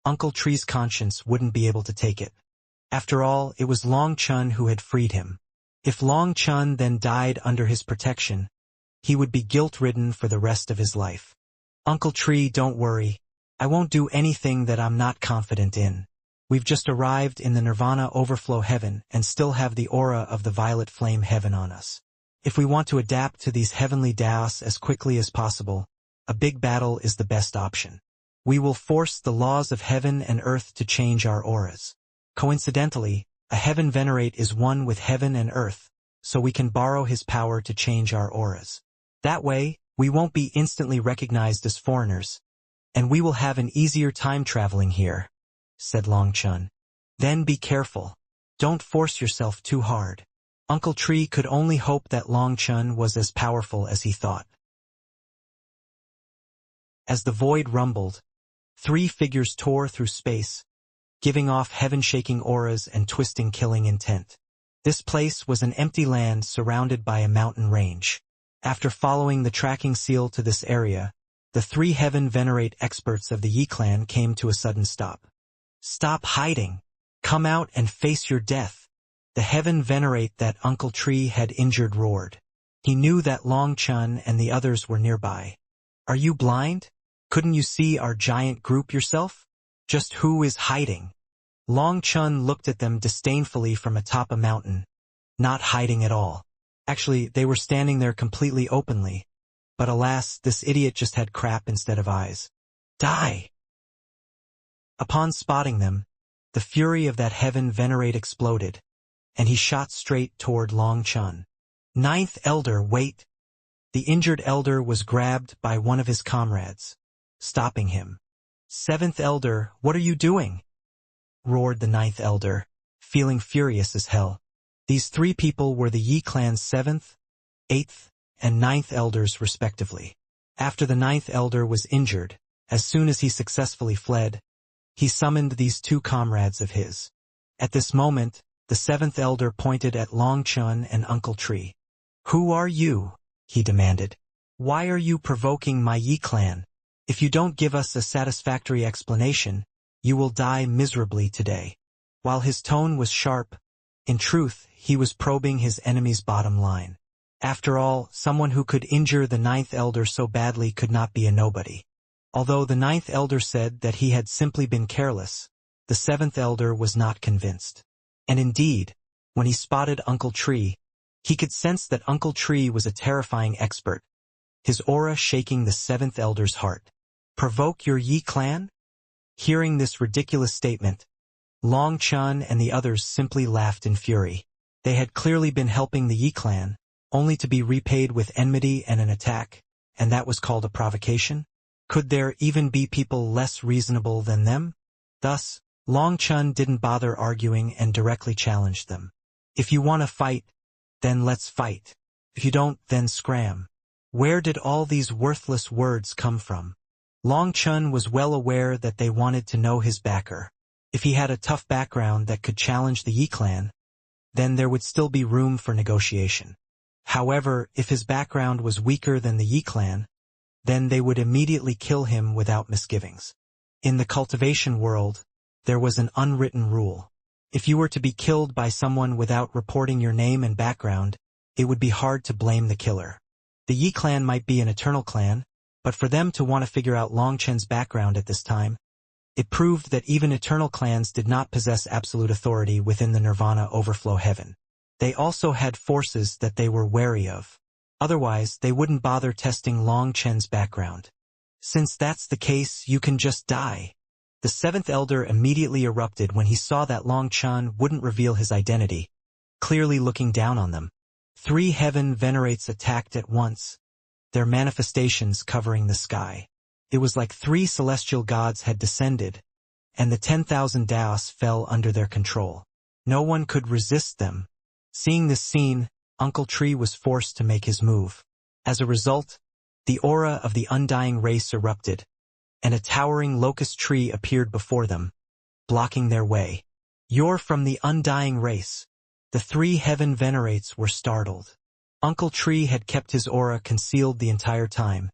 Uncle Tree's conscience wouldn't be able to take it. After all, it was Long Chun who had freed him. If Long Chun then died under his protection, he would be guilt-ridden for the rest of his life. Uncle Tree, don't worry. I won't do anything that I'm not confident in. We've just arrived in the Nirvana overflow heaven and still have the aura of the violet flame heaven on us. If we want to adapt to these heavenly Daos as quickly as possible, a big battle is the best option. We will force the laws of heaven and earth to change our auras. Coincidentally, a heaven venerate is one with heaven and earth, so we can borrow his power to change our auras. That way, we won't be instantly recognized as foreigners, and we will have an easier time traveling here, said Long Chun. Then be careful. Don't force yourself too hard. Uncle Tree could only hope that Long Chun was as powerful as he thought. As the void rumbled, 3 figures tore through space, giving off heaven-shaking auras and twisting killing intent. This place was an empty land surrounded by a mountain range. After following the tracking seal to this area, the 3 heaven venerate experts of the Yi clan came to a sudden stop. Stop hiding. Come out and face your death. The heaven venerate that Uncle Tree had injured roared. He knew that Long Chun and the others were nearby. Are you blind? Couldn't you see our giant group yourself? Just who is hiding? Long Chun looked at them disdainfully from atop a mountain. Not hiding at all. Actually, they were standing there completely openly. But alas, this idiot just had crap instead of eyes. Die! Upon spotting them, the fury of that heaven venerate exploded, and he shot straight toward Long Chun. 9th Elder, wait! The injured elder was grabbed by one of his comrades, stopping him. 7th Elder, what are you doing? Roared the 9th Elder, feeling furious as hell. These 3 people were the Yi clan's 7th, 8th, and 9th elders respectively. After the 9th elder was injured, as soon as he successfully fled, he summoned these 2 comrades of his. At this moment, the 7th elder pointed at Long Chun and Uncle Tree. Who are you? He demanded. Why are you provoking my Yi clan? If you don't give us a satisfactory explanation, "You will die miserably today." While his tone was sharp, in truth, he was probing his enemy's bottom line. After all, someone who could injure the ninth elder so badly could not be a nobody. Although the ninth elder said that he had simply been careless, the seventh elder was not convinced. And indeed, when he spotted Uncle Tree, he could sense that Uncle Tree was a terrifying expert, his aura shaking the seventh elder's heart. "Provoke your Yi clan?" Hearing this ridiculous statement, Long Chun and the others simply laughed in fury. They had clearly been helping the Yi clan, only to be repaid with enmity and an attack, and that was called a provocation? Could there even be people less reasonable than them? Thus, Long Chun didn't bother arguing and directly challenged them. "If you want to fight, then let's fight. If you don't, then scram." Where did all these worthless words come from? Long Chun was well aware that they wanted to know his backer. If he had a tough background that could challenge the Yi clan, then there would still be room for negotiation. However, if his background was weaker than the Yi clan, then they would immediately kill him without misgivings. In the cultivation world, there was an unwritten rule. If you were to be killed by someone without reporting your name and background, it would be hard to blame the killer. The Yi clan might be an eternal clan, but for them to want to figure out Long Chen's background at this time, it proved that even eternal clans did not possess absolute authority within the Nirvana overflow heaven. They also had forces that they were wary of. Otherwise, they wouldn't bother testing Long Chen's background. "Since that's the case, you can just die." The seventh elder immediately erupted when he saw that Long Chen wouldn't reveal his identity, clearly looking down on them. 3 heaven venerates attacked at once, their manifestations covering the sky. It was like 3 celestial gods had descended, and the 10,000 Daos fell under their control. No one could resist them. Seeing this scene, Uncle Tree was forced to make his move. As a result, the aura of the undying race erupted, and a towering locust tree appeared before them, blocking their way. "You're from the undying race." The 3 heaven venerates were startled. Uncle Tree had kept his aura concealed the entire time,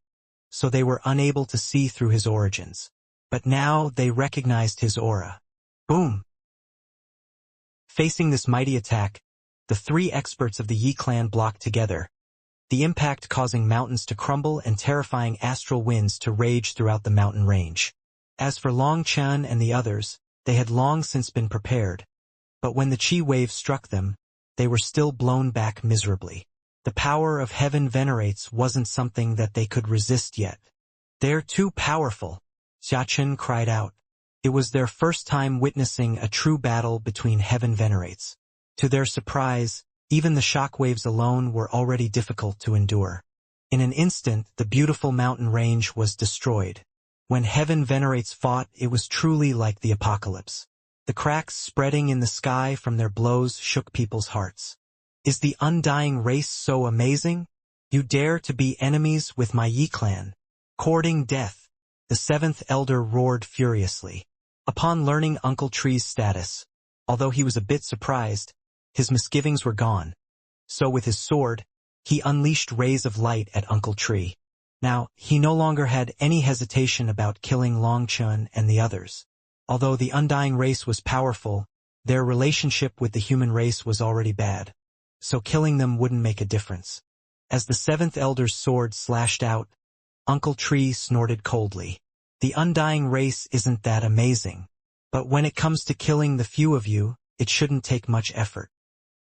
so they were unable to see through his origins. But now they recognized his aura. Boom! Facing this mighty attack, the 3 experts of the Yi clan blocked together, the impact causing mountains to crumble and terrifying astral winds to rage throughout the mountain range. As for Long Chen and the others, they had long since been prepared, but when the chi wave struck them, they were still blown back miserably. The power of heaven venerates wasn't something that they could resist yet. "They're too powerful," Xiachen cried out. It was their first time witnessing a true battle between heaven venerates. To their surprise, even the shockwaves alone were already difficult to endure. In an instant, the beautiful mountain range was destroyed. When heaven venerates fought, it was truly like the apocalypse. The cracks spreading in the sky from their blows shook people's hearts. "Is the undying race so amazing? You dare to be enemies with my Yi clan, courting death," the 7th elder roared furiously. Upon learning Uncle Tree's status, although he was a bit surprised, his misgivings were gone. So with his sword, he unleashed rays of light at Uncle Tree. Now, he no longer had any hesitation about killing Long Chun and the others. Although the undying race was powerful, their relationship with the human race was already bad. So killing them wouldn't make a difference. As the 7th elder's sword slashed out, Uncle Tree snorted coldly. "The undying race isn't that amazing. But when it comes to killing the few of you, it shouldn't take much effort."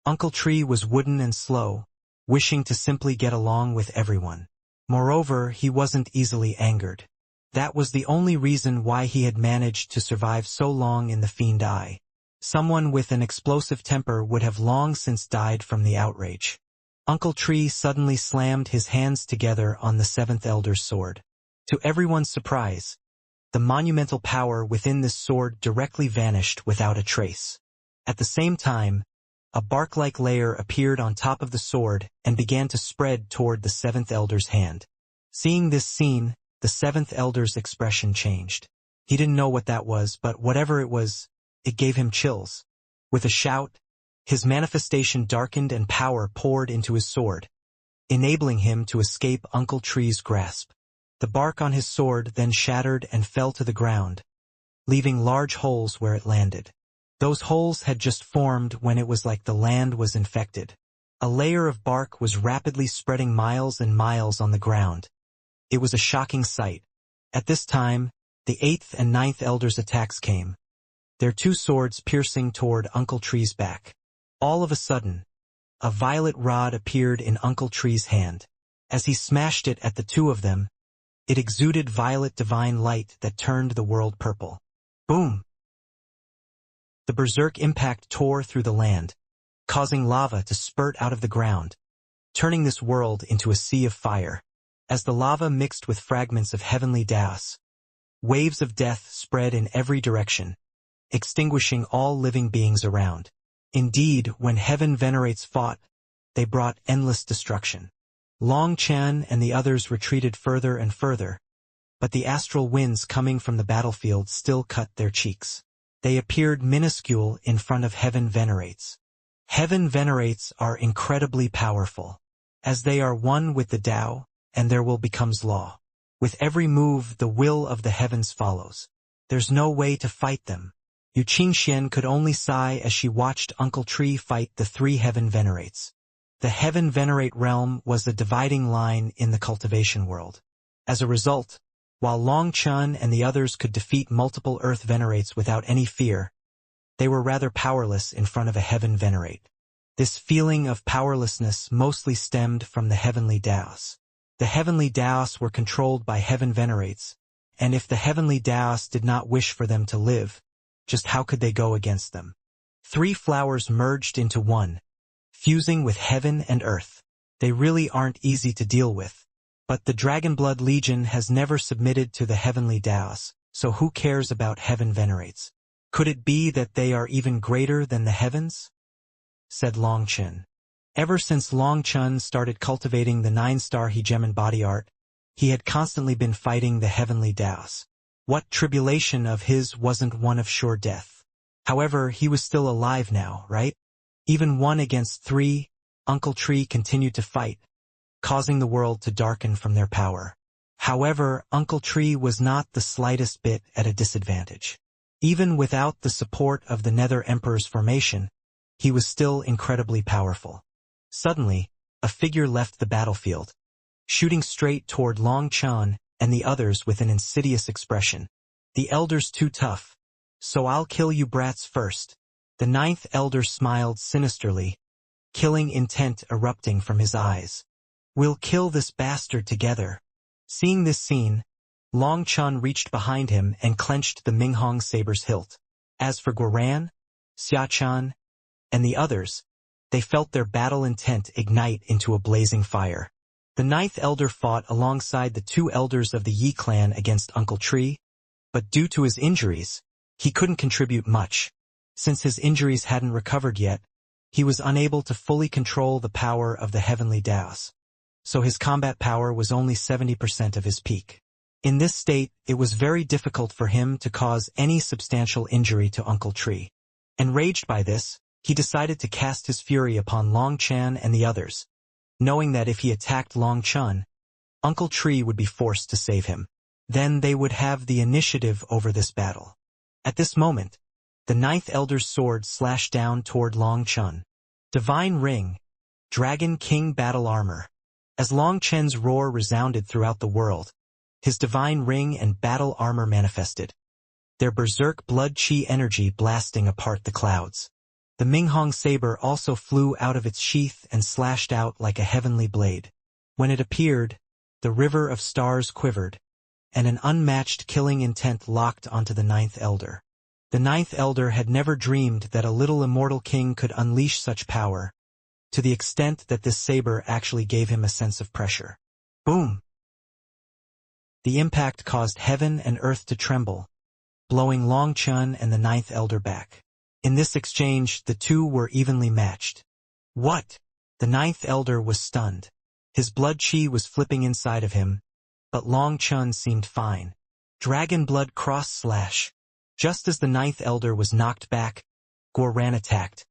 Uncle Tree was wooden and slow, wishing to simply get along with everyone. Moreover, he wasn't easily angered. That was the only reason why he had managed to survive so long in the Fiend Eye. Someone with an explosive temper would have long since died from the outrage. Uncle Tree suddenly slammed his hands together on the 7th elder's sword. To everyone's surprise, the monumental power within this sword directly vanished without a trace. At the same time, a bark-like layer appeared on top of the sword and began to spread toward the 7th elder's hand. Seeing this scene, the 7th elder's expression changed. He didn't know what that was, but whatever it was, it gave him chills. With a shout, his manifestation darkened and power poured into his sword, enabling him to escape Uncle Tree's grasp. The bark on his sword then shattered and fell to the ground, leaving large holes where it landed. Those holes had just formed when it was like the land was infected. A layer of bark was rapidly spreading miles and miles on the ground. It was a shocking sight. At this time, the 8th and 9th Elders' attacks came, their two swords piercing toward Uncle Tree's back. All of a sudden, a violet rod appeared in Uncle Tree's hand. As he smashed it at the two of them, it exuded violet divine light that turned the world purple. Boom! The berserk impact tore through the land, causing lava to spurt out of the ground, turning this world into a sea of fire. As the lava mixed with fragments of heavenly Daos, waves of death spread in every direction, extinguishing all living beings around. Indeed, when heaven venerates fought, they brought endless destruction. Long Chen and the others retreated further and further, but the astral winds coming from the battlefield still cut their cheeks. They appeared minuscule in front of heaven venerates. Heaven venerates are incredibly powerful, as they are one with the Tao, and their will becomes law. With every move, the will of the heavens follows. There's no way to fight them. Yu Qingxian could only sigh as she watched Uncle Tree fight the three heaven venerates. The heaven venerate realm was the dividing line in the cultivation world. As a result, while Long Chun and the others could defeat multiple earth venerates without any fear, they were rather powerless in front of a heaven venerate. This feeling of powerlessness mostly stemmed from the heavenly Daos. The heavenly Daos were controlled by heaven venerates, and if the heavenly Daos did not wish for them to live, just how could they go against them? Three flowers merged into one, fusing with heaven and earth. They really aren't easy to deal with. But the Dragonblood Legion has never submitted to the heavenly Daos, so who cares about heaven venerates? Could it be that they are even greater than the heavens? Said Long Chen. Ever since Long Chun started cultivating the 9-star hegemon body art, he had constantly been fighting the heavenly Daos. What tribulation of his wasn't one of sure death? However, he was still alive now, right? Even 1 against 3, Uncle Tree continued to fight, causing the world to darken from their power. However, Uncle Tree was not the slightest bit at a disadvantage. Even without the support of the Nether Emperor's formation, he was still incredibly powerful. Suddenly, a figure left the battlefield, shooting straight toward Long Chun and the others with an insidious expression. The elder's too tough, so I'll kill you brats first. The 9th elder smiled sinisterly, killing intent erupting from his eyes. We'll kill this bastard together. Seeing this scene, Long Chun reached behind him and clenched the Minghong saber's hilt. As for Guoran, Xia Chan, and the others, they felt their battle intent ignite into a blazing fire. The 9th elder fought alongside the 2 elders of the Yi clan against Uncle Tree, but due to his injuries, he couldn't contribute much. Since his injuries hadn't recovered yet, he was unable to fully control the power of the heavenly Daos, so his combat power was only 70% of his peak. In this state, it was very difficult for him to cause any substantial injury to Uncle Tree. Enraged by this, he decided to cast his fury upon Long Chan and the others, knowing that if he attacked Long Chun, Uncle Tree would be forced to save him. Then they would have the initiative over this battle. At this moment, the 9th elder's sword slashed down toward Long Chun. Divine Ring, Dragon King Battle Armor. As Long Chen's roar resounded throughout the world, his divine ring and battle armor manifested, their berserk blood chi energy blasting apart the clouds. The Minghong saber also flew out of its sheath and slashed out like a heavenly blade. When it appeared, the river of stars quivered, and an unmatched killing intent locked onto the 9th elder. The 9th elder had never dreamed that a little immortal king could unleash such power, to the extent that this saber actually gave him a sense of pressure. Boom! The impact caused heaven and earth to tremble, blowing Long Chun and the 9th elder back. In this exchange, the two were evenly matched. What? The 9th elder was stunned. His blood chi was flipping inside of him, but Long Chun seemed fine. Dragon blood cross slash. Just as the 9th elder was knocked back, Guoran attacked,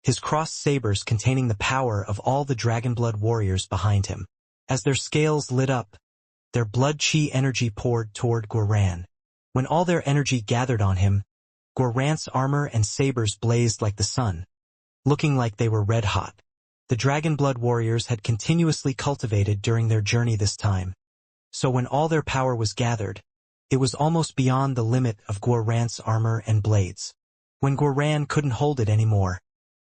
his cross sabers containing the power of all the Dragonblood warriors behind him. As their scales lit up, their blood chi energy poured toward Guoran. When all their energy gathered on him, Gorrant's armor and sabers blazed like the sun, looking like they were red-hot. The Dragonblood warriors had continuously cultivated during their journey this time, so when all their power was gathered, it was almost beyond the limit of Gorrant's armor and blades. When Gorrant couldn't hold it anymore,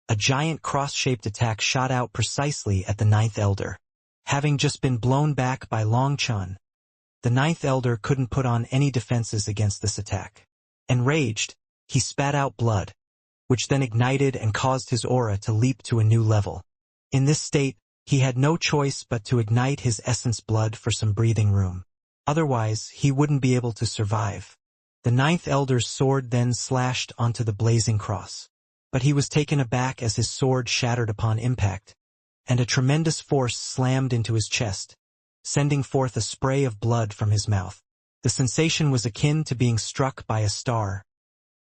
a giant cross-shaped attack shot out precisely at the Ninth Elder. Having just been blown back by Long Chun, the Ninth Elder couldn't put on any defenses against this attack. Enraged, he spat out blood, which then ignited and caused his aura to leap to a new level. In this state, he had no choice but to ignite his essence blood for some breathing room. Otherwise, he wouldn't be able to survive. The Ninth Elder's sword then slashed onto the blazing cross. But he was taken aback as his sword shattered upon impact, and a tremendous force slammed into his chest, sending forth a spray of blood from his mouth. The sensation was akin to being struck by a star,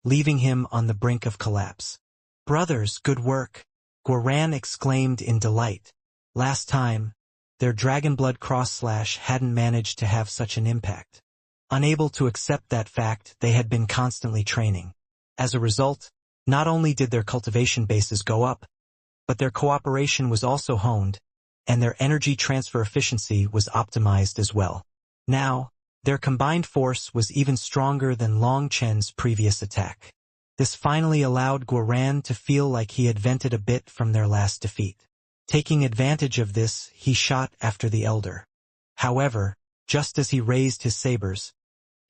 leaving him on the brink of collapse. "Brothers, good work!" Gorrant exclaimed in delight. Last time, their Dragonblood cross-slash hadn't managed to have such an impact. Unable to accept that fact, they had been constantly training. As a result, not only did their cultivation bases go up, but their cooperation was also honed, and their energy transfer efficiency was optimized as well. Now, their combined force was even stronger than Long Chen's previous attack. This finally allowed Gorrant to feel like he had vented a bit from their last defeat. Taking advantage of this, he shot after the Elder. However, just as he raised his sabers,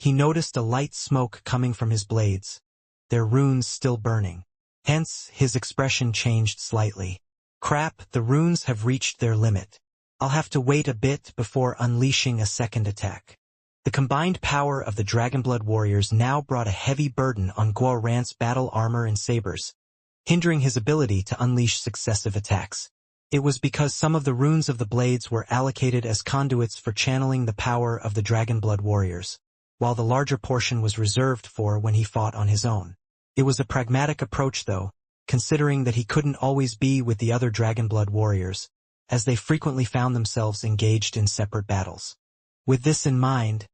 he noticed a light smoke coming from his blades, their runes still burning. Hence, his expression changed slightly. "Crap, the runes have reached their limit. I'll have to wait a bit before unleashing a second attack." The combined power of the Dragonblood warriors now brought a heavy burden on Gorrant's battle armor and sabers, hindering his ability to unleash successive attacks. It was because some of the runes of the blades were allocated as conduits for channeling the power of the Dragonblood warriors, while the larger portion was reserved for when he fought on his own. It was a pragmatic approach though, considering that he couldn't always be with the other Dragonblood warriors, as they frequently found themselves engaged in separate battles. With this in mind,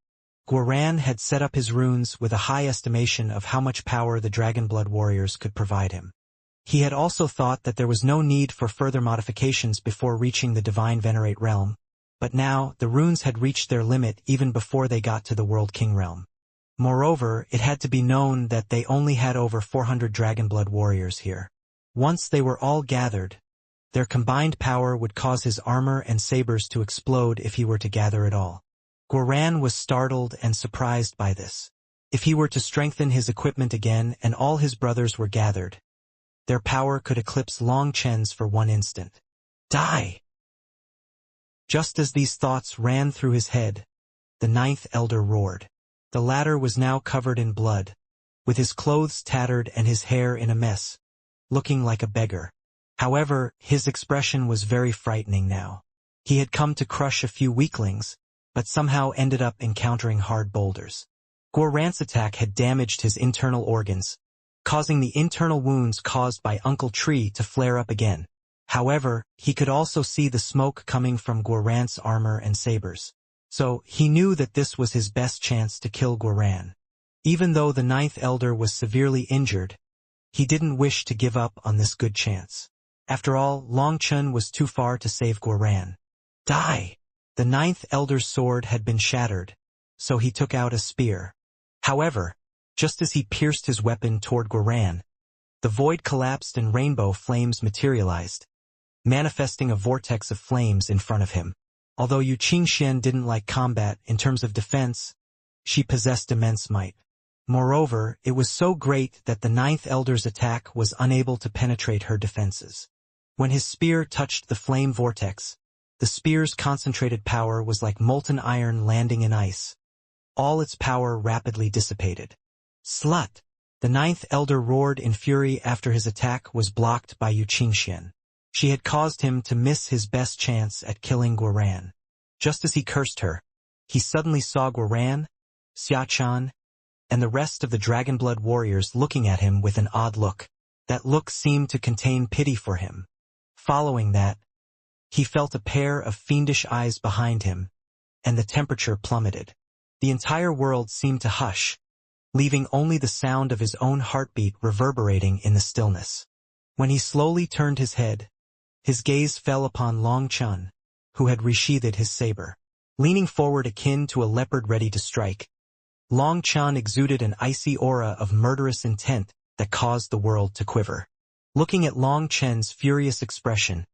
Gorrant had set up his runes with a high estimation of how much power the Dragonblood warriors could provide him. He had also thought that there was no need for further modifications before reaching the Divine Venerate realm, but now the runes had reached their limit even before they got to the World King realm. Moreover, it had to be known that they only had over 400 Dragonblood warriors here. Once they were all gathered, their combined power would cause his armor and sabers to explode if he were to gather it all. Gorrant was startled and surprised by this. If he were to strengthen his equipment again and all his brothers were gathered, their power could eclipse Long Chen's for one instant. Die! Just as these thoughts ran through his head, the Ninth Elder roared. The latter was now covered in blood, with his clothes tattered and his hair in a mess, looking like a beggar. However, his expression was very frightening now. He had come to crush a few weaklings, but somehow ended up encountering hard boulders. Gorrant's attack had damaged his internal organs, causing the internal wounds caused by Uncle Tree to flare up again. However, he could also see the smoke coming from Gorrant's armor and sabers. So, he knew that this was his best chance to kill Gorrant. Even though the Ninth Elder was severely injured, he didn't wish to give up on this good chance. After all, Long Chun was too far to save Gorrant. Die! The Ninth Elder's sword had been shattered, so he took out a spear. However, just as he pierced his weapon toward Gorrant, the void collapsed and rainbow flames materialized, manifesting a vortex of flames in front of him. Although Yu Qingxian didn't like combat in terms of defense, she possessed immense might. Moreover, it was so great that the Ninth Elder's attack was unable to penetrate her defenses. When his spear touched the flame vortex, the spear's concentrated power was like molten iron landing in ice. All its power rapidly dissipated. Slut! The Ninth Elder roared in fury after his attack was blocked by Yu Qingxian. She had caused him to miss his best chance at killing Gorrant. Just as he cursed her, he suddenly saw Gorrant, Xiachan, and the rest of the Dragonblood warriors looking at him with an odd look. That look seemed to contain pity for him. Following that, he felt a pair of fiendish eyes behind him, and the temperature plummeted. The entire world seemed to hush, leaving only the sound of his own heartbeat reverberating in the stillness. When he slowly turned his head, his gaze fell upon Long Chun, who had resheathed his saber. Leaning forward akin to a leopard ready to strike, Long Chun exuded an icy aura of murderous intent that caused the world to quiver. Looking at Long Chen's furious expression,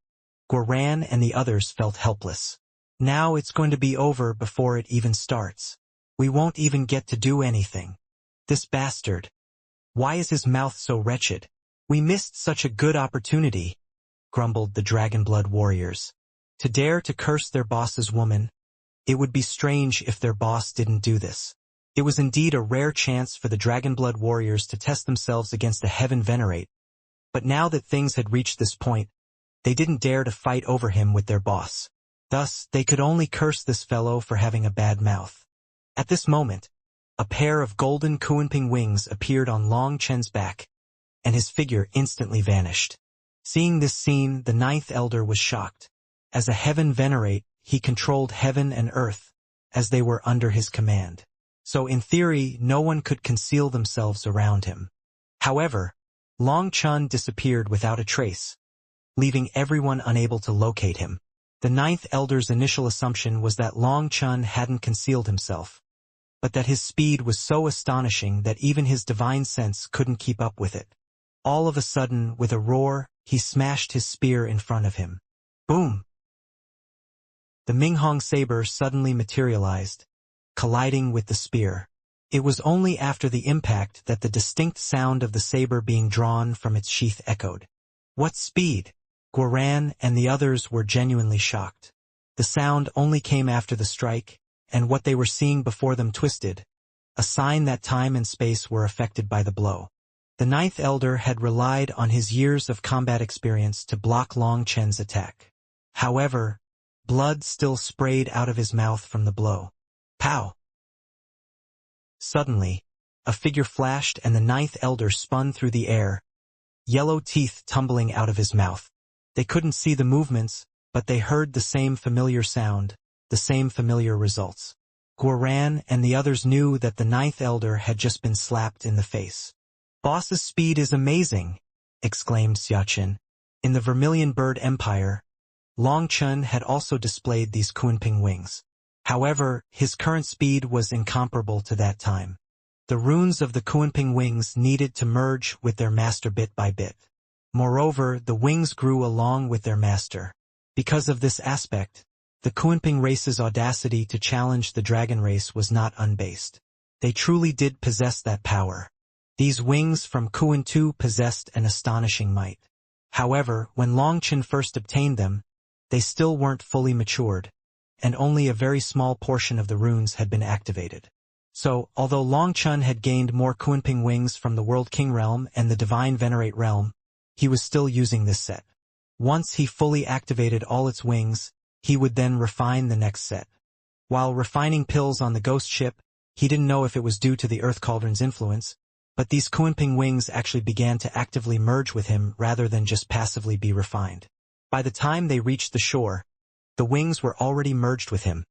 Guoran and the others felt helpless. Now it's going to be over before it even starts. We won't even get to do anything. This bastard. Why is his mouth so wretched? We missed such a good opportunity, grumbled the Dragonblood warriors. To dare to curse their boss's woman. It would be strange if their boss didn't do this. It was indeed a rare chance for the Dragonblood warriors to test themselves against a heaven venerate, but now that things had reached this point, they didn't dare to fight over him with their boss. Thus, they could only curse this fellow for having a bad mouth. At this moment, a pair of golden Kuanping wings appeared on Long Chen's back, and his figure instantly vanished. Seeing this scene, the ninth elder was shocked. As a heaven venerate, he controlled heaven and earth, as they were under his command. So in theory, no one could conceal themselves around him. However, Long Chun disappeared without a trace, leaving everyone unable to locate him. The ninth elder's initial assumption was that Long Chun hadn't concealed himself, but that his speed was so astonishing that even his divine sense couldn't keep up with it. All of a sudden, with a roar, he smashed his spear in front of him. Boom! The Minghong saber suddenly materialized, colliding with the spear. It was only after the impact that the distinct sound of the saber being drawn from its sheath echoed. What speed! Guoran and the others were genuinely shocked. The sound only came after the strike, and what they were seeing before them twisted, a sign that time and space were affected by the blow. The ninth elder had relied on his years of combat experience to block Long Chen's attack. However, blood still sprayed out of his mouth from the blow. Pow! Suddenly, a figure flashed and the ninth elder spun through the air, yellow teeth tumbling out of his mouth. They couldn't see the movements, but they heard the same familiar sound, the same familiar results. Guoran and the others knew that the ninth elder had just been slapped in the face. Boss's speed is amazing, exclaimed Xiaqin. In the Vermilion Bird Empire, Long Chun had also displayed these Kuanping wings. However, his current speed was incomparable to that time. The runes of the Kuanping wings needed to merge with their master bit by bit. Moreover, the wings grew along with their master. Because of this aspect, the Kuanping race's audacity to challenge the dragon race was not unbased. They truly did possess that power. These wings from Kuan Tu possessed an astonishing might. However, when Long Chun first obtained them, they still weren't fully matured, and only a very small portion of the runes had been activated. So, although Long Chun had gained more Kuanping wings from the World King realm and the Divine Venerate realm, he was still using this set. Once he fully activated all its wings, he would then refine the next set. While refining pills on the ghost ship, he didn't know if it was due to the Earth Cauldron's influence, but these Kuanping wings actually began to actively merge with him rather than just passively be refined. By the time they reached the shore, the wings were already merged with him,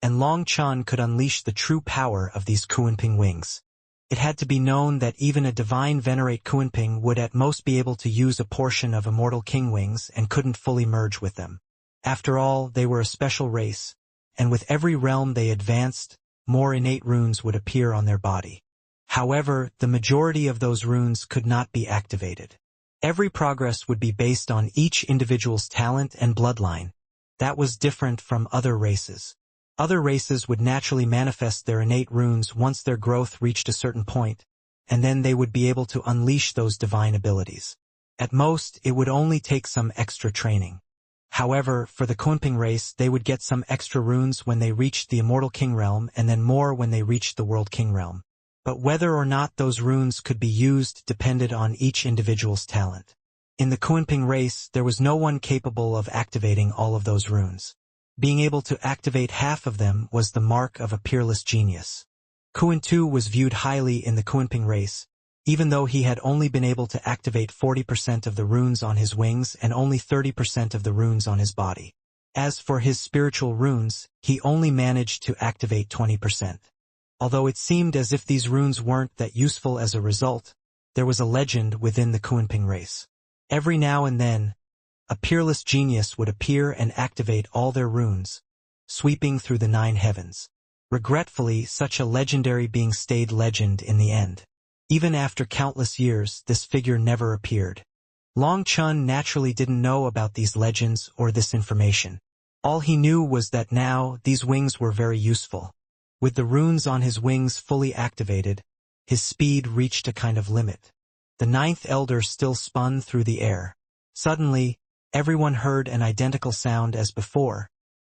and Long Chun could unleash the true power of these Kuanping wings. It had to be known that even a divine venerate Kuanping would at most be able to use a portion of Immortal King wings and couldn't fully merge with them. After all, they were a special race, and with every realm they advanced, more innate runes would appear on their body. However, the majority of those runes could not be activated. Every progress would be based on each individual's talent and bloodline. That was different from other races. Other races would naturally manifest their innate runes once their growth reached a certain point, and then they would be able to unleash those divine abilities. At most, it would only take some extra training. However, for the Kuanping race, they would get some extra runes when they reached the Immortal King realm and then more when they reached the World King realm. But whether or not those runes could be used depended on each individual's talent. In the Kuanping race, there was no one capable of activating all of those runes. Being able to activate half of them was the mark of a peerless genius. Kuan Tu was viewed highly in the Kuanping race, even though he had only been able to activate 40% of the runes on his wings and only 30% of the runes on his body. As for his spiritual runes, he only managed to activate 20%. Although it seemed as if these runes weren't that useful as a result, there was a legend within the Kunping race. Every now and then, a peerless genius would appear and activate all their runes, sweeping through the 9 heavens. Regretfully, such a legendary being stayed legend in the end. Even after countless years, this figure never appeared. Long Chun naturally didn't know about these legends or this information. All he knew was that now, these wings were very useful. With the runes on his wings fully activated, his speed reached a kind of limit. The 9th elder still spun through the air. Suddenly, everyone heard an identical sound as before,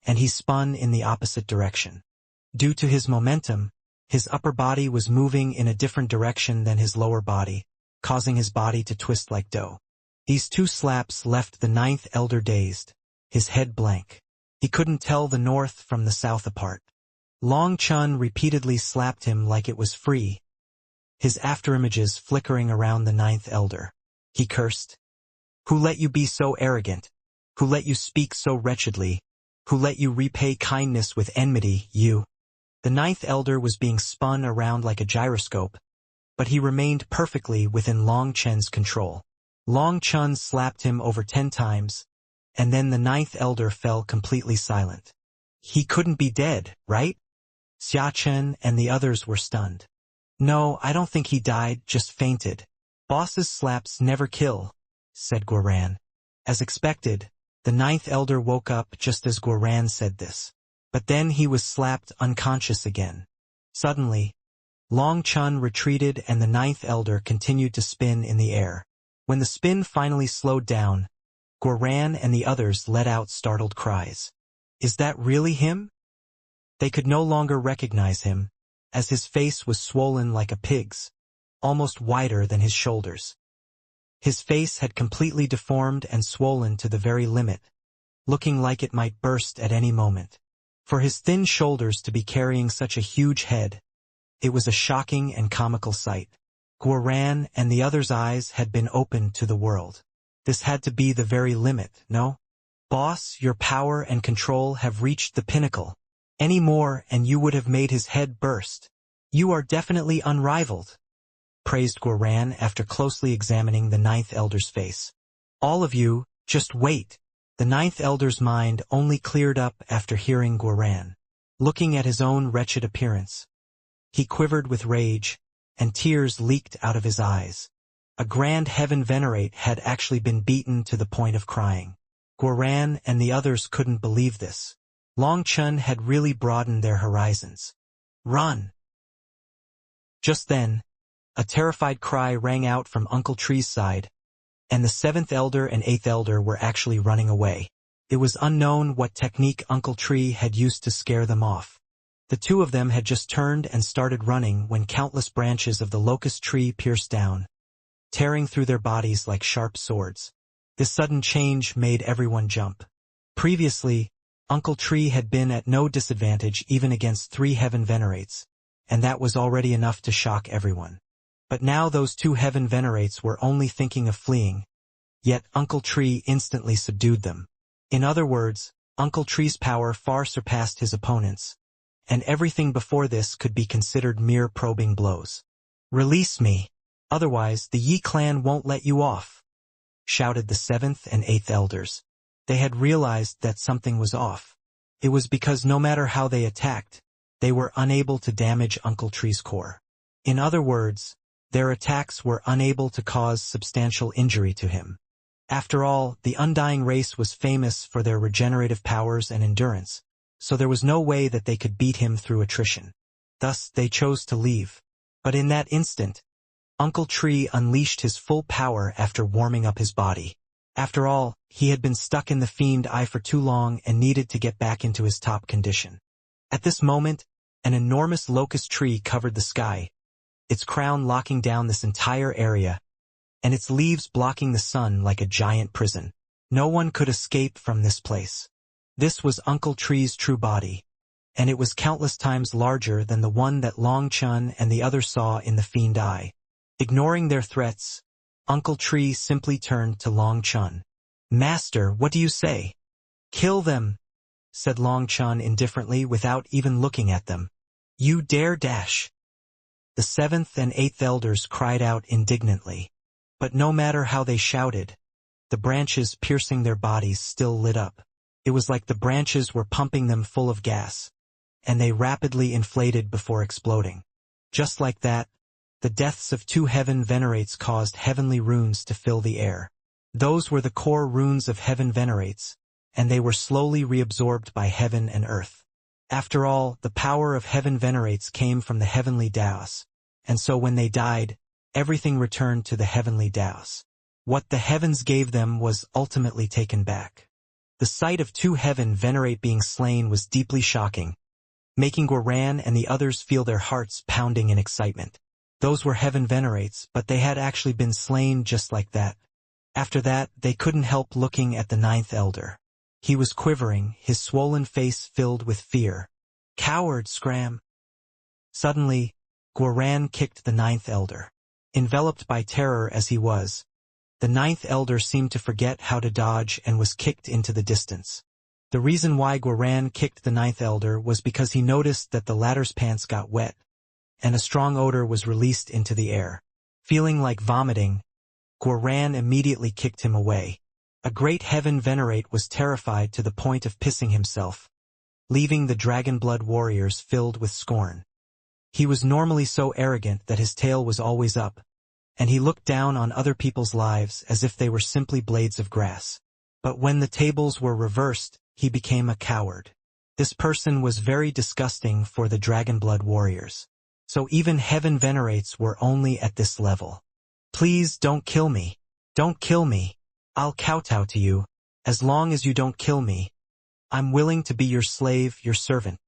and he spun in the opposite direction. Due to his momentum, his upper body was moving in a different direction than his lower body, causing his body to twist like dough. These 2 slaps left the 9th elder dazed, his head blank. He couldn't tell the north from the south apart. Long Chun repeatedly slapped him like it was free, his afterimages flickering around the 9th elder. He cursed. "Who let you be so arrogant? Who let you speak so wretchedly? Who let you repay kindness with enmity, you?" The 9th elder was being spun around like a gyroscope, but he remained perfectly within Long Chen's control. Long Chun slapped him over 10 times, and then the 9th elder fell completely silent. He couldn't be dead, right? Xia Chen and the others were stunned. "No, I don't think he died, just fainted. Boss's slaps never kill," said Guoran. As expected, the 9th elder woke up just as Guoran said this. But then he was slapped unconscious again. Suddenly, Long Chun retreated and the 9th elder continued to spin in the air. When the spin finally slowed down, Guoran and the others let out startled cries. "Is that really him?" They could no longer recognize him, as his face was swollen like a pig's, almost wider than his shoulders. His face had completely deformed and swollen to the very limit, looking like it might burst at any moment. For his thin shoulders to be carrying such a huge head, it was a shocking and comical sight. Guoran and the others' eyes had been opened to the world. This had to be the very limit, no? "Boss, your power and control have reached the pinnacle. Any more and you would have made his head burst. You are definitely unrivaled," praised Guoran after closely examining the 9th elder's face. "All of you, just wait." The 9th elder's mind only cleared up after hearing Guoran. Looking at his own wretched appearance, he quivered with rage, and tears leaked out of his eyes. A grand heaven venerate had actually been beaten to the point of crying. Guoran and the others couldn't believe this. Long Chun had really broadened their horizons. "Run!" Just then, a terrified cry rang out from Uncle Tree's side, and the 7th elder and 8th elder were actually running away. It was unknown what technique Uncle Tree had used to scare them off. The 2 of them had just turned and started running when countless branches of the locust tree pierced down, tearing through their bodies like sharp swords. This sudden change made everyone jump. Previously, Uncle Tree had been at no disadvantage even against 3 heaven venerates, and that was already enough to shock everyone. But now those 2 heaven venerates were only thinking of fleeing, yet Uncle Tree instantly subdued them. In other words, Uncle Tree's power far surpassed his opponents, and everything before this could be considered mere probing blows. "Release me, otherwise the Yi clan won't let you off," shouted the 7th and 8th elders. They had realized that something was off. It was because no matter how they attacked, they were unable to damage Uncle Tree's core. In other words, their attacks were unable to cause substantial injury to him. After all, the Undying race was famous for their regenerative powers and endurance, so there was no way that they could beat him through attrition. Thus, they chose to leave. But in that instant, Uncle Tree unleashed his full power after warming up his body. After all, he had been stuck in the Fiend Eye for too long and needed to get back into his top condition. At this moment, an enormous locust tree covered the sky, its crown locking down this entire area, and its leaves blocking the sun like a giant prison. No one could escape from this place. This was Uncle Tree's true body, and it was countless times larger than the one that Long Chun and the others saw in the Fiend Eye. Ignoring their threats, Uncle Tree simply turned to Long Chun. "Master, what do you say?" "Kill them," said Long Chun indifferently without even looking at them. You dare dash! The seventh and eighth elders cried out indignantly. But no matter how they shouted, the branches piercing their bodies still lit up. It was like the branches were pumping them full of gas, and they rapidly inflated before exploding. Just like that, the deaths of two heaven venerates caused heavenly runes to fill the air. Those were the core runes of heaven venerates, and they were slowly reabsorbed by heaven and earth. After all, the power of heaven venerates came from the heavenly Daos, and so when they died, everything returned to the heavenly Daos. What the heavens gave them was ultimately taken back. The sight of two heaven venerate being slain was deeply shocking, making Guaran and the others feel their hearts pounding in excitement. Those were heaven venerates, but they had actually been slain just like that. After that, they couldn't help looking at the ninth elder. He was quivering, his swollen face filled with fear. Coward, scram! Suddenly, Guaran kicked the ninth elder. Enveloped by terror as he was, the ninth elder seemed to forget how to dodge and was kicked into the distance. The reason why Guaran kicked the ninth elder was because he noticed that the latter's pants got wet, and a strong odor was released into the air. Feeling like vomiting, Guaran immediately kicked him away. A great heaven venerate was terrified to the point of pissing himself, leaving the dragon-blood warriors filled with scorn. He was normally so arrogant that his tail was always up, and he looked down on other people's lives as if they were simply blades of grass. But when the tables were reversed, he became a coward. This person was very disgusting for the dragon-blood warriors. So even heaven venerates were only at this level. Please don't kill me. Don't kill me. I'll kowtow to you. As long as you don't kill me, I'm willing to be your slave, your servant.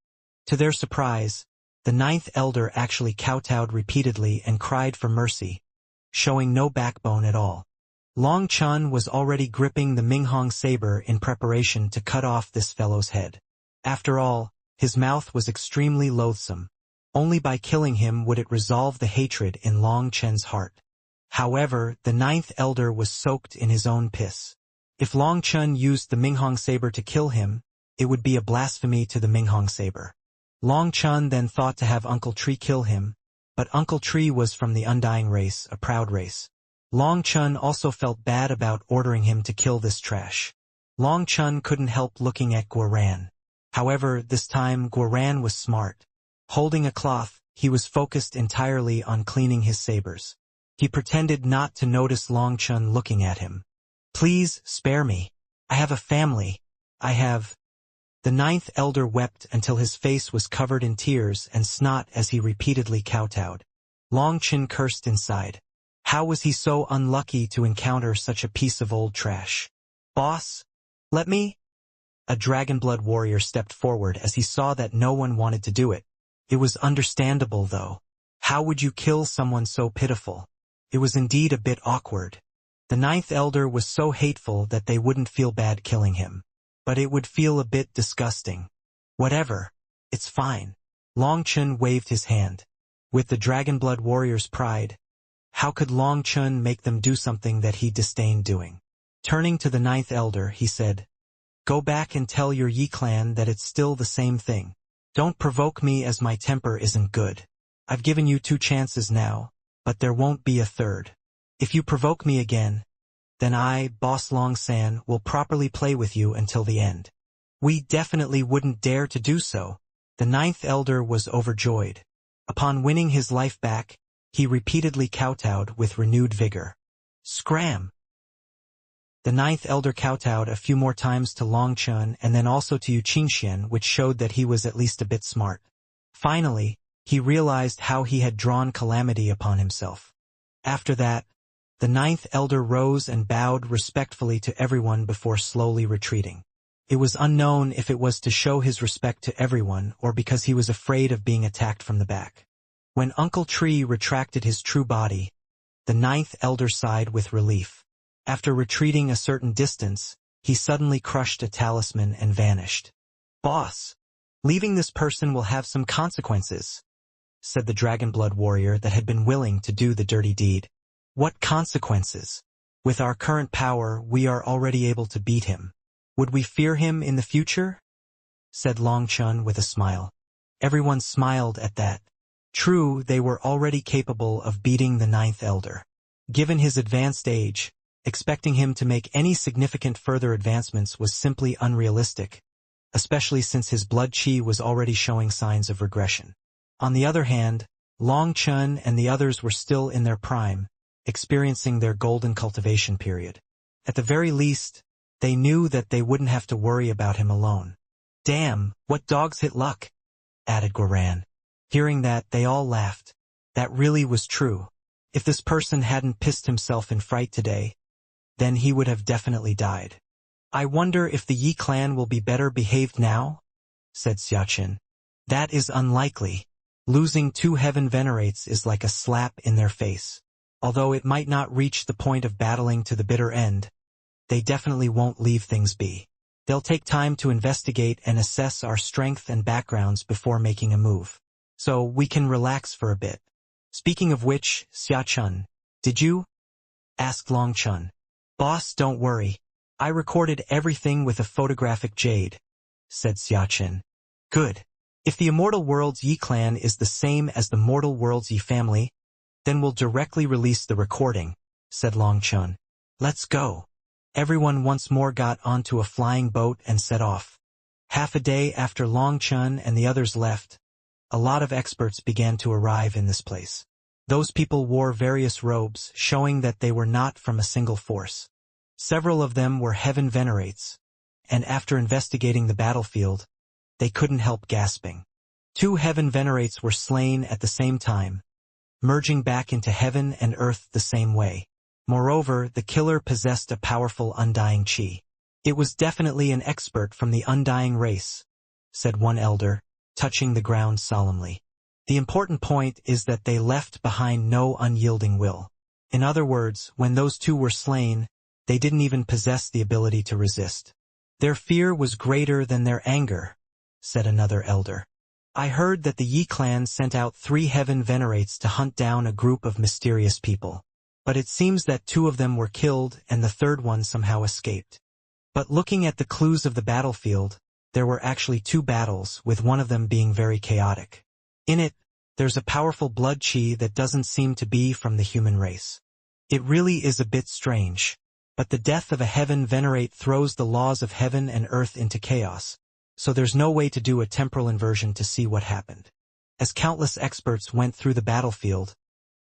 To their surprise, the ninth elder actually kowtowed repeatedly and cried for mercy, showing no backbone at all. Long Chun was already gripping the Minghong saber in preparation to cut off this fellow's head. After all, his mouth was extremely loathsome. Only by killing him would it resolve the hatred in Long Chen's heart. However, the ninth elder was soaked in his own piss. If Long Chun used the Minghong saber to kill him, it would be a blasphemy to the Minghong saber. Long Chun then thought to have Uncle Tree kill him, but Uncle Tree was from the Undying race, a proud race. Long Chun also felt bad about ordering him to kill this trash. Long Chun couldn't help looking at Guaran. However, this time Guaran was smart. Holding a cloth, he was focused entirely on cleaning his sabers. He pretended not to notice Long Chun looking at him. Please, spare me. I have a family. I have... The ninth elder wept until his face was covered in tears and snot as he repeatedly kowtowed. Long Chin cursed inside. How was he so unlucky to encounter such a piece of old trash? Boss? Let me? A dragon-blood warrior stepped forward as he saw that no one wanted to do it. It was understandable, though. How would you kill someone so pitiful? It was indeed a bit awkward. The ninth elder was so hateful that they wouldn't feel bad killing him. But it would feel a bit disgusting. Whatever. It's fine. Long Chun waved his hand. With the dragon-blood warrior's pride, how could Long Chun make them do something that he disdained doing? Turning to the ninth elder, he said, Go back and tell your Yi clan that it's still the same thing. Don't provoke me as my temper isn't good. I've given you 2 chances now, but there won't be a third. If you provoke me again, then I, Boss Long San, will properly play with you until the end. We definitely wouldn't dare to do so. The ninth elder was overjoyed. Upon winning his life back, he repeatedly kowtowed with renewed vigor. Scram! The ninth elder kowtowed a few more times to Long Chun and then also to Yu Qingxian, which showed that he was at least a bit smart. Finally, he realized how he had drawn calamity upon himself. After that, the ninth elder rose and bowed respectfully to everyone before slowly retreating. It was unknown if it was to show his respect to everyone or because he was afraid of being attacked from the back. When Uncle Tree retracted his true body, the ninth elder sighed with relief. After retreating a certain distance, he suddenly crushed a talisman and vanished. Boss, leaving this person will have some consequences, said the dragon-blood warrior that had been willing to do the dirty deed. What consequences? With our current power, we are already able to beat him. Would we fear him in the future? Said Long Chun with a smile. Everyone smiled at that. True, they were already capable of beating the ninth elder. Given his advanced age, expecting him to make any significant further advancements was simply unrealistic, especially since his blood chi was already showing signs of regression. On the other hand, Long Chun and the others were still in their prime, experiencing their golden cultivation period. At the very least, they knew that they wouldn't have to worry about him alone. "Damn, what dogs hit luck," added Guaran. Hearing that, they all laughed. That really was true. If this person hadn't pissed himself in fright today, then he would have definitely died. "I wonder if the Yi clan will be better behaved now?" said Xiaqin. "That is unlikely. Losing 2 heaven venerates is like a slap in their face. Although it might not reach the point of battling to the bitter end, they definitely won't leave things be. They'll take time to investigate and assess our strength and backgrounds before making a move. So we can relax for a bit. Speaking of which, Xiachun, did you?" asked Long Chun. "Boss, don't worry. I recorded everything with a photographic jade," said Xiaqin. "Good. If the Immortal World's Yi clan is the same as the Mortal World's Yi family, then we'll directly release the recording," said Long Chun. "Let's go." Everyone once more got onto a flying boat and set off. Half a day after Long Chun and the others left, a lot of experts began to arrive in this place. Those people wore various robes, showing that they were not from a single force. Several of them were heaven venerates, and after investigating the battlefield, they couldn't help gasping. 2 heaven venerates were slain at the same time, merging back into heaven and earth the same way. Moreover, the killer possessed a powerful undying chi. "It was definitely an expert from the undying race," said one elder, touching the ground solemnly. "The important point is that they left behind no unyielding will. In other words, when those 2 were slain, they didn't even possess the ability to resist. Their fear was greater than their anger," said another elder. "I heard that the Yi clan sent out 3 heaven venerates to hunt down a group of mysterious people. But it seems that 2 of them were killed and the 3rd one somehow escaped. But looking at the clues of the battlefield, there were actually 2 battles, with one of them being very chaotic. In it, there's a powerful blood chi that doesn't seem to be from the human race. It really is a bit strange. But the death of a heaven venerate throws the laws of heaven and earth into chaos, so there's no way to do a temporal inversion to see what happened. As countless experts went through the battlefield,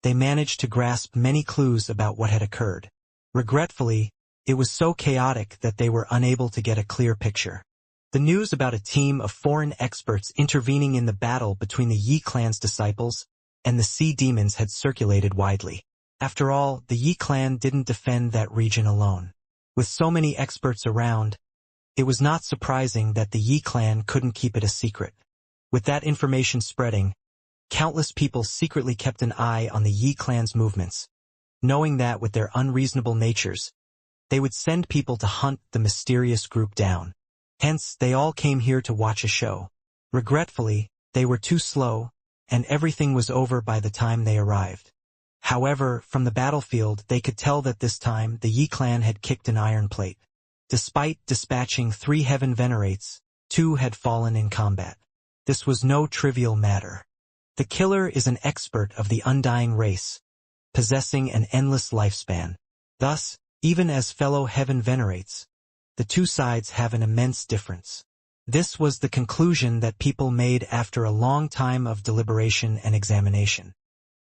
they managed to grasp many clues about what had occurred. Regretfully, it was so chaotic that they were unable to get a clear picture. The news about a team of foreign experts intervening in the battle between the Yi clan's disciples and the sea demons had circulated widely. After all, the Yi clan didn't defend that region alone. With so many experts around, it was not surprising that the Yi clan couldn't keep it a secret. With that information spreading, countless people secretly kept an eye on the Yi clan's movements, knowing that with their unreasonable natures, they would send people to hunt the mysterious group down. Hence, they all came here to watch a show. Regretfully, they were too slow, and everything was over by the time they arrived. However, from the battlefield, they could tell that this time the Yi clan had kicked an iron plate. Despite dispatching 3 heaven venerates, 2 had fallen in combat. This was no trivial matter. The killer is an expert of the undying race, possessing an endless lifespan. Thus, even as fellow heaven venerates, the 2 sides have an immense difference. This was the conclusion that people made after a long time of deliberation and examination.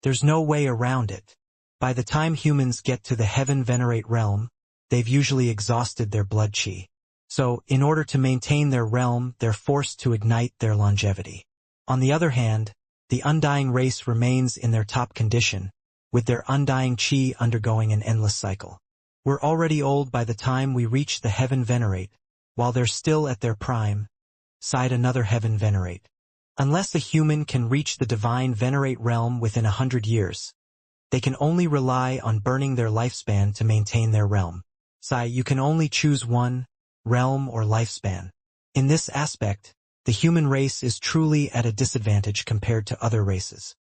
There's no way around it. By the time humans get to the heaven venerate realm, they've usually exhausted their blood chi. So, in order to maintain their realm, they're forced to ignite their longevity. On the other hand, the undying race remains in their top condition, with their undying chi undergoing an endless cycle. We're already old by the time we reach the heaven venerate, while they're still at their prime, sighed another heaven venerate. Unless a human can reach the divine venerate realm within 100 years, they can only rely on burning their lifespan to maintain their realm. You can only choose one, realm or lifespan. In this aspect, the human race is truly at a disadvantage compared to other races.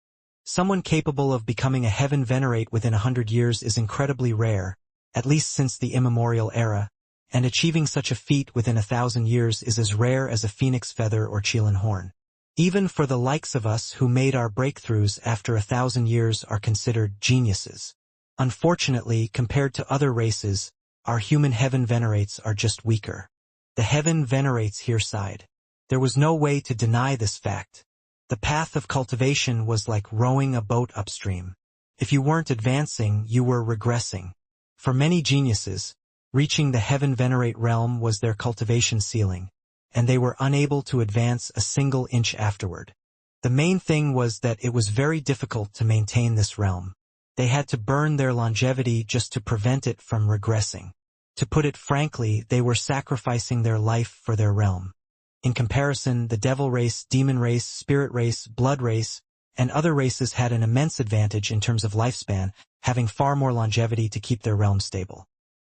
Someone capable of becoming a heaven venerate within 100 years is incredibly rare, at least since the immemorial era, and achieving such a feat within 1,000 years is as rare as a phoenix feather or Chilan horn. Even for the likes of us who made our breakthroughs after 1,000 years are considered geniuses. Unfortunately, compared to other races, our human heaven venerates are just weaker. The heaven venerates here sighed. There was no way to deny this fact. The path of cultivation was like rowing a boat upstream. If you weren't advancing, you were regressing. For many geniuses, reaching the heaven venerate realm was their cultivation ceiling, and they were unable to advance a single inch afterward. The main thing was that it was very difficult to maintain this realm. They had to burn their longevity just to prevent it from regressing. To put it frankly, they were sacrificing their life for their realm. In comparison, the devil race, demon race, spirit race, blood race, and other races had an immense advantage in terms of lifespan, having far more longevity to keep their realm stable.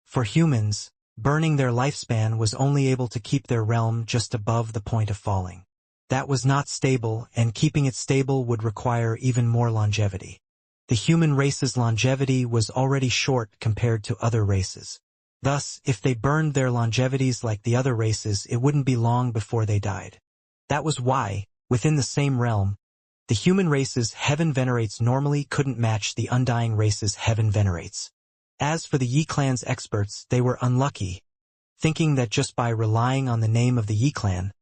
For humans, burning their lifespan was only able to keep their realm just above the point of falling. That was not stable, and keeping it stable would require even more longevity. The human race's longevity was already short compared to other races. Thus, if they burned their longevities like the other races, it wouldn't be long before they died. That was why, within the same realm, the human race's heaven venerates normally couldn't match the undying race's heaven venerates. As for the Yi clan's experts, they were unlucky, thinking that just by relying on the name of the Yi clan,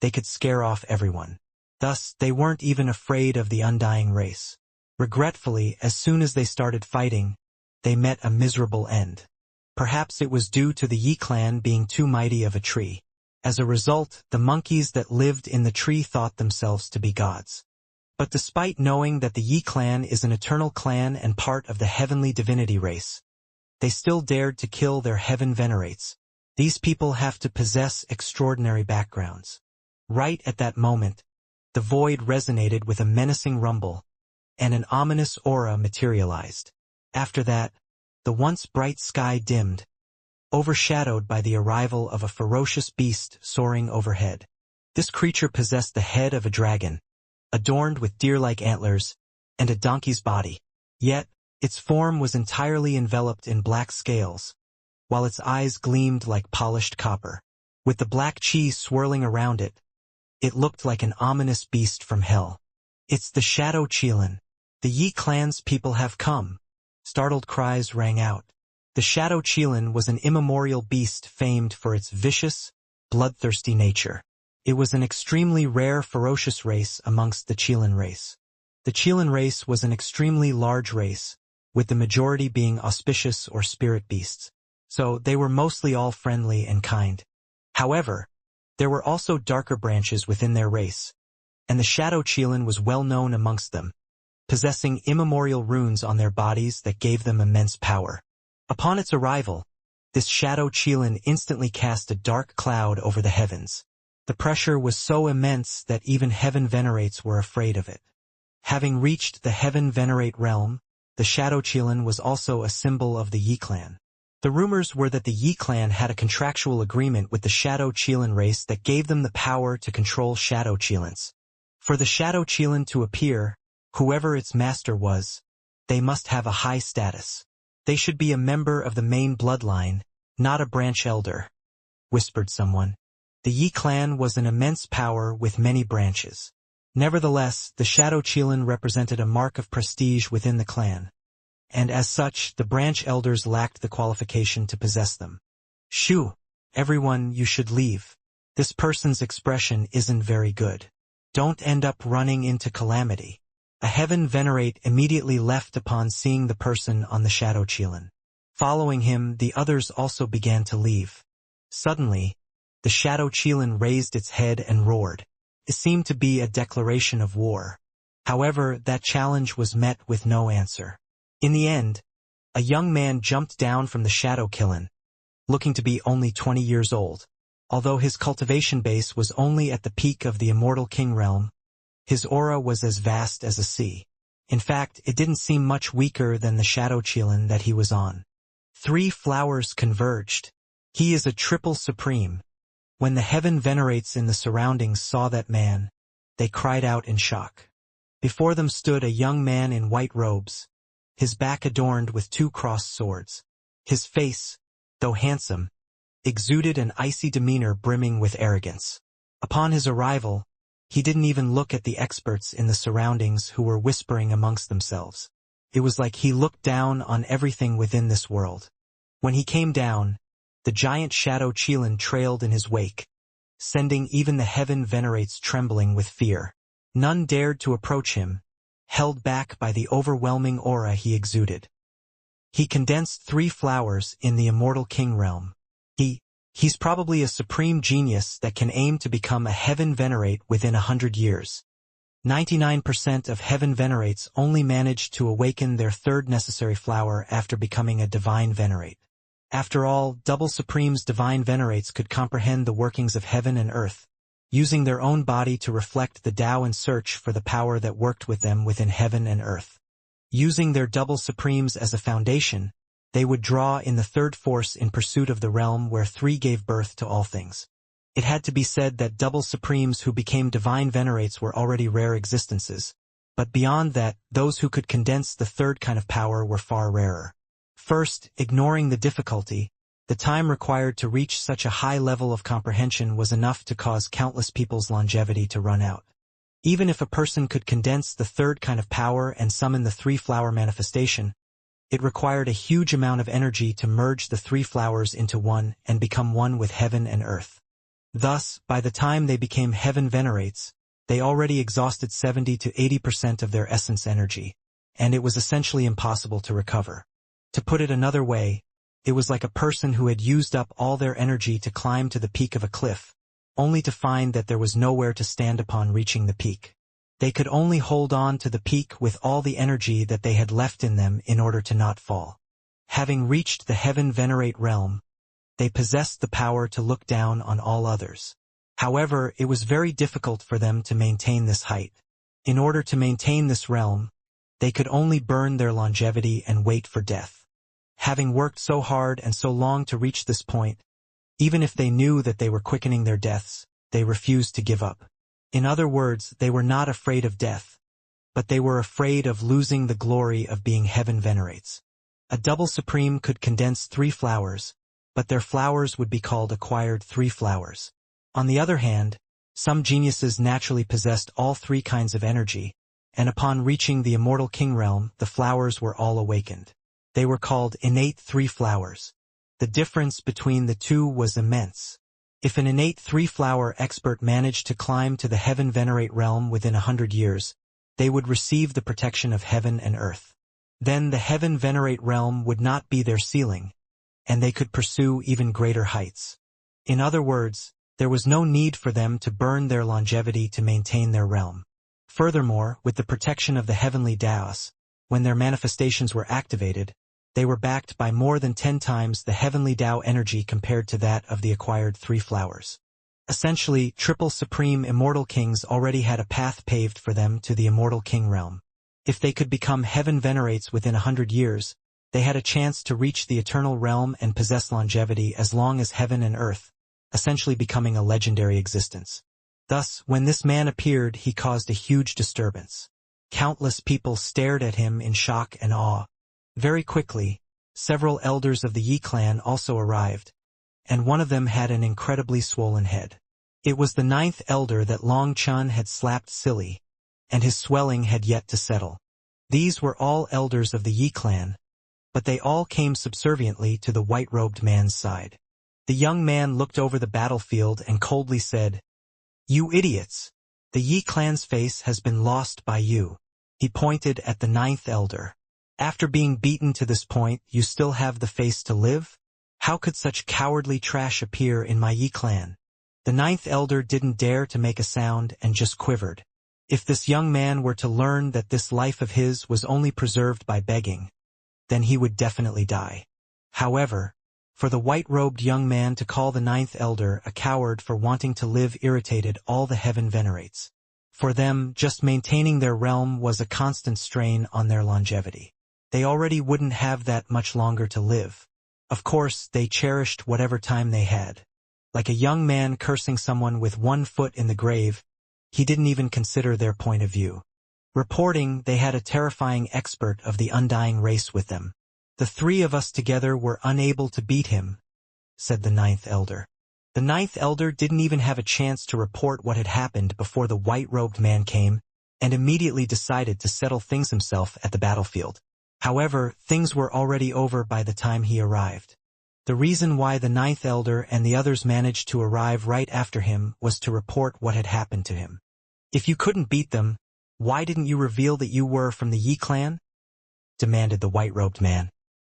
they could scare off everyone. Thus, they weren't even afraid of the undying race. Regretfully, as soon as they started fighting, they met a miserable end. Perhaps it was due to the Yi clan being too mighty of a tree. As a result, the monkeys that lived in the tree thought themselves to be gods. But despite knowing that the Yi clan is an eternal clan and part of the heavenly divinity race, they still dared to kill their heaven venerates. These people have to possess extraordinary backgrounds. Right at that moment, the void resonated with a menacing rumble, and an ominous aura materialized. After that, the once bright sky dimmed, overshadowed by the arrival of a ferocious beast soaring overhead. This creature possessed the head of a dragon, adorned with deer-like antlers, and a donkey's body. Yet, its form was entirely enveloped in black scales, while its eyes gleamed like polished copper. With the black cheese swirling around it, it looked like an ominous beast from hell. It's the Shadow Qilin. The Yi clan's people have come. Startled cries rang out. The Shadow Qilin was an immemorial beast famed for its vicious, bloodthirsty nature. It was an extremely rare ferocious race amongst the Qilin race. The Qilin race was an extremely large race, with the majority being auspicious or spirit beasts. So they were mostly all friendly and kind. However, there were also darker branches within their race, and the Shadow Qilin was well known amongst them, possessing immemorial runes on their bodies that gave them immense power. Upon its arrival, this Shadow Qilin instantly cast a dark cloud over the heavens. The pressure was so immense that even heaven venerates were afraid of it. Having reached the heaven venerate realm, the Shadow Qilin was also a symbol of the Yi clan. The rumors were that the Yi clan had a contractual agreement with the Shadow Qilin race that gave them the power to control Shadow Qilins. For the Shadow Qilin to appear, whoever its master was, they must have a high status. They should be a member of the main bloodline, not a branch elder, whispered someone. The Yi clan was an immense power with many branches. Nevertheless, the Shadow Qilin represented a mark of prestige within the clan, and as such, the branch elders lacked the qualification to possess them. Shoo! Everyone, you should leave. This person's expression isn't very good. Don't end up running into calamity. A heaven venerate immediately left upon seeing the person on the Shadow Qilin. Following him, the others also began to leave. Suddenly, the Shadow Qilin raised its head and roared. It seemed to be a declaration of war. However, that challenge was met with no answer. In the end, a young man jumped down from the Shadow Qilin, looking to be only 20 years old. Although his cultivation base was only at the peak of the Immortal King realm, his aura was as vast as a sea. In fact, it didn't seem much weaker than the Shadow Qilin that he was on. 3 flowers converged. He is a triple supreme. When the heaven venerates in the surroundings saw that man, they cried out in shock. Before them stood a young man in white robes, his back adorned with 2 crossed swords. His face, though handsome, exuded an icy demeanor brimming with arrogance. Upon his arrival, He didn't even look at the experts in the surroundings who were whispering amongst themselves. It was like he looked down on everything within this world. When he came down, the giant shadow Qilin trailed in his wake, sending even the heaven venerates trembling with fear. None dared to approach him, held back by the overwhelming aura he exuded. He condensed 3 flowers in the Immortal King realm. He's probably a supreme genius that can aim to become a heaven venerate within 100 years. 99% of heaven venerates only manage to awaken their 3rd necessary flower after becoming a divine venerate. After all, double supremes divine venerates could comprehend the workings of heaven and earth, using their own body to reflect the Tao and search for the power that worked with them within heaven and earth. Using their double supremes as a foundation, they would draw in the 3rd force in pursuit of the realm where 3 gave birth to all things. It had to be said that double supremes who became divine venerates were already rare existences, but beyond that, those who could condense the 3rd kind of power were far rarer. First, ignoring the difficulty, the time required to reach such a high level of comprehension was enough to cause countless people's longevity to run out. Even if a person could condense the 3rd kind of power and summon the 3-flower manifestation, it required a huge amount of energy to merge the 3 flowers into one and become one with heaven and earth. Thus, by the time they became heaven venerates, they already exhausted 70 to 80% of their essence energy, and it was essentially impossible to recover. To put it another way, it was like a person who had used up all their energy to climb to the peak of a cliff, only to find that there was nowhere to stand upon reaching the peak. They could only hold on to the peak with all the energy that they had left in them in order to not fall. Having reached the heaven venerate realm, they possessed the power to look down on all others. However, it was very difficult for them to maintain this height. In order to maintain this realm, they could only burn their longevity and wait for death. Having worked so hard and so long to reach this point, even if they knew that they were quickening their deaths, they refused to give up. In other words, they were not afraid of death, but they were afraid of losing the glory of being heaven venerates. A double supreme could condense 3 flowers, but their flowers would be called acquired 3 flowers. On the other hand, some geniuses naturally possessed all 3 kinds of energy, and upon reaching the Immortal King realm, the flowers were all awakened. They were called innate 3 flowers. The difference between the 2 was immense. If an innate 3-flower expert managed to climb to the heaven venerate realm within 100 years, they would receive the protection of heaven and earth. Then the heaven venerate realm would not be their ceiling, and they could pursue even greater heights. In other words, there was no need for them to burn their longevity to maintain their realm. Furthermore, with the protection of the heavenly Taos, when their manifestations were activated, they were backed by more than 10 times the heavenly Tao energy compared to that of the acquired 3 flowers. Essentially, triple supreme immortal kings already had a path paved for them to the Immortal King realm. If they could become heaven venerates within 100 years, they had a chance to reach the eternal realm and possess longevity as long as heaven and earth, essentially becoming a legendary existence. Thus, when this man appeared, he caused a huge disturbance. Countless people stared at him in shock and awe. Very quickly, several elders of the Yi clan also arrived, and one of them had an incredibly swollen head. It was the 9th elder that Long Chun had slapped silly, and his swelling had yet to settle. These were all elders of the Yi clan, but they all came subserviently to the white-robed man's side. The young man looked over the battlefield and coldly said, "You idiots! The Yi clan's face has been lost by you." He pointed at the 9th elder. "After being beaten to this point, you still have the face to live? How could such cowardly trash appear in my Yi clan?" The 9th elder didn't dare to make a sound and just quivered. If this young man were to learn that this life of his was only preserved by begging, then he would definitely die. However, for the white-robed young man to call the 9th elder a coward for wanting to live irritated all the heaven venerates. For them, just maintaining their realm was a constant strain on their longevity. They already wouldn't have that much longer to live. Of course, they cherished whatever time they had. Like a young man cursing someone with 1 foot in the grave, he didn't even consider their point of view. Reporting, they had a terrifying expert of the undying race with them. "The 3 of us together were unable to beat him," said the 9th elder. The ninth elder didn't even have a chance to report what had happened before the white-robed man came, and immediately decided to settle things himself at the battlefield. However, things were already over by the time he arrived. The reason why the ninth elder and the others managed to arrive right after him was to report what had happened to him. If you couldn't beat them, why didn't you reveal that you were from the Yi clan? Demanded the white-robed man.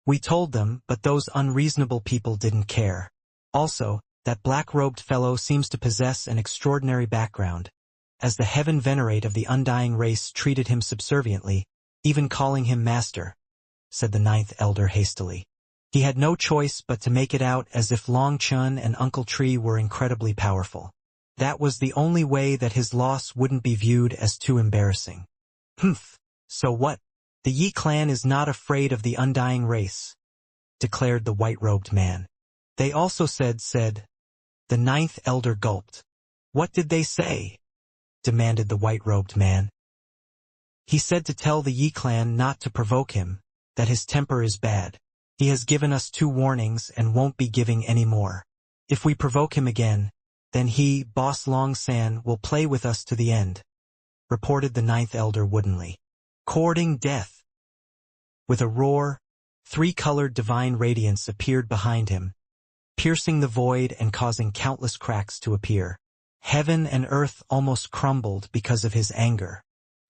We told them, but those unreasonable people didn't care. Also, that black-robed fellow seems to possess an extraordinary background, as the heaven venerate of the undying race treated him subserviently, even calling him master, said the ninth elder hastily. He had no choice but to make it out as if Long Chun and Uncle Tree were incredibly powerful. That was the only way that his loss wouldn't be viewed as too embarrassing. Humph, so what? The Yi clan is not afraid of the undying race, declared the white-robed man. They also said. The ninth elder gulped. What did they say? Demanded the white-robed man. He said to tell the Yi clan not to provoke him, that his temper is bad. He has given us 2 warnings and won't be giving any more. If we provoke him again, then he, Boss Long San, will play with us to the end, reported the ninth elder woodenly. Courting death. With a roar, 3-colored divine radiance appeared behind him, piercing the void and causing countless cracks to appear. Heaven and earth almost crumbled because of his anger.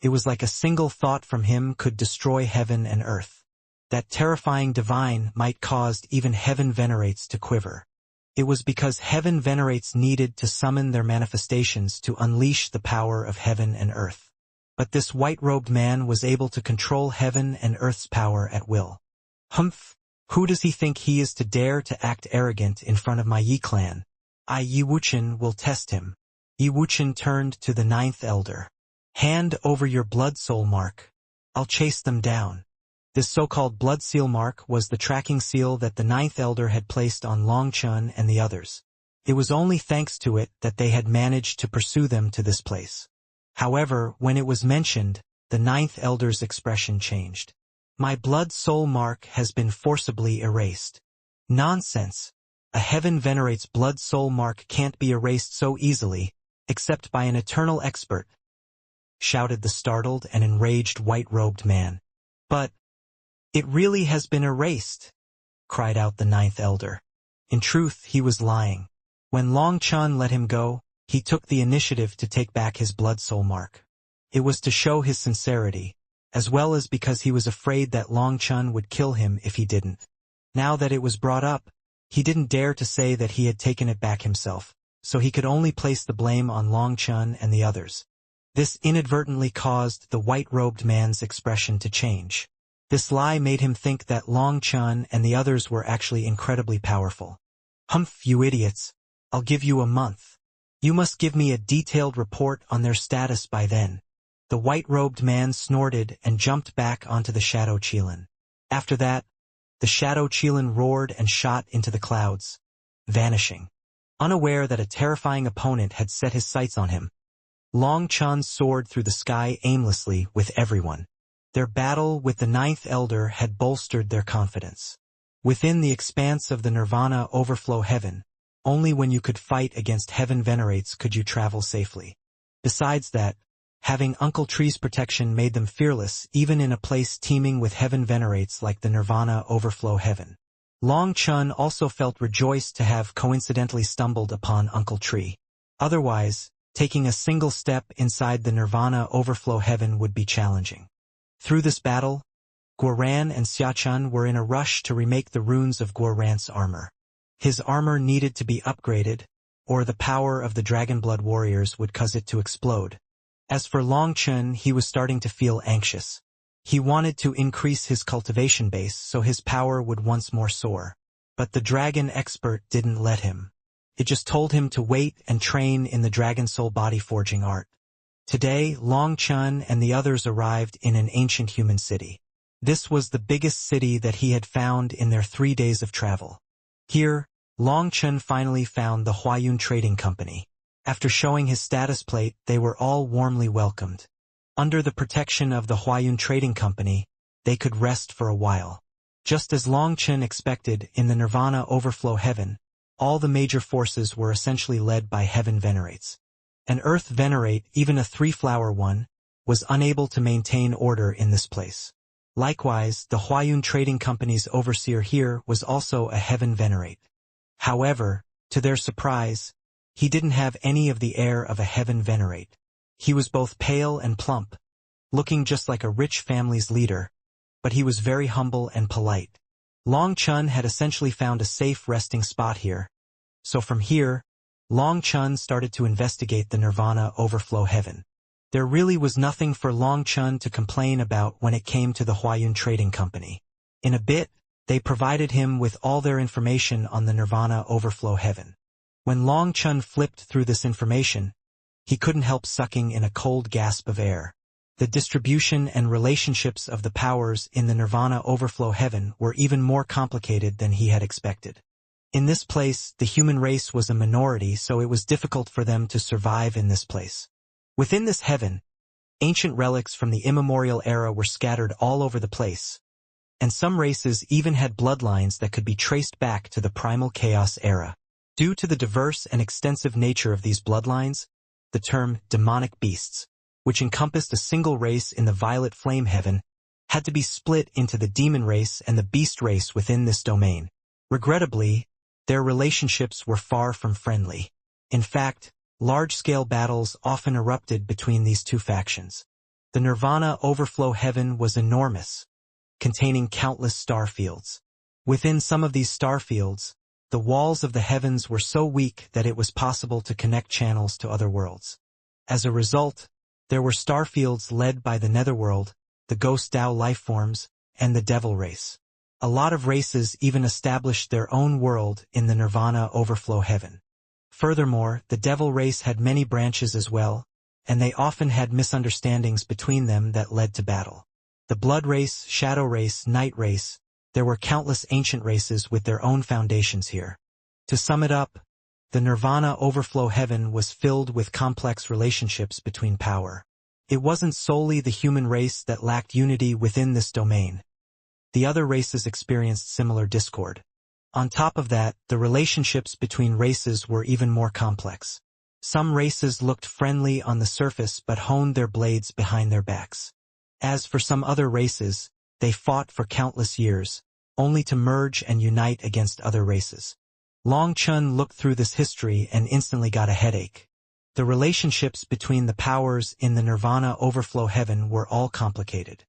It was like a single thought from him could destroy heaven and earth. That terrifying divine might cause even heaven venerates to quiver. It was because heaven venerates needed to summon their manifestations to unleash the power of heaven and earth. But this white-robed man was able to control heaven and earth's power at will. Humph! Who does he think he is to dare to act arrogant in front of my Yi clan? Yi Wuchen will test him. Yi Wuchen turned to the ninth elder. Hand over your blood soul mark. I'll chase them down. This so-called blood seal mark was the tracking seal that the ninth elder had placed on Long Chun and the others. It was only thanks to it that they had managed to pursue them to this place. However, when it was mentioned, the ninth elder's expression changed. My blood soul mark has been forcibly erased. Nonsense! A heaven venerate's blood soul mark can't be erased so easily, except by an eternal expert, shouted the startled and enraged white-robed man. But it really has been erased, cried out the ninth elder. In truth, he was lying. When Long Chun let him go, he took the initiative to take back his blood soul mark. It was to show his sincerity, as well as because he was afraid that Long Chun would kill him if he didn't. Now that it was brought up, he didn't dare to say that he had taken it back himself, so he could only place the blame on Long Chun and the others. This inadvertently caused the white-robed man's expression to change. This lie made him think that Long Chun and the others were actually incredibly powerful. Humph, you idiots! I'll give you a month. You must give me a detailed report on their status by then. The white-robed man snorted and jumped back onto the Shadow Qilin. After that, the Shadow Qilin roared and shot into the clouds, vanishing. Unaware that a terrifying opponent had set his sights on him, Long Chun soared through the sky aimlessly with everyone. Their battle with the ninth elder had bolstered their confidence. Within the expanse of the Nirvana overflow heaven, only when you could fight against heaven venerates could you travel safely. Besides that, having Uncle Tree's protection made them fearless even in a place teeming with heaven venerates like the Nirvana overflow heaven. Long Chun also felt rejoiced to have coincidentally stumbled upon Uncle Tree. Otherwise, taking a single step inside the Nirvana overflow heaven would be challenging. Through this battle, Guoran and Xiachun were in a rush to remake the runes of Guoran's armor. His armor needed to be upgraded, or the power of the Dragonblood warriors would cause it to explode. As for Long Chun, he was starting to feel anxious. He wanted to increase his cultivation base so his power would once more soar. But the dragon expert didn't let him. It just told him to wait and train in the Dragon Soul body forging art. Today, Long Chun and the others arrived in an ancient human city. This was the biggest city that he had found in their 3 days of travel. Here, Long Chun finally found the Huayun Trading Company. After showing his status plate, they were all warmly welcomed. Under the protection of the Huayun Trading Company, they could rest for a while. Just as Long Chun expected, in the Nirvana overflow heaven, all the major forces were essentially led by heaven venerates. An earth venerate, even a three-flower one, was unable to maintain order in this place. Likewise, the Huayun Trading Company's overseer here was also a heaven venerate. However, to their surprise, he didn't have any of the air of a heaven venerate. He was both pale and plump, looking just like a rich family's leader, but he was very humble and polite. Long Chun had essentially found a safe resting spot here. So from here, Long Chun started to investigate the Nirvana overflow heaven. There really was nothing for Long Chun to complain about when it came to the Huayun Trading Company. In a bit, they provided him with all their information on the Nirvana overflow heaven. When Long Chun flipped through this information, he couldn't help sucking in a cold gasp of air. The distribution and relationships of the powers in the Nirvana overflow heaven were even more complicated than he had expected. In this place, the human race was a minority, so it was difficult for them to survive in this place. Within this heaven, ancient relics from the immemorial era were scattered all over the place, and some races even had bloodlines that could be traced back to the primal chaos era. Due to the diverse and extensive nature of these bloodlines, the term demonic beasts, which encompassed a single race in the violet flame heaven, had to be split into the demon race and the beast race within this domain. Regrettably, their relationships were far from friendly. In fact, large-scale battles often erupted between these two factions. The Nirvana overflow heaven was enormous, containing countless star fields. Within some of these star fields, the walls of the heavens were so weak that it was possible to connect channels to other worlds. As a result, there were star fields led by the Netherworld, the Ghost Dao lifeforms, and the Devil race. A lot of races even established their own world in the Nirvana overflow heaven. Furthermore, the Devil race had many branches as well, and they often had misunderstandings between them that led to battle. The Blood race, Shadow race, Night race, there were countless ancient races with their own foundations here. To sum it up, the Nirvana overflow heaven was filled with complex relationships between power. It wasn't solely the human race that lacked unity within this domain. The other races experienced similar discord. On top of that, the relationships between races were even more complex. Some races looked friendly on the surface but honed their blades behind their backs. As for some other races, they fought for countless years, only to merge and unite against other races. Long Chun looked through this history and instantly got a headache. The relationships between the powers in the Nirvana overflow heaven were all complicated.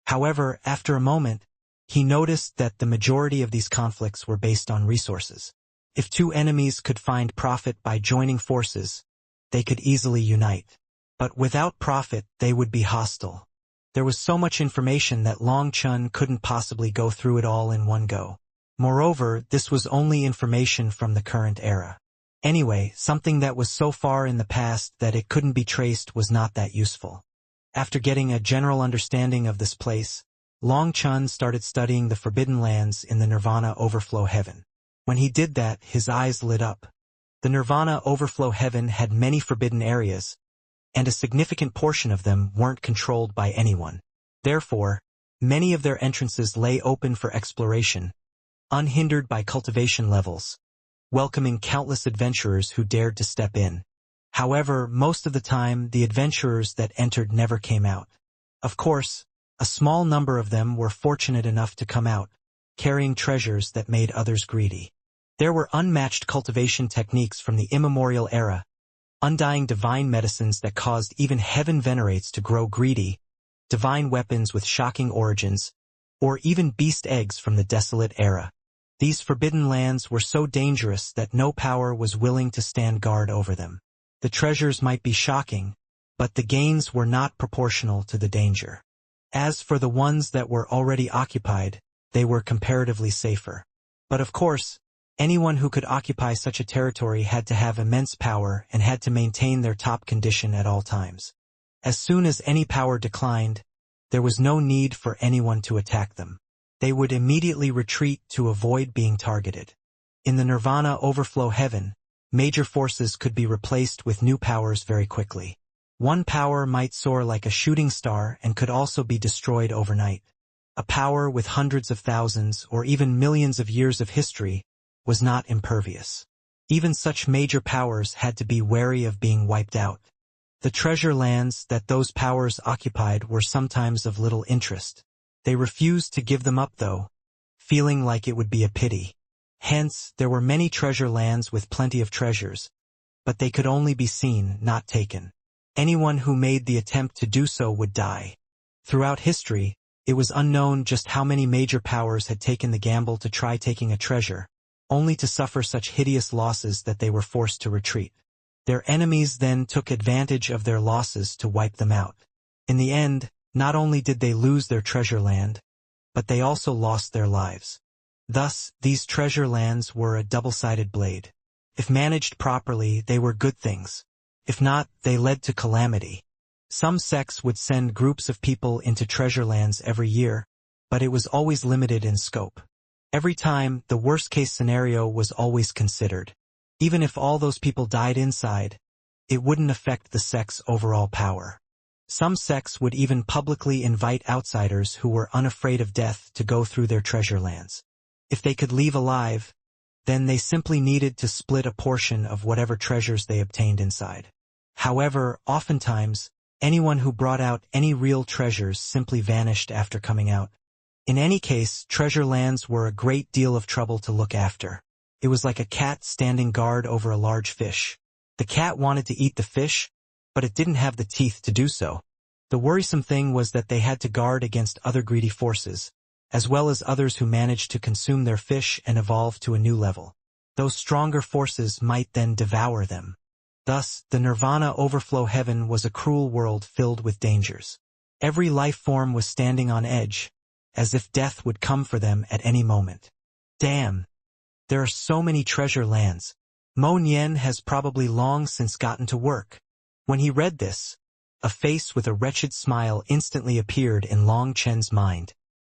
However, after a moment, he noticed that the majority of these conflicts were based on resources. If two enemies could find profit by joining forces, they could easily unite. But without profit, they would be hostile. There was so much information that Long Chun couldn't possibly go through it all in one go. Moreover, this was only information from the current era. Anyway, something that was so far in the past that it couldn't be traced was not that useful. After getting a general understanding of this place, Long Chun started studying the forbidden lands in the Nirvana overflow heaven. When he did that, his eyes lit up. The Nirvana overflow heaven had many forbidden areas, and a significant portion of them weren't controlled by anyone. Therefore, many of their entrances lay open for exploration, unhindered by cultivation levels, welcoming countless adventurers who dared to step in. However, most of the time, the adventurers that entered never came out. Of course, a small number of them were fortunate enough to come out, carrying treasures that made others greedy. There were unmatched cultivation techniques from the immemorial era, undying divine medicines that caused even heaven venerates to grow greedy, divine weapons with shocking origins, or even beast eggs from the desolate era. These forbidden lands were so dangerous that no power was willing to stand guard over them. The treasures might be shocking, but the gains were not proportional to the danger. As for the ones that were already occupied, they were comparatively safer. But of course, anyone who could occupy such a territory had to have immense power and had to maintain their top condition at all times. As soon as any power declined, there was no need for anyone to attack them. They would immediately retreat to avoid being targeted. In the Nirvana overflow heaven, major forces could be replaced with new powers very quickly. One power might soar like a shooting star and could also be destroyed overnight. A power with hundreds of thousands or even millions of years of history was not impervious. Even such major powers had to be wary of being wiped out. The treasure lands that those powers occupied were sometimes of little interest. They refused to give them up though, feeling like it would be a pity. Hence, there were many treasure lands with plenty of treasures, but they could only be seen, not taken. Anyone who made the attempt to do so would die. Throughout history, it was unknown just how many major powers had taken the gamble to try taking a treasure, only to suffer such hideous losses that they were forced to retreat. Their enemies then took advantage of their losses to wipe them out. In the end, not only did they lose their treasure land, but they also lost their lives. Thus, these treasure lands were a double-sided blade. If managed properly, they were good things. If not, they led to calamity. Some sects would send groups of people into treasure lands every year, but it was always limited in scope. Every time, the worst-case scenario was always considered. Even if all those people died inside, it wouldn't affect the sect's overall power. Some sects would even publicly invite outsiders who were unafraid of death to go through their treasure lands. If they could leave alive, then they simply needed to split a portion of whatever treasures they obtained inside. However, oftentimes, anyone who brought out any real treasures simply vanished after coming out. In any case, treasure lands were a great deal of trouble to look after. It was like a cat standing guard over a large fish. The cat wanted to eat the fish, but it didn't have the teeth to do so. The worrisome thing was that they had to guard against other greedy forces, as well as others who managed to consume their fish and evolve to a new level. Those stronger forces might then devour them. Thus, the Nirvana overflow heaven was a cruel world filled with dangers. Every life form was standing on edge, as if death would come for them at any moment. Damn! There are so many treasure lands. Mo Nian has probably long since gotten to work. When he read this, a face with a wretched smile instantly appeared in Long Chen's mind.